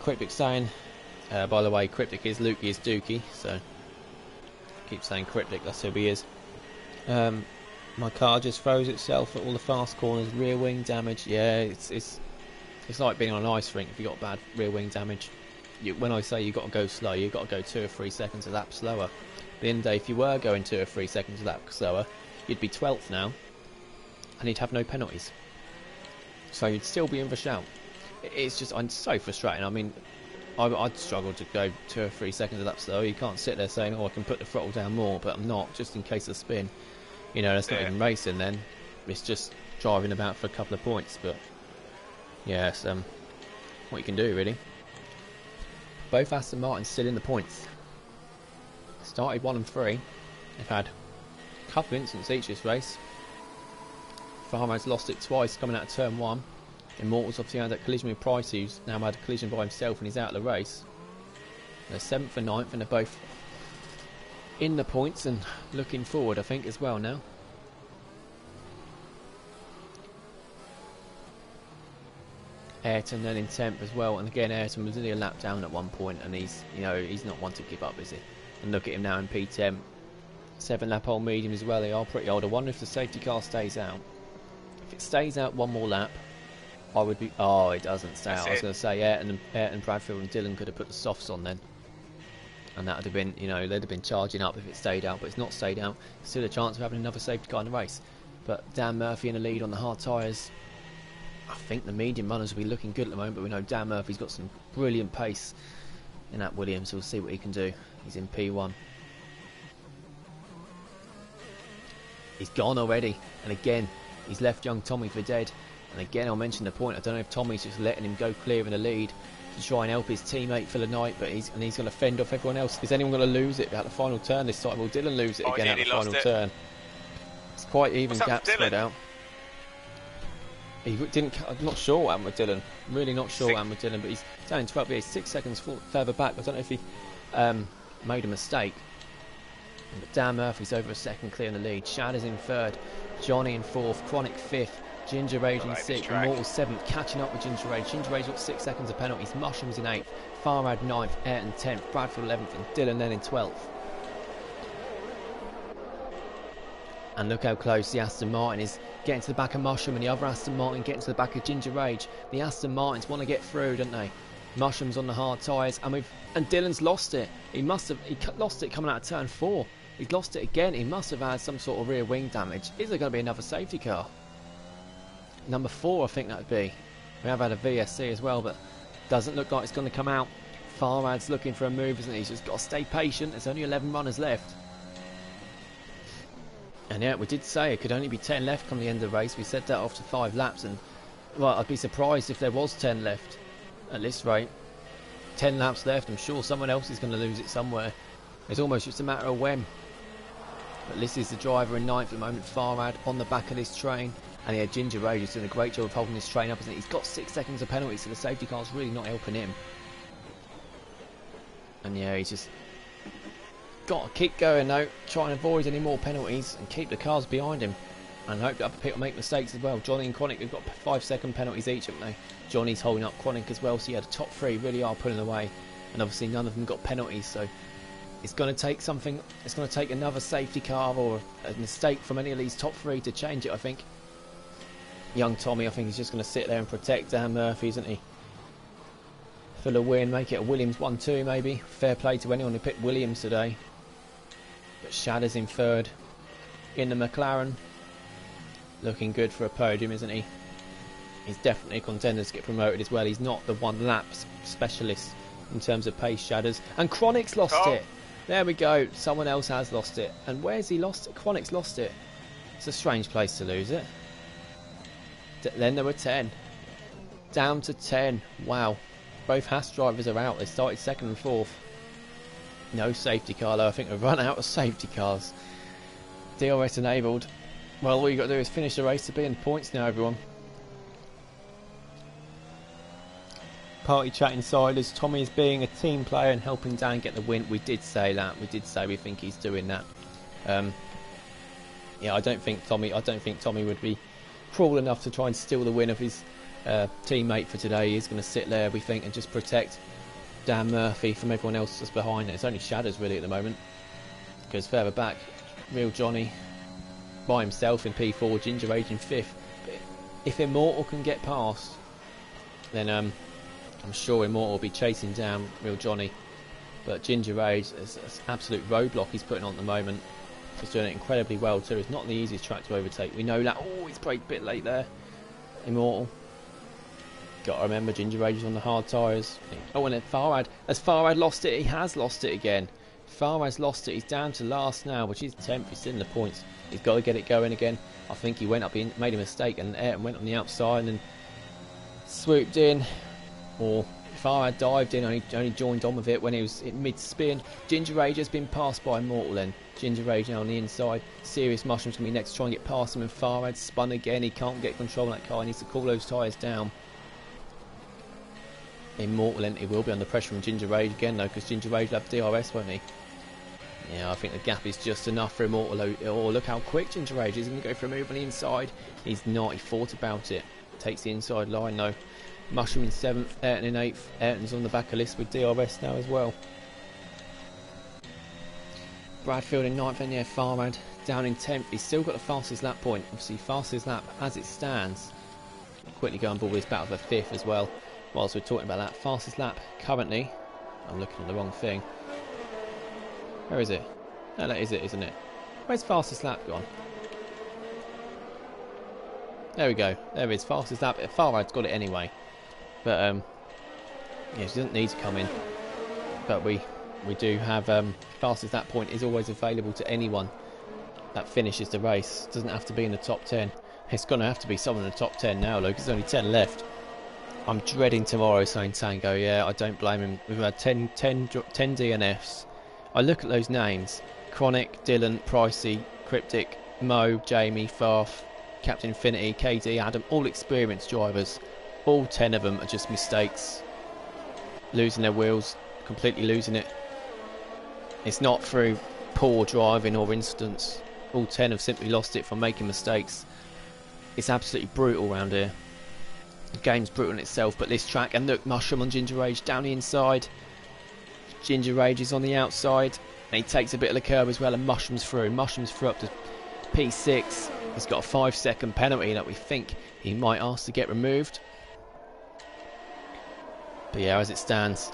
S1: Cryptic saying, by the way, Cryptic is Lukey is Dookie, so keep saying Cryptic, that's who he is. My car just froze itself at all the fast corners, rear wing damage. Yeah, it's like being on an ice rink if you got bad rear wing damage. When I say you got to go slow, you've got to go 2 or 3 seconds a lap slower. At the end of the day, if you were going 2 or 3 seconds a lap slower, you'd be 12th now, and you'd have no penalties. So you'd still be in the shout. It's just, I'm so frustrating. I mean, I'd struggle to go 2 or 3 seconds a lap slower. You can't sit there saying, oh, I can put the throttle down more, but I'm not, just in case of spin. You know, that's not even racing then. It's just driving about for a couple of points, but yeah, it's what you can do, really. Both Aston Martins still in the points. Started 1 and 3. They've had a couple of incidents each this race. Farmer's lost it twice coming out of turn 1. Immortals obviously had that collision with Price, who's now had a collision by himself and he's out of the race. They're 7th and 9th and they're both in the points and looking forward, I think, as well now. Ayrton then in 10th as well, and again Ayrton was only a lap down at one point, and he's not one to give up, is he? And look at him now in P10, 7 lap old medium as well. They are pretty old. I wonder if the safety car stays out. If it stays out one more lap, I would be... Oh, it doesn't stay out. I was going to say Ayrton, Bradfield and Dylan could have put the softs on then, and that would have been, they'd have been charging up if it stayed out, but it's not stayed out. Still a chance of having another safety car in the race. But Dan Murphy in the lead on the hard tyres. I think the medium runners will be looking good at the moment, but we know Dan Murphy's got some brilliant pace in that Williams, so we'll see what he can do. He's in P1. He's gone already, and again, he's left young Tommy for dead. And again, I'll mention the point, I don't know if Tommy's just letting him go clear in the lead to try and help his teammate for the night, but he's going to fend off everyone else. Is anyone going to lose it at the final turn this time? Will Dylan lose it again at the final turn? It's quite even
S2: What's up
S1: gap
S2: with Dylan?
S1: spread out. He didn't. I'm not sure what happened with Dylan. Really not sure what happened with Dylan, but he's down in 12th. He's 6 seconds further back. I don't know if he made a mistake. But Dan Murphy's over a second clear in the lead. Shad is in 3rd. Johnny in 4th. Chronic 5th. Ginger Rage in 6th. Immortal 7th. Catching up with Ginger Rage. Ginger Rage got 6 seconds of penalties. Mushrooms in 8th. Farhad 9th. Ayrton 10th. Bradfield 11th. And Dylan then in 12th. And look how close the Aston Martin is getting to the back of Mushroom, and the other Aston Martin getting to the back of Ginger Rage. The Aston Martins want to get through, don't they? Mushroom's on the hard tyres, and Dylan's lost it. He lost it coming out of turn 4. He's lost it again. He must have had some sort of rear wing damage. Is there going to be another safety car? Number 4, I think that would be. We have had a VSC as well, but doesn't look like it's going to come out. Farhad's looking for a move, isn't he? He's just got to stay patient. There's only 11 runners left. And yeah, we did say it could only be 10 left come the end of the race. We said that after 5 laps, and well, I'd be surprised if there was 10 left at this rate. 10 laps left, I'm sure someone else is going to lose it somewhere. It's almost just a matter of when. But this is the driver in 9th at the moment, Farhad, on the back of this train. And yeah, Ginger Rage is doing a great job of holding this train up, isn't he? He's got 6 seconds of penalty, so the safety car's really not helping him. And yeah, he's just got to keep going though, try and avoid any more penalties and keep the cars behind him, and hope that other people make mistakes as well. Johnny and Chronic have got 5-second penalties each, haven't they? Johnny's holding up Chronic as well, so yeah, the top 3 really are pulling away, and obviously none of them got penalties, so it's going to take something. It's going to take another safety car or a mistake from any of these top 3 to change it, I think. Young Tommy, I think he's just going to sit there and protect Dan Murphy, isn't he? For the win, make it a Williams 1-2 maybe. Fair play to anyone who picked Williams today. But Shadder's in 3rd in the McLaren, looking good for a podium, isn't he? He's definitely a contender to get promoted as well. He's not the 1 lap specialist in terms of pace, Shadders. And Chronic's lost it. There we go, someone else has lost it. And where's he lost it? Chronic's lost it. It's a strange place to lose it. Then there were 10. Down to 10. Wow. Both Haas drivers are out. They started 2nd and 4th. No safety car though. I think we've run out of safety cars. DRS enabled. Well, all you got to do is finish the race to be in points now, everyone. Party chat inside as Tommy is being a team player and helping Dan get the win. We did say that. We did say we think he's doing that. Yeah, I don't think Tommy would be cruel enough to try and steal the win of his teammate for today. He's going to sit there, we think, and just protect Dan Murphy from everyone else that's behind it. It's only Shadows really at the moment, because further back, Real Johnny by himself in P4, Ginger Rage in 5th. But if Immortal can get past, then I'm sure Immortal will be chasing down Real Johnny. But Ginger Rage is an absolute roadblock he's putting on at the moment. He's doing it incredibly well too. It's not the easiest track to overtake. We know that. Oh, he's braked a bit late there. Immortal. Got to remember, Ginger Rage is on the hard tyres. Oh, and then Farhad. Has Farhad lost it? He has lost it again. Farhad's lost it. He's down to last now, which is 10th. He's still in the points. He's got to get it going again. I think he went up, he made a mistake, and Ayrton went on the outside and then swooped in. Or Farhad dived in, only joined on with it when he was in mid-spin. Ginger Rage has been passed by Immortal then. Ginger Rage now on the inside. Serious Mushroom's going to be next to try and get past him, and Farhad spun again. He can't get control of that car. He needs to cool those tyres down. Immortal then, he will be under pressure from Ginger Rage again though, because Ginger Rage will have DRS, won't he? Yeah, I think the gap is just enough for Immortal. Oh, look how quick Ginger Rage is. He's going to go for a move on the inside. He's not. He thought about it. Takes the inside line though. Mushroom in 7th, Ayrton in 8th. Ayrton's on the back of the list with DRS now as well. Bradfield in 9th, and yeah, Farhad down in 10th. He's still got the fastest lap point. Obviously, fastest lap as it stands. I'll quickly go on board with this battle for 5th as well. Whilst we're talking about that, fastest lap currently. I'm looking at the wrong thing. Where is it? No, that is it, isn't it? Where's fastest lap gone? There we go. There it is. Fastest lap. Farhad's got it anyway. But yeah, she doesn't need to come in. But we do have fastest lap point is always available to anyone that finishes the race. Doesn't have to be in the top 10. It's going to have to be someone in the top 10 now, Luke. There's only 10 left. I'm dreading tomorrow saying Tango. Yeah, I don't blame him. We've had 10 DNFs. I look at those names: Chronic, Dylan, Pricey, Cryptic, Mo, Jamie, Farf, Captain Infinity, KD, Adam, all experienced drivers. All 10 of them are just mistakes. Losing their wheels, completely losing it. It's not through poor driving or incidents. All 10 have simply lost it from making mistakes. It's absolutely brutal around here. The game's brutal in itself, but this track, and look, Mushroom on Ginger Rage down the inside. Ginger Rage is on the outside, and he takes a bit of the curb as well, and Mushroom's through. Mushroom's through up to P6. He's got a 5-second penalty that we think he might ask to get removed. But yeah, as it stands,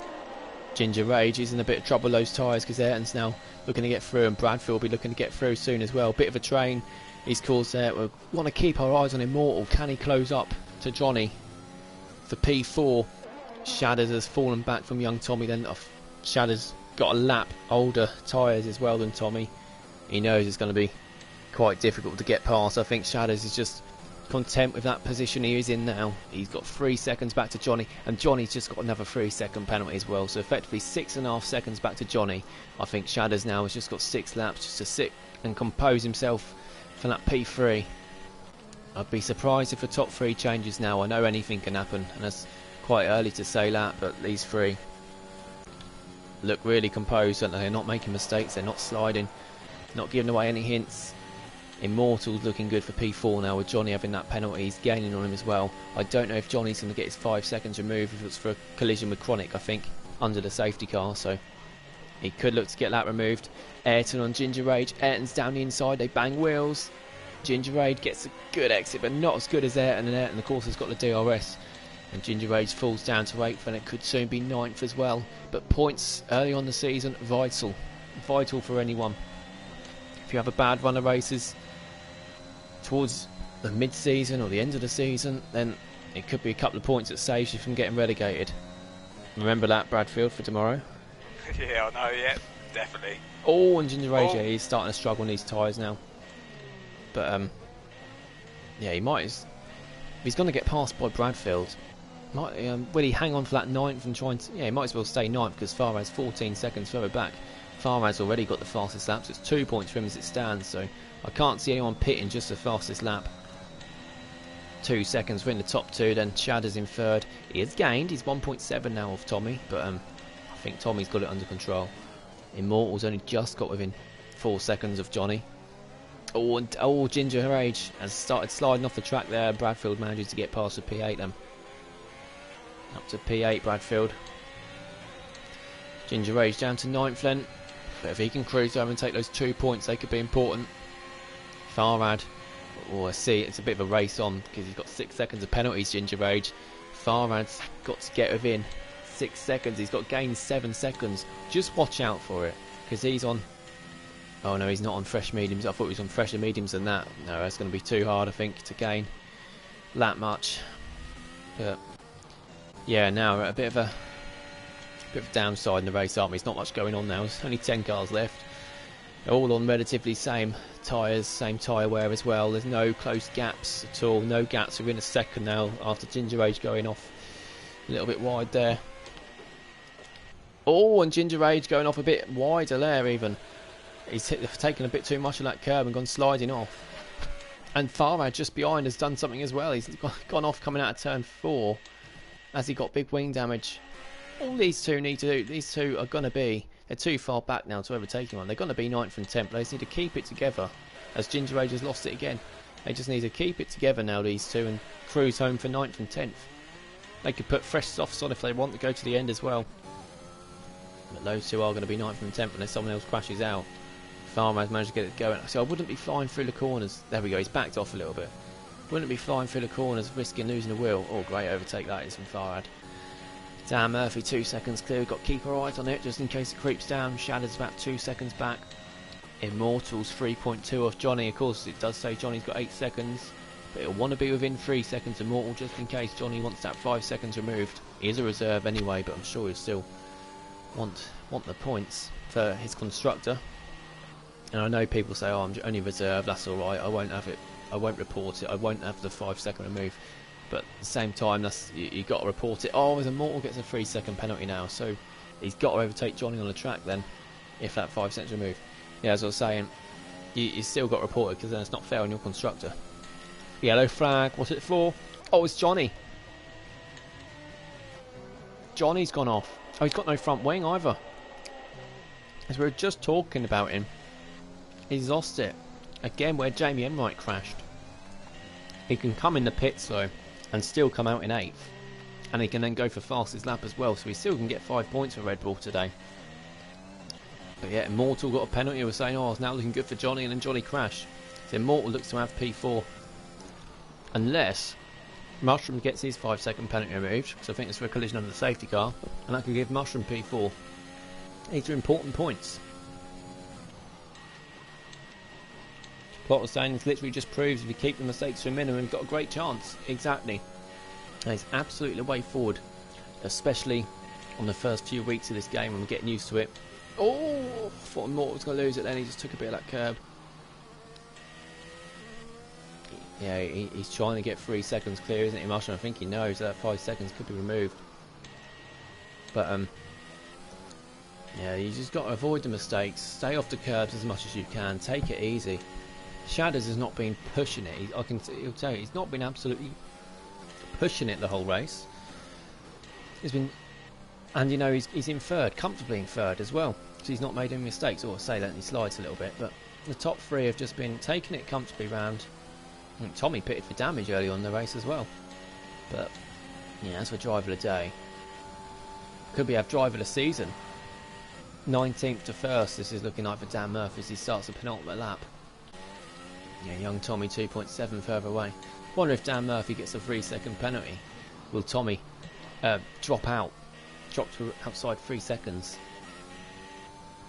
S1: Ginger Rage is in a bit of trouble with those tyres because Ayrton's now looking to get through, and Bradfield will be looking to get through soon as well. Bit of a train he's caused there. We want to keep our eyes on Immortal. Can he close up to Johnny for P4? Shadders has fallen back from young Tommy. Then Shadders got a lap older tyres as well than Tommy. He knows it's going to be quite difficult to get past. I think Shadders is just content with that position he is in now. He's got 3 seconds back to Johnny, and Johnny's just got another 3-second penalty as well, so effectively 6.5 seconds back to Johnny. I think Shadders now has just got 6 laps just to sit and compose himself for that P3. I'd be surprised if the top 3 changes now. I know anything can happen, and it's quite early to say that, but these 3 look really composed, and they're not making mistakes, they're not sliding, not giving away any hints. Immortal's looking good for P4 now, with Johnny having that penalty. He's gaining on him as well. I don't know if Johnny's going to get his 5 seconds removed if it's for a collision with Chronic, I think, under the safety car, so he could look to get that removed. Ayrton on Ginger Rage. Ayrton's down the inside, they bang wheels. Ginger Rage gets a good exit, but not as good as Ayrton, and Ayrton of course has got the DRS. And Ginger Rage falls down to 8th, and it could soon be 9th as well. But points early on the season, vital. Vital for anyone. If you have a bad run of races towards the mid-season or the end of the season, then it could be a couple of points that saves you from getting relegated. Remember that, Bradfield, for tomorrow.
S2: Yeah, I know, yeah, definitely.
S1: Oh, and Ginger Rage, yeah, he's starting to struggle on these tyres now. But, yeah, he might, if he's going to get passed by Bradfield, will he hang on for that 9th and try and, yeah, he might as well stay 9th because Farah's 14 seconds further back. Farah's already got the fastest laps, it's 2 points for him as it stands, so I can't see anyone pitting just the fastest lap. 2 seconds, we're in the top 2, then Shadders in 3rd. He has gained, he's 1.7 now off Tommy, but I think Tommy's got it under control. Immortal's only just got within 4 seconds of Johnny. Oh, and Ginger Rage has started sliding off the track there. Bradfield manages to get past the P8 then. Up to P8, Bradfield. Ginger Rage down to 9th then. But if he can cruise over and take those 2 points, they could be important. Farad, I see it's a bit of a race on because he's got 6 seconds of penalties, Ginger Rage. Farad's got to get within 6 seconds. He's got gained 7 seconds. Just watch out for it because he's on. Oh no, he's not on fresh mediums. I thought he was on fresher mediums than that. No, that's going to be too hard, I think, to gain that much. But yeah, now we're at a bit of a downside in the race, aren't we? There's not much going on now. There's only 10 cars left. They're all on relatively same tyres, same tyre wear as well. There's no close gaps at all. No gaps. We're in a second now after Ginger Rage going off a little bit wide there. Oh, and Ginger Rage going off a bit wider there even. He's taken a bit too much of that curb and gone sliding off. And Farad just behind has done something as well. He's gone off coming out of turn 4 as he got big wing damage. All these two need to do, these two are going to be, they're too far back now to overtake him. They're going to be 9th and 10th. They just need to keep it together as Ginger Rage has lost it again. They just need to keep it together now, these two, and cruise home for 9th and 10th. They could put fresh softs on if they want to go to the end as well. But those two are going to be 9th and 10th unless someone else crashes out. Farmer's managed to get it going. So I wouldn't be flying through the corners. There we go, he's backed off a little bit. Wouldn't be flying through the corners risking losing the wheel. Oh great overtake that is from Farad. Dan Murphy 2 seconds clear. We've got to keep our eyes on it just in case it creeps down. Shadow's about 2 seconds back. Immortal's 3.2 off Johnny. Of course it does say Johnny's got 8 seconds. But he'll want to be within 3 seconds Immortal just in case Johnny wants that 5 seconds removed. He is a reserve anyway, but I'm sure he'll still want the points for his constructor. And I know people say, oh, I'm only reserve, that's alright, I won't have it, I won't report it, I won't have the 5 second remove. But at the same time, you got to report it. Oh, his Immortal gets a 3 second penalty now, so he's got to overtake Johnny on the track then, if that 5 seconds removed. Yeah, as I was saying, you still got reported because then it's not fair on your constructor. Yellow flag. What's it for? Oh, it's Johnny. Johnny's gone off. Oh, he's got no front wing either. As we were just talking about him, he's lost it. Again, where Jamie Enright crashed. He can come in the pits though, and still come out in 8th. And he can then go for fastest lap as well, so he still can get 5 points for Red Bull today. But yeah, Immortal got a penalty. We're saying, oh, it's now looking good for Johnny, and then Johnny crashed. So Immortal looks to have P4. Unless Mushroom gets his 5-second penalty removed, because I think it's for a collision under the safety car, and that could give Mushroom P4. These are important points. Plot was saying this literally just proves if you keep the mistakes to a minimum, you've got a great chance. Exactly. That is absolutely the way forward, especially on the first few weeks of this game when we're getting used to it. Oh, I thought Immortal was going to lose it then, he just took a bit of that curb. Yeah, he's trying to get 3 seconds clear, isn't he, Mushroom? I think he knows that 5 seconds could be removed. But, yeah, you just got to avoid the mistakes. Stay off the curbs as much as you can. Take it easy. Shadows has not been pushing it. He'll tell you, he's not been absolutely pushing it the whole race. He's been, and you know, he's in third, comfortably in third as well. So he's not made any mistakes. Or say that he slides a little bit, but the top 3 have just been taking it comfortably round. I think Tommy pitted for damage early on in the race as well. But yeah, as for driver of the day, could we have driver of the season? 19th to 1st. This is looking like for Dan Murphy as he starts the penultimate lap. Yeah, young Tommy 2.7 further away. Wonder if Dan Murphy gets a 3-second penalty. Will Tommy drop to outside 3 seconds?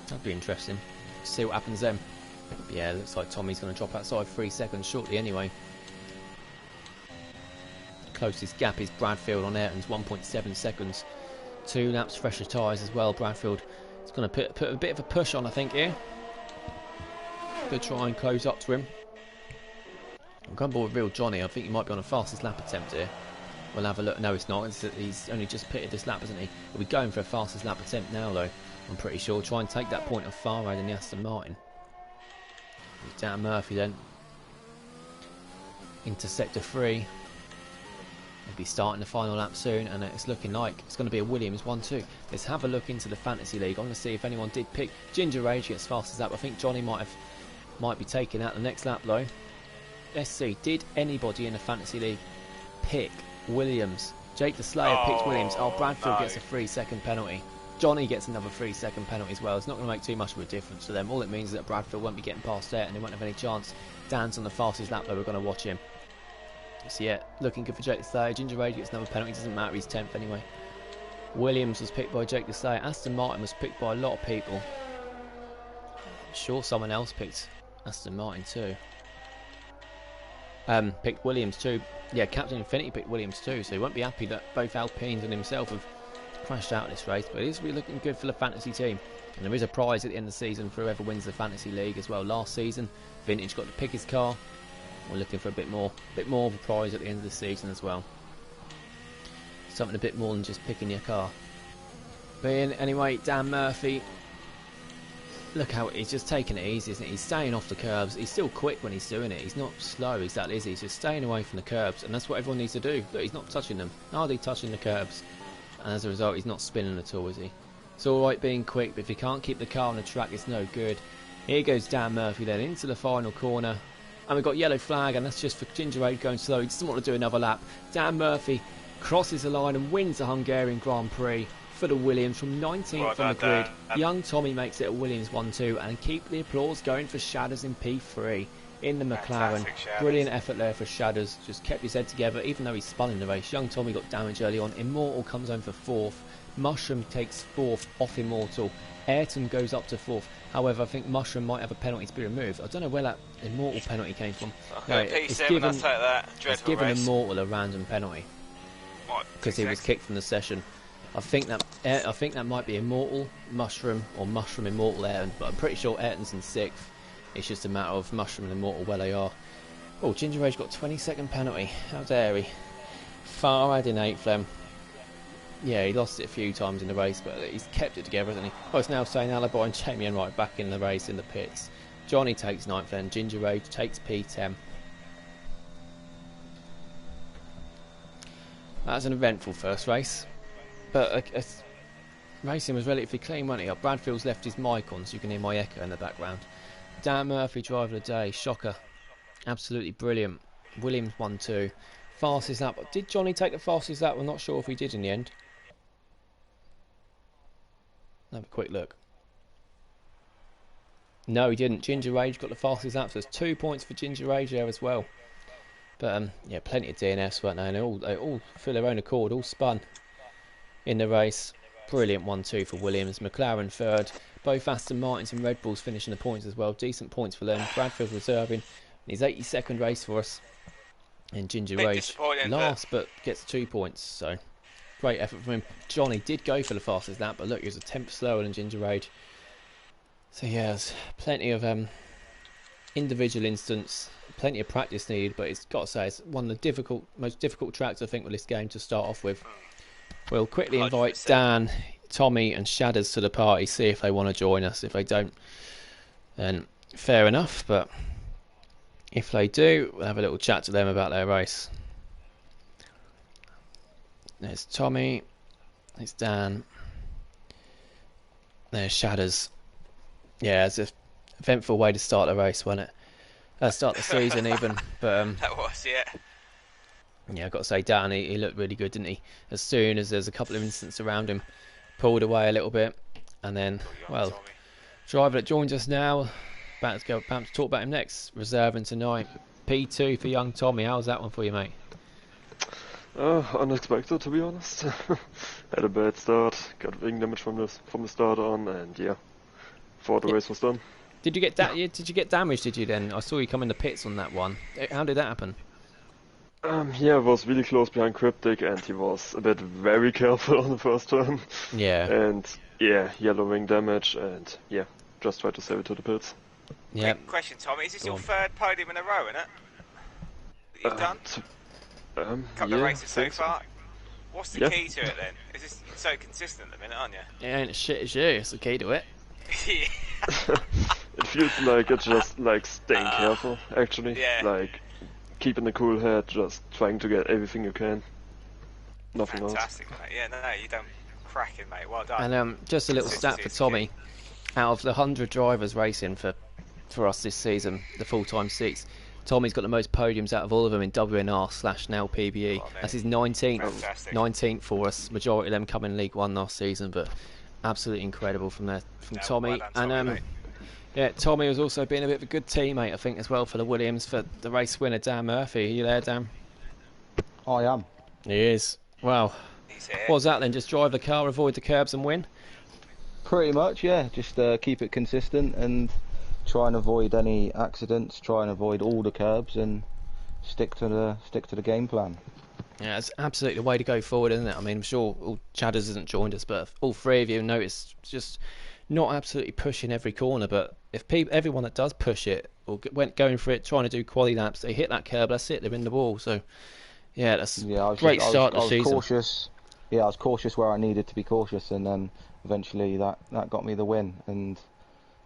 S1: That'd be interesting. See what happens then. Yeah, it looks like Tommy's going to drop outside 3 seconds shortly anyway. Closest gap is Bradfield on Ayrton's 1.7 seconds. 2 laps fresher tyres as well. Bradfield is going to put a bit of a push on, I think, here. Going to try and close up to him. I'm going board with real Johnny. I think he might be on a fastest lap attempt here. We'll have a look. No, it's not. He's only just pitted this lap, hasn't he? He'll be going for a fastest lap attempt now, though. I'm pretty sure. Try and take that point off Farad in the Aston Martin. Dan Murphy then. Into sector 3. He'll be starting the final lap soon, and it's looking like it's going to be a Williams 1-2. Let's have a look into the Fantasy League. I'm going to see if anyone did pick Ginger Rage gets fastest lap. I think Johnny might be taking out the next lap though. Let's see. Did anybody in the Fantasy League pick Williams? Jake the Slayer picked Williams. Oh, Bradfield gets a 3-second penalty. Johnny gets another 3-second penalty as well. It's not going to make too much of a difference to them. All it means is that Bradfield won't be getting past there and they won't have any chance. Dan's on the fastest lap though. We're going to watch him. So yeah, looking good for Jake the Slayer. Ginger Rage gets another penalty. Doesn't matter. He's 10th anyway. Williams was picked by Jake the Slayer. Aston Martin was picked by a lot of people. I'm sure someone else picked Aston Martin too. Picked Williams too. Yeah, Captain Infinity picked Williams too, so he won't be happy that both Alpines and himself have crashed out of this race, but it is really looking good for the fantasy team. And there is a prize at the end of the season for whoever wins the Fantasy League as well. Last season, Vintage got to pick his car. We're looking for a bit more of a prize at the end of the season as well. Something a bit more than just picking your car. But anyway, Dan Murphy, look how he's just taking it easy, isn't he? He's staying off the curbs. He's still quick when he's doing it. He's not slow exactly, is he? He's just staying away from the curbs, and that's what everyone needs to do. But he's not touching them. Hardly touching the curbs. And as a result, he's not spinning at all, is he? It's alright being quick, but if you can't keep the car on the track, it's no good. Here goes Dan Murphy then into the final corner. And we've got yellow flag, and that's just for Ginger Aid going slow. He doesn't want to do another lap. Dan Murphy crosses the line and wins the Hungarian Grand Prix for the Williams from 19th on the grid. Young Tommy makes it a Williams 1-2, and keep the applause going for Shadders in P3 in the McLaren. Brilliant effort there for Shadders. Just kept his head together even though he spun in the race. Young Tommy got damage early on. Immortal comes home for 4th. Mushroom takes 4th off Immortal. Ayrton goes up to 4th. However, I think Mushroom might have a penalty to be removed. I don't know where that Immortal penalty came from. No, it's given Immortal a random penalty because he was kicked from the session. I think that might be Immortal, Mushroom, or Mushroom, Immortal, Ayrton. But I'm pretty sure Ayrton's in 6th. It's just a matter of Mushroom and Immortal where they are. Oh, Ginger Rage got 20-second penalty. How dare he? Farad in 8th. Yeah, he lost it a few times in the race, but he's kept it together, hasn't he? Oh, it's now saying Alibi and Jamie Enright back in the race in the pits. Johnny takes 9th, then Ginger Rage takes P10. That was an eventful first race, but racing was relatively clean, wasn't it? Bradfield's left his mic on, so you can hear my echo in the background. Dan Murphy, driver of the day, shocker, absolutely brilliant. Williams 1-2, fastest lap. Did Johnny take the fastest lap? I'm not sure if he did in the end. Have a quick look. No, he didn't. Ginger Rage got the fastest lap, so there's 2 points for Ginger Rage there as well. But yeah, plenty of DNFs, weren't they? And they all for their own accord, all spun in the race. Brilliant 1-2 for Williams. McLaren third. Both Aston Martins and Red Bulls finishing the points as well. Decent points for them. Bradfield reserving his 82nd race for us. And Ginger Rage last, but gets 2 points. So great effort from him. Johnny did go for the fastest lap, but look, he was a tenth slower than Ginger Rage. So yeah, there's plenty of individual instance, plenty of practice needed, but it's got to say it's one of the most difficult tracks I think with this game to start off with. We'll quickly invite 100%. Dan, Tommy and Shadders to the party, see if they want to join us. If they don't, then fair enough, but if they do, we'll have a little chat to them about their race. There's Tommy, there's Dan, there's Shadders. Yeah, it's an eventful way to start the race, wasn't it? Start the season even, but
S2: that was, yeah.
S1: Yeah, I've got to say, Dan, he looked really good, didn't he? As soon as there's a couple of incidents around him, pulled away a little bit, and then, well, driver that joins us now, about to talk about him next, reserving tonight. P2 for young Tommy. How's that one for you, mate?
S3: Unexpected, to be honest. Had a bad start, got wing damage from the start on, and yeah, thought the race was done.
S1: Did you get damaged? Did you then? I saw you come in the pits on that one. How did that happen?
S3: Yeah, I was really close behind Cryptic, and he was a bit very careful on the first turn.
S1: Yeah.
S3: And yeah, yellow wing damage, and yeah, just tried to save it to the pits.
S1: Yeah.
S2: Question, Tommy, is this your third podium in a row, isn't it? That you've done? Couple of races so far. What's the key to it then? Is this so consistent at the minute, aren't you?
S1: Yeah, ain't as shit as you. It's the key to it.
S3: It feels like it's just like staying careful, actually.
S2: Yeah.
S3: Like keeping a cool head, just trying to get everything you can. Nothing
S2: Fantastic,
S3: else.
S2: Mate. Yeah, no, you done cracking, mate. Well done.
S1: And just a little stat for Tommy. Out of the 100 drivers racing for us this season, the full-time seats, Tommy's got the most podiums out of all of them in WNR/now PBE. That's his 19th for us. Majority of them come in League One last season, but absolutely incredible from Tommy.
S2: Well done, Tommy,
S1: yeah, Tommy was also being a bit of a good teammate, I think, as well for the Williams, for the race winner Dan Murphy. Are you there, Dan?
S4: I am.
S1: He is. Wow. What was that then? Just drive the car, avoid the curbs, and win?
S4: Pretty much, yeah. Just keep it consistent and try and avoid any accidents. Try and avoid all the curbs and stick to the game plan.
S1: Yeah, it's absolutely the way to go forward, isn't it? I mean, I'm sure Chadders hasn't joined us, but all three of you noticed just not absolutely pushing every corner. But if everyone that does push it or going for it, trying to do quali laps, they hit that curb, that's it, they're in the wall. So yeah, that's a great start to the season.
S4: Cautious. Yeah, I was cautious where I needed to be cautious, and then eventually that got me the win. And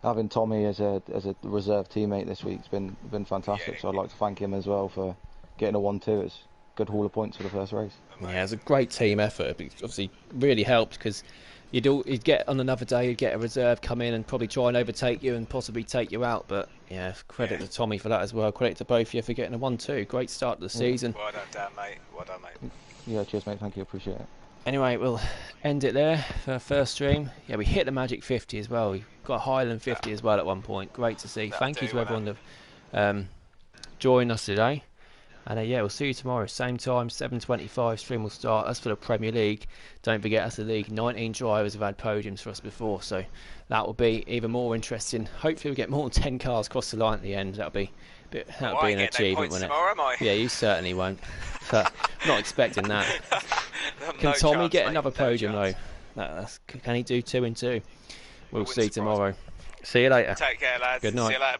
S4: having Tommy as a reserve teammate this week's been fantastic. Yeah, so I'd like to thank him as well for getting a 1-2. It's a good haul of points for the first race.
S1: Yeah, it's a great team effort. It obviously really helped because you'd get on another day, you'd get a reserve come in and probably try and overtake you and possibly take you out. But yeah, credit to Tommy for that as well. Credit to both of you for getting a 1-2. Great start to the season.
S2: Well done, Dan, mate. Well done, mate.
S4: Yeah, cheers, mate. Thank you. Appreciate it.
S1: Anyway, we'll end it there for our first stream. Yeah, we hit the magic 50 as well. We got higher than 50 as well at one point. Great to see. Thank you to everyone that joined us today. And yeah, we'll see you tomorrow, same time, 7:25. Stream will start. That's for the Premier League. Don't forget, that's the league. 19 drivers have had podiums for us before, so that will be even more interesting. Hopefully, we get more than 10 cars across the line at the end. That'll be an achievement, won't it?
S2: Tomorrow,
S1: yeah, you certainly won't. But I'm not expecting that. Can Tommy get another podium though? Can he do 2 and 2? We'll see tomorrow. See you later.
S2: Take care, lads.
S1: Good night.
S2: See you later.